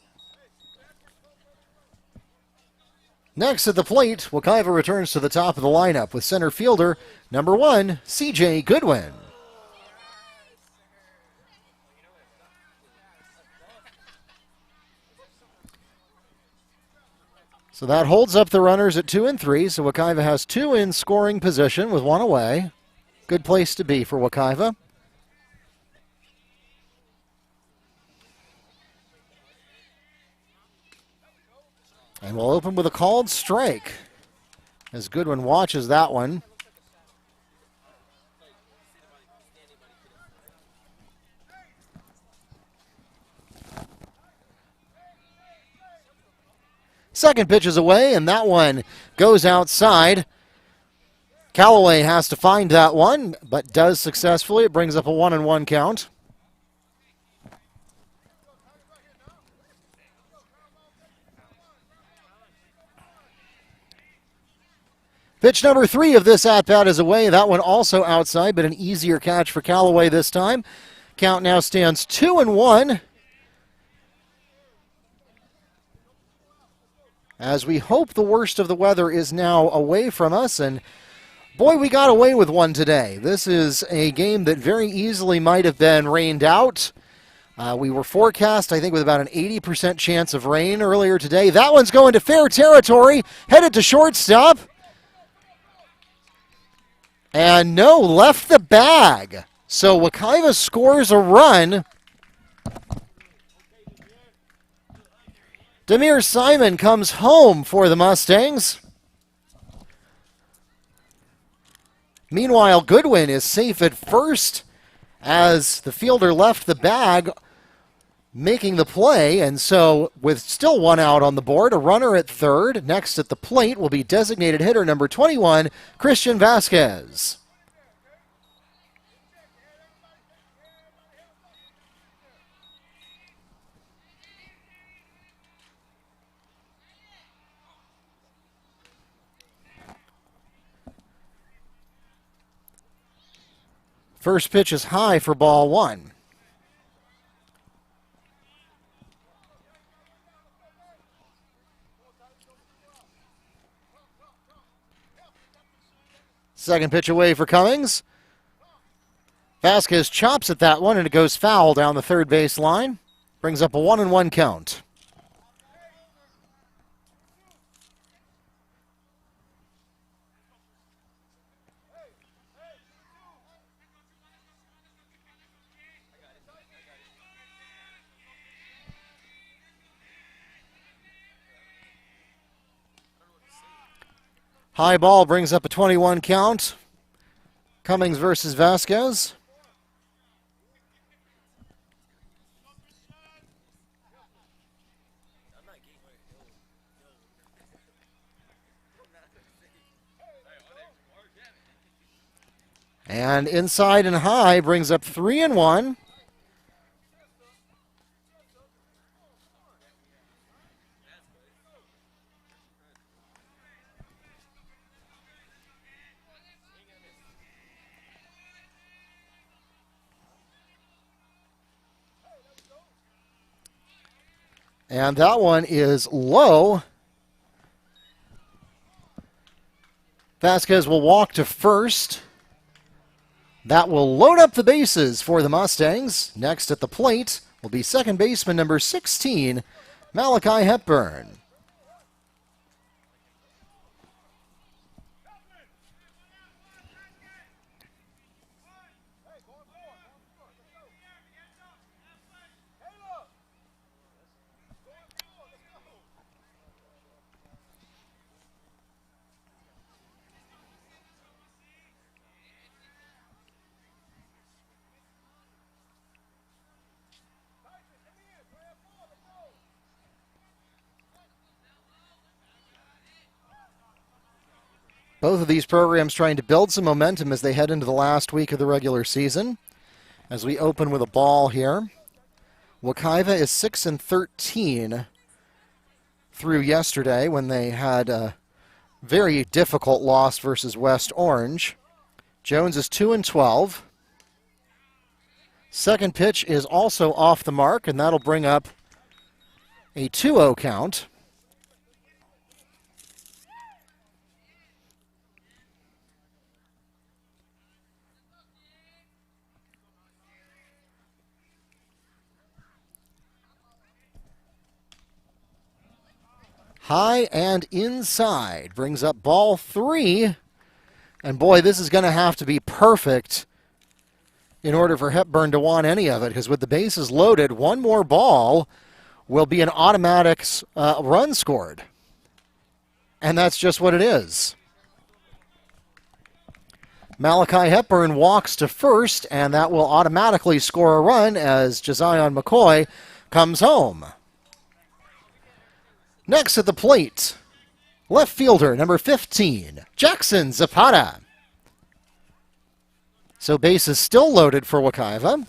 Next at the plate, Wekiva returns to the top of the lineup with center fielder number 1, C.J. Goodwin. So that holds up the runners at 2 and 3. So Wekiva has 2 in scoring position with 1 away. Good place to be for Wekiva. And we'll open with a called strike as Goodwin watches that one. Second pitch is away, and that one goes outside. Callaway has to find that one, but does successfully. It brings up a 1-1 count. Pitch number 3 of this at-bat is away. That one also outside, but an easier catch for Callaway this time. Count now stands 2-1. As we hope the worst of the weather is now away from us, and boy, we got away with one today. This is a game that very easily might have been rained out. We were forecast, I think, with about an 80% chance of rain earlier today. That one's going to fair territory, headed to shortstop. And no, left the bag. So Wekiva scores a run. Demir Simon comes home for the Mustangs. Meanwhile, Goodwin is safe at first as the fielder left the bag making the play. And so with still 1 out on the board, a runner at third. Next at the plate will be designated hitter number 21, Christian Vasquez. First pitch is high for ball 1. Second pitch away for Cummings. Vasquez chops at that one, and it goes foul down the third base line. Brings up a 1-1 count. High ball brings up a 21 count. Cummings versus Vasquez. And inside and high brings up 3-1. And that one is low. Vasquez will walk to first. That will load up the bases for the Mustangs. Next at the plate will be second baseman number 16, Malachi Hepburn. Both of these programs trying to build some momentum as they head into the last week of the regular season. As we open with a ball here, Wekiva is 6-13 through yesterday when they had a very difficult loss versus West Orange. Jones is 2-12. Second pitch is also off the mark, and that'll bring up a 2-0 count. High and inside brings up ball 3. And boy, this is going to have to be perfect in order for Hepburn to want any of it, because with the bases loaded, one more ball will be an automatic run scored. And that's just what it is. Malachi Hepburn walks to first, and that will automatically score a run as Josiah McCoy comes home. Next at the plate, left fielder number 15, Jackson Zapata. So base is still loaded for Wekiva.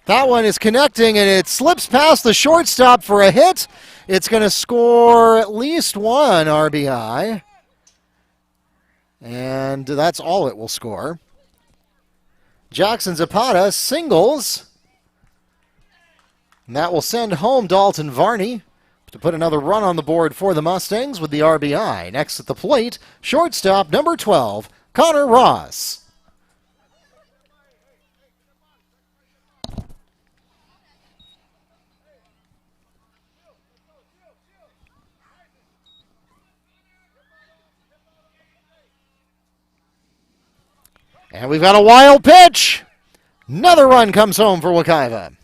That one is connecting, and it slips past the shortstop for a hit. It's going to score at least one RBI. And that's all it will score. Jackson Zapata singles. And that will send home Dalton Varney to put another run on the board for the Mustangs with the RBI. Next at the plate, shortstop number 12, Connor Ross. And we've got a wild pitch. Another run comes home for Wekiva.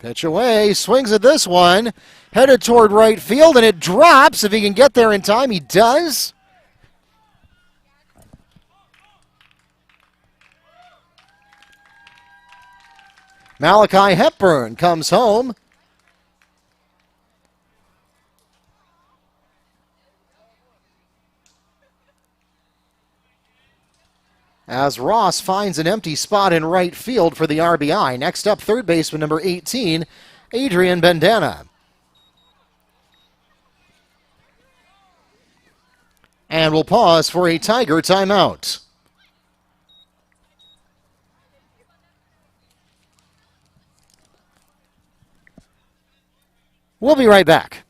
Pitch away, swings at this one, headed toward right field, and it drops. If he can get there in time, he does. Malachi Hepburn comes home. As Ross finds an empty spot in right field for the RBI. Next up, third baseman number 18, Adrian Bandana. And we'll pause for a Tiger timeout. We'll be right back.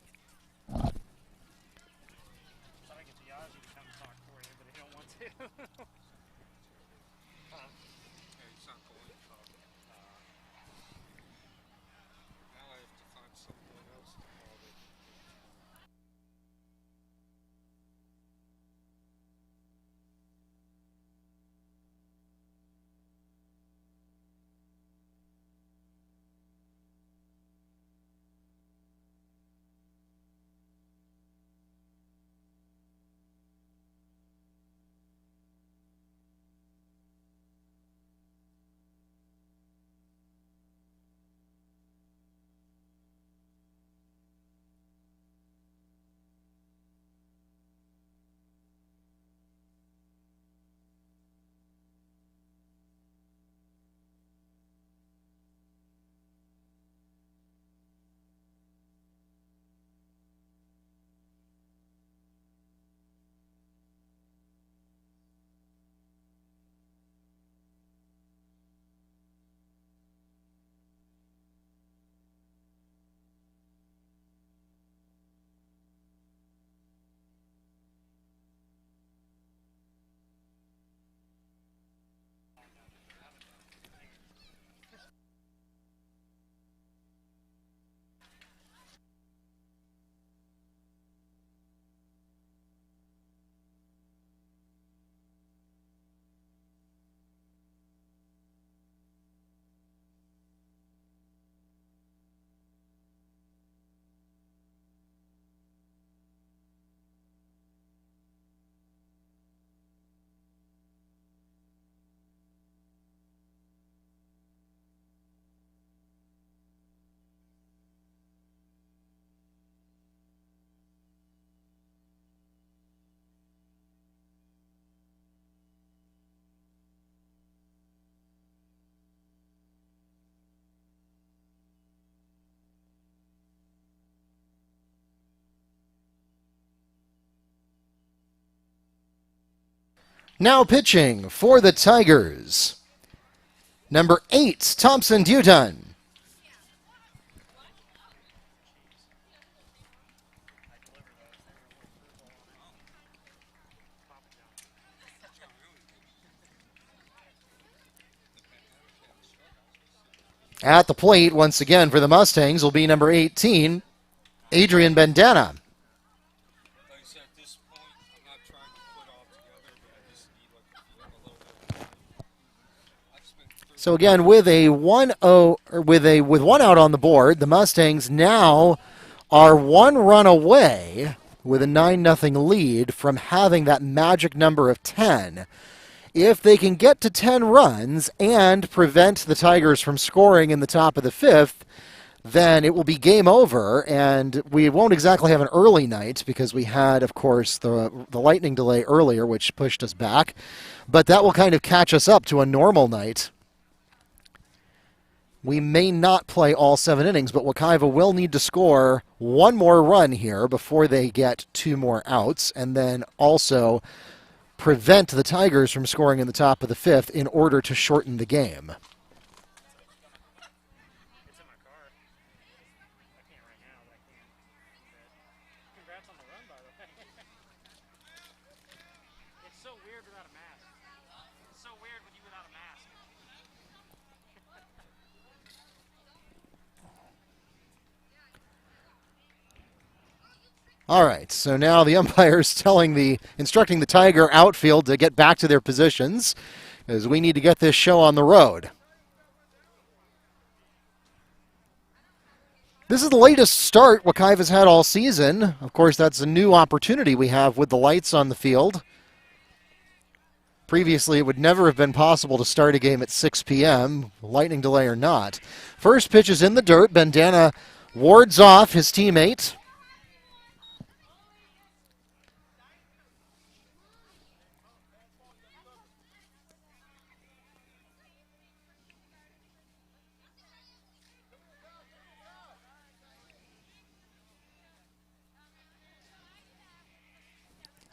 Now pitching for the Tigers, number 8, Thompson Dutton. At the plate, once again, for the Mustangs will be number 18, Adrian Bandana. So again, with a 1-0 or with one out on the board, the Mustangs now are 1 run away with a 9-0 lead from having that magic number of 10. If they can get to 10 runs and prevent the Tigers from scoring in the top of the 5th, then it will be game over, and we won't exactly have an early night because we had, of course, the lightning delay earlier, which pushed us back. But that will kind of catch us up to a normal night. We may not play all 7 innings, but Wekiva will need to score 1 more run here before they get 2 more outs, and then also prevent the Tigers from scoring in the top of the 5th in order to shorten the game. All right, so now the umpire's instructing the Tiger outfield to get back to their positions, as we need to get this show on the road. This is the latest start Wekiva's had all season. Of course, that's a new opportunity we have with the lights on the field. Previously, it would never have been possible to start a game at 6 p.m., lightning delay or not. First pitch is in the dirt. Bandana wards off his teammate.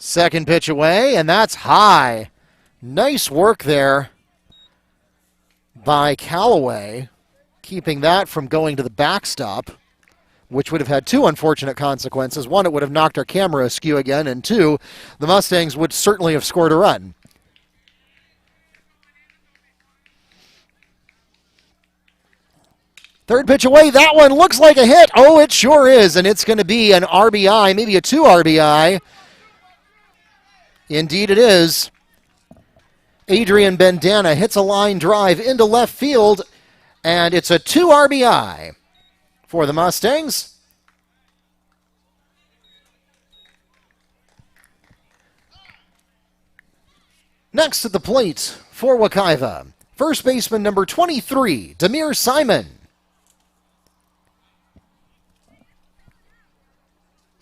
Second pitch away, and that's high. Nice work there by Callaway, keeping that from going to the backstop, which would have had 2 unfortunate consequences. 1, it would have knocked our camera askew again, and 2, the Mustangs would certainly have scored a run. Third pitch away, that one looks like a hit. Oh, it sure is, and it's going to be an RBI, maybe a 2 RBI. Indeed it is. Adrian Bandana hits a line drive into left field, and it's a 2 RBI for the Mustangs. Next at the plate for Wekiva, first baseman number 23, Demir Simon.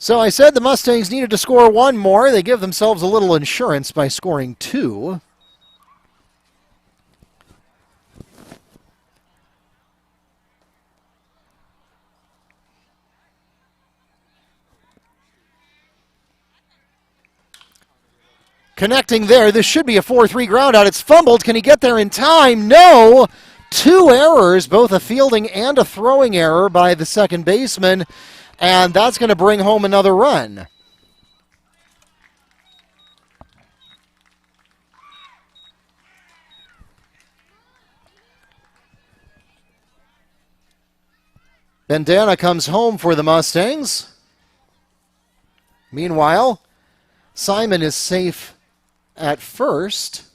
So I said the Mustangs needed to score 1 more. They give themselves a little insurance by scoring 2. Connecting there. This should be a 4-3 ground out. It's fumbled. Can he get there in time? No. 2 errors, both a fielding and a throwing error by the second baseman. And that's going to bring home another run. Bandana comes home for the Mustangs. Meanwhile, Simon is safe at first.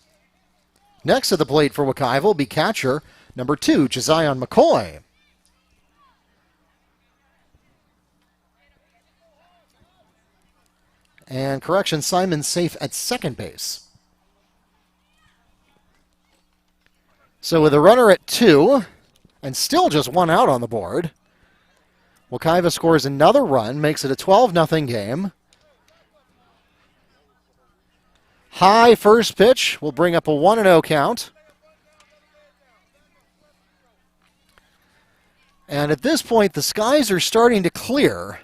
Next to the plate for Wekiva will be catcher number 2, Josiah McCoy. And correction, Simon's safe at second base. So with a runner at 2, and still just 1 out on the board, Wekiva scores another run, makes it a 12-0 game. High first pitch will bring up a 1-0 count. And at this point, the skies are starting to clear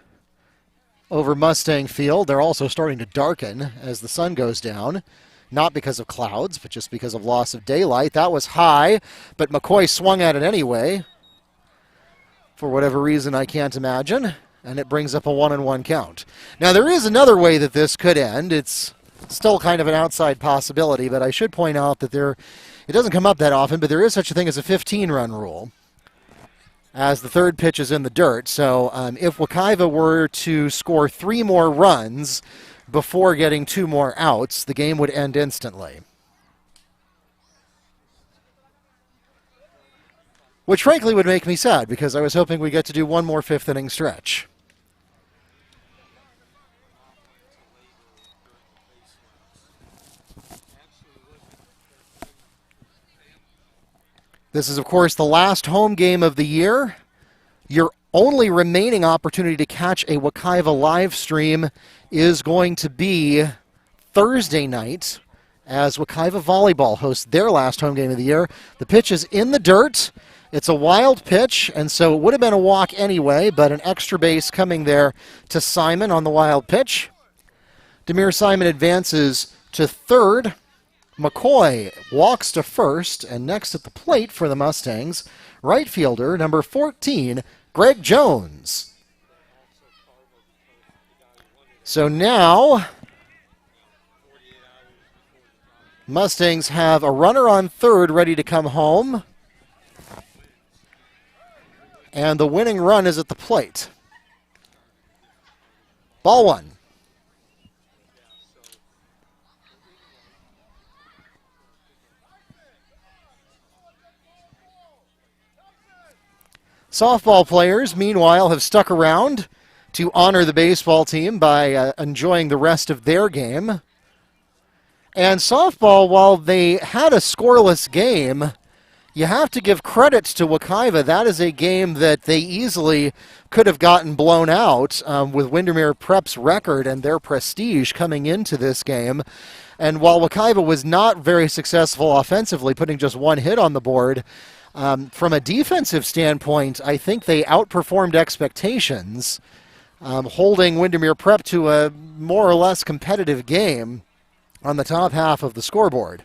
over Mustang Field. They're also starting to darken as the sun goes down. not because of clouds, but just because of loss of daylight. That was high, but McCoy swung at it anyway, for whatever reason I can't imagine, and it brings up a 1-1 count. Now, there is another way that this could end. It's still kind of an outside possibility, but I should point out that it doesn't come up that often, but there is such a thing as a 15-run rule, as the third pitch is in the dirt. So if Wekiva were to score 3 more runs before getting 2 more outs, the game would end instantly. Which frankly would make me sad, because I was hoping we'd get to do one more 5th-inning stretch. This is, of course, the last home game of the year. Your only remaining opportunity to catch a Wekiva live stream is going to be Thursday night, as Wekiva Volleyball hosts their last home game of the year. The pitch is in the dirt. It's a wild pitch, and so it would have been a walk anyway, but an extra base coming there to Simon on the wild pitch. Demir Simon advances to third. McCoy walks to first, and next at the plate for the Mustangs, right fielder number 14, Greg Jones. So now, Mustangs have a runner on third ready to come home, and the winning run is at the plate. Ball 1. Softball players, meanwhile, have stuck around to honor the baseball team by enjoying the rest of their game. And softball, while they had a scoreless game, you have to give credit to Wekiva. That is a game that they easily could have gotten blown out with Windermere Prep's record and their prestige coming into this game. And while Wekiva was not very successful offensively, putting just 1 hit on the board, from a defensive standpoint, I think they outperformed expectations, holding Windermere Prep to a more or less competitive game on the top half of the scoreboard.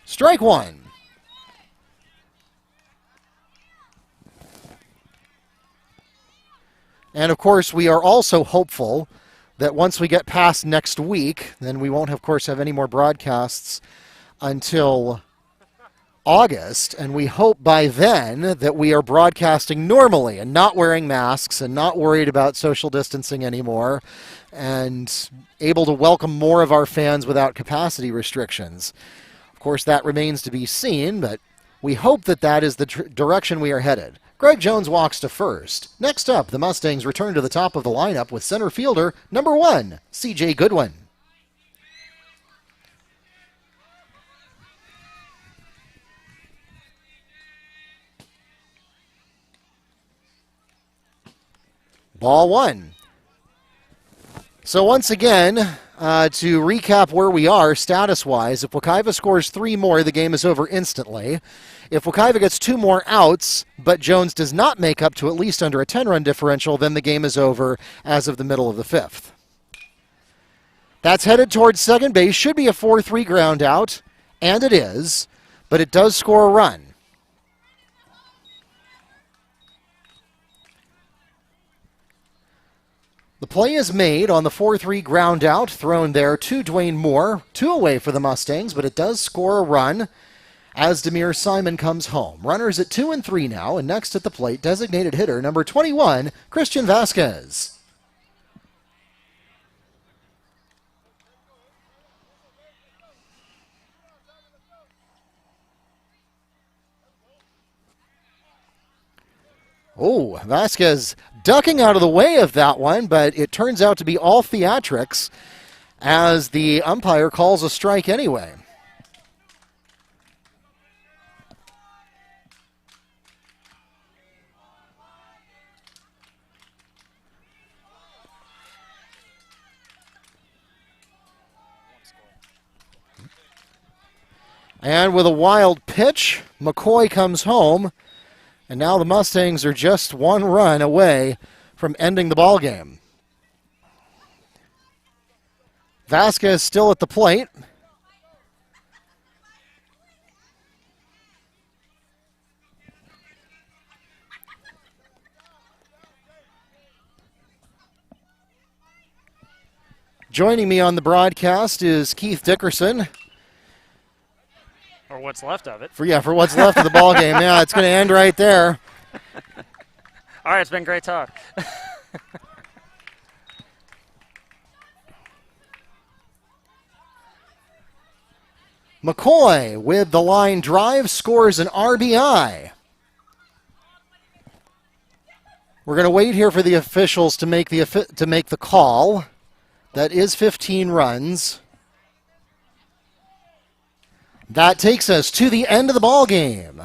Strike 1. And, of course, we are also hopeful that once we get past next week, then we won't, of course, have any more broadcasts until August. And we hope by then that we are broadcasting normally and not wearing masks and not worried about social distancing anymore and able to welcome more of our fans without capacity restrictions. Of course, that remains to be seen, but we hope that that is the direction we are headed. Greg Jones walks to first. Next up, the Mustangs return to the top of the lineup with center fielder number 1, C.J. Goodwin. Ball 1. So once again, to recap where we are status-wise, if Wekiva scores 3 more, the game is over instantly. If Wekiva gets 2 more outs, but Jones does not make up to at least under a 10-run differential, then the game is over as of the middle of the 5th. That's headed towards second base. Should be a 4-3 ground out, and it is, but it does score a run. The play is made on the 4-3 ground out, thrown there to Dwayne Moore. 2 away for the Mustangs, but it does score a run as Demir Simon comes home. Runners at 2 and 3 now, and next at the plate, designated hitter number 21, Christian Vasquez. Oh, Vasquez ducking out of the way of that one, but it turns out to be all theatrics as the umpire calls a strike anyway. And with a wild pitch, McCoy comes home. And now the Mustangs are just one run away from ending the ball game. Vasquez still at the plate. Joining me on the broadcast is Keith Dickerson. Or what's left of it. For what's left of the ball game. Yeah, it's going to end right there. All right, it's been great talk. McCoy with the line drive scores an RBI. We're going to wait here for the officials to make the call. That is 15 runs. That takes us to the end of the ball game.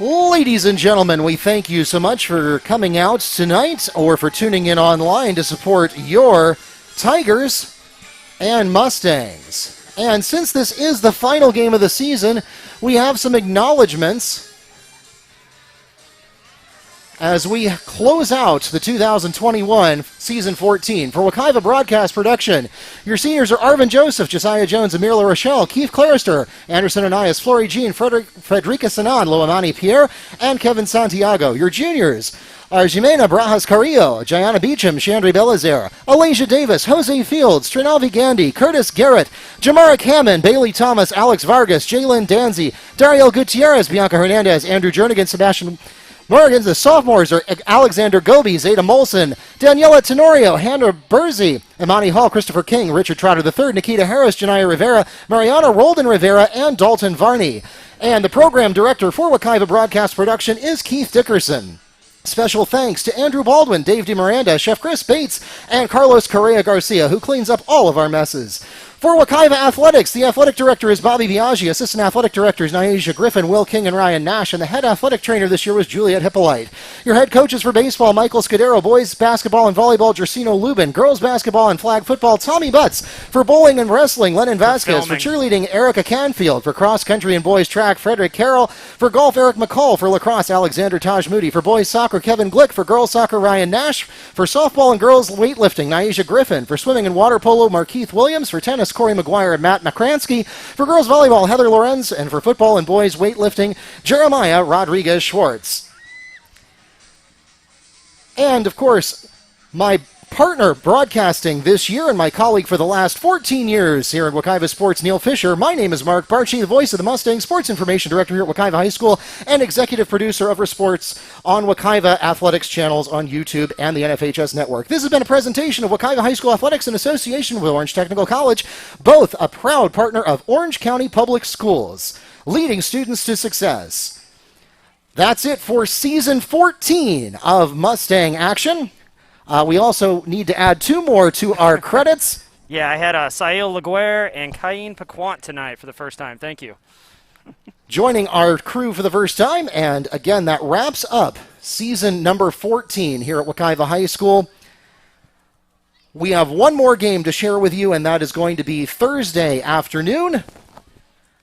Ladies and gentlemen, we thank you so much for coming out tonight or for tuning in online to support your Tigers and Mustangs. And since this is the final game of the season, we have some acknowledgments as we close out the 2021 Season 14. For Wekiva Broadcast Production, your seniors are Arvin Joseph, Josiah Jones, Amir LaRochelle, Keith Clarister, Anderson Anais, Flory Jean, Frederica Sanan, Loamani Pierre, and Kevin Santiago. Your juniors are Jimena Brajas Carrillo, Jayana Beecham, Chandri Belazer, Alasia Davis, Jose Fields, Trinalvi Gandhi, Curtis Garrett, Jamara Hammond, Bailey Thomas, Alex Vargas, Jalen Danzy, Dario Gutierrez, Bianca Hernandez, Andrew Jernigan, Sebastian Morgan. The sophomores are Alexander Goby, Zeta Molson, Daniela Tenorio, Hannah Burzy, Imani Hall, Christopher King, Richard Trotter III, Nikita Harris, Janaya Rivera, Mariana Roldan Rivera, and Dalton Varney. And the program director for Wekiva Broadcast Production is Keith Dickerson. Special thanks to Andrew Baldwin, Dave DeMiranda, Chef Chris Bates, and Carlos Correa Garcia, who cleans up all of our messes. For Wekiva Athletics, the athletic director is Bobby Biaggi, assistant athletic directors Nyasha Griffin, Will King, and Ryan Nash, and the head athletic trainer this year was Juliet Hippolyte. Your head coaches for baseball, Michael Scudero, boys basketball and volleyball, Gersino Lubin, girls basketball and flag football, Tommy Butts, for bowling and wrestling, Lennon Vasquez, for cheerleading, Erica Canfield, for cross country and boys track, Frederick Carroll, for golf, Eric McCall, for lacrosse, Alexander Taj Moody, for boys soccer, Kevin Glick, for girls soccer, Ryan Nash, for softball and girls weightlifting, Nyasha Griffin, for swimming and water polo, Markeith Williams, for tennis, Corey McGuire and Matt McCransky, for girls volleyball, Heather Lorenz, and for football and boys weightlifting, Jeremiah Rodriguez Schwartz. And, of course, my partner broadcasting this year and my colleague for the last 14 years here at Wekiva Sports, Neil Fisher. My name is Mark Barchi, the voice of the Mustangs, sports information director here at Wekiva High School, and executive producer of Sports on Wekiva Athletics channels on YouTube and the NFHS network. This has been a presentation of Wekiva High School Athletics in association with Orange Technical College, both a proud partner of Orange County Public Schools, leading students to success. That's it for Season 14 of Mustang Action. We also need to add two more to our credits. Yeah, I had Sail Laguerre and Cain Paquant tonight for the first time. Thank you. Joining our crew for the first time, and again, that wraps up season number 14 here at Wekiva High School. We have one more game to share with you, and that is going to be Thursday afternoon.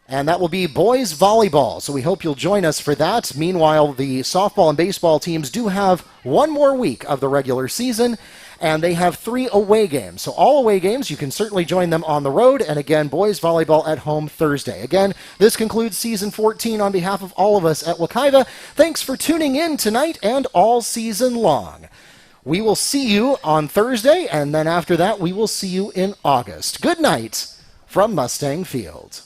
And that will be boys volleyball. So we hope you'll join us for that. Meanwhile, the softball and baseball teams do have one more week of the regular season, and they have 3 away games. So all away games, you can certainly join them on the road. And again, boys volleyball at home Thursday. Again, this concludes season 14 on behalf of all of us at Wekiva. Thanks for tuning in tonight and all season long. We will see you on Thursday, and then after that, we will see you in August. Good night from Mustang Field.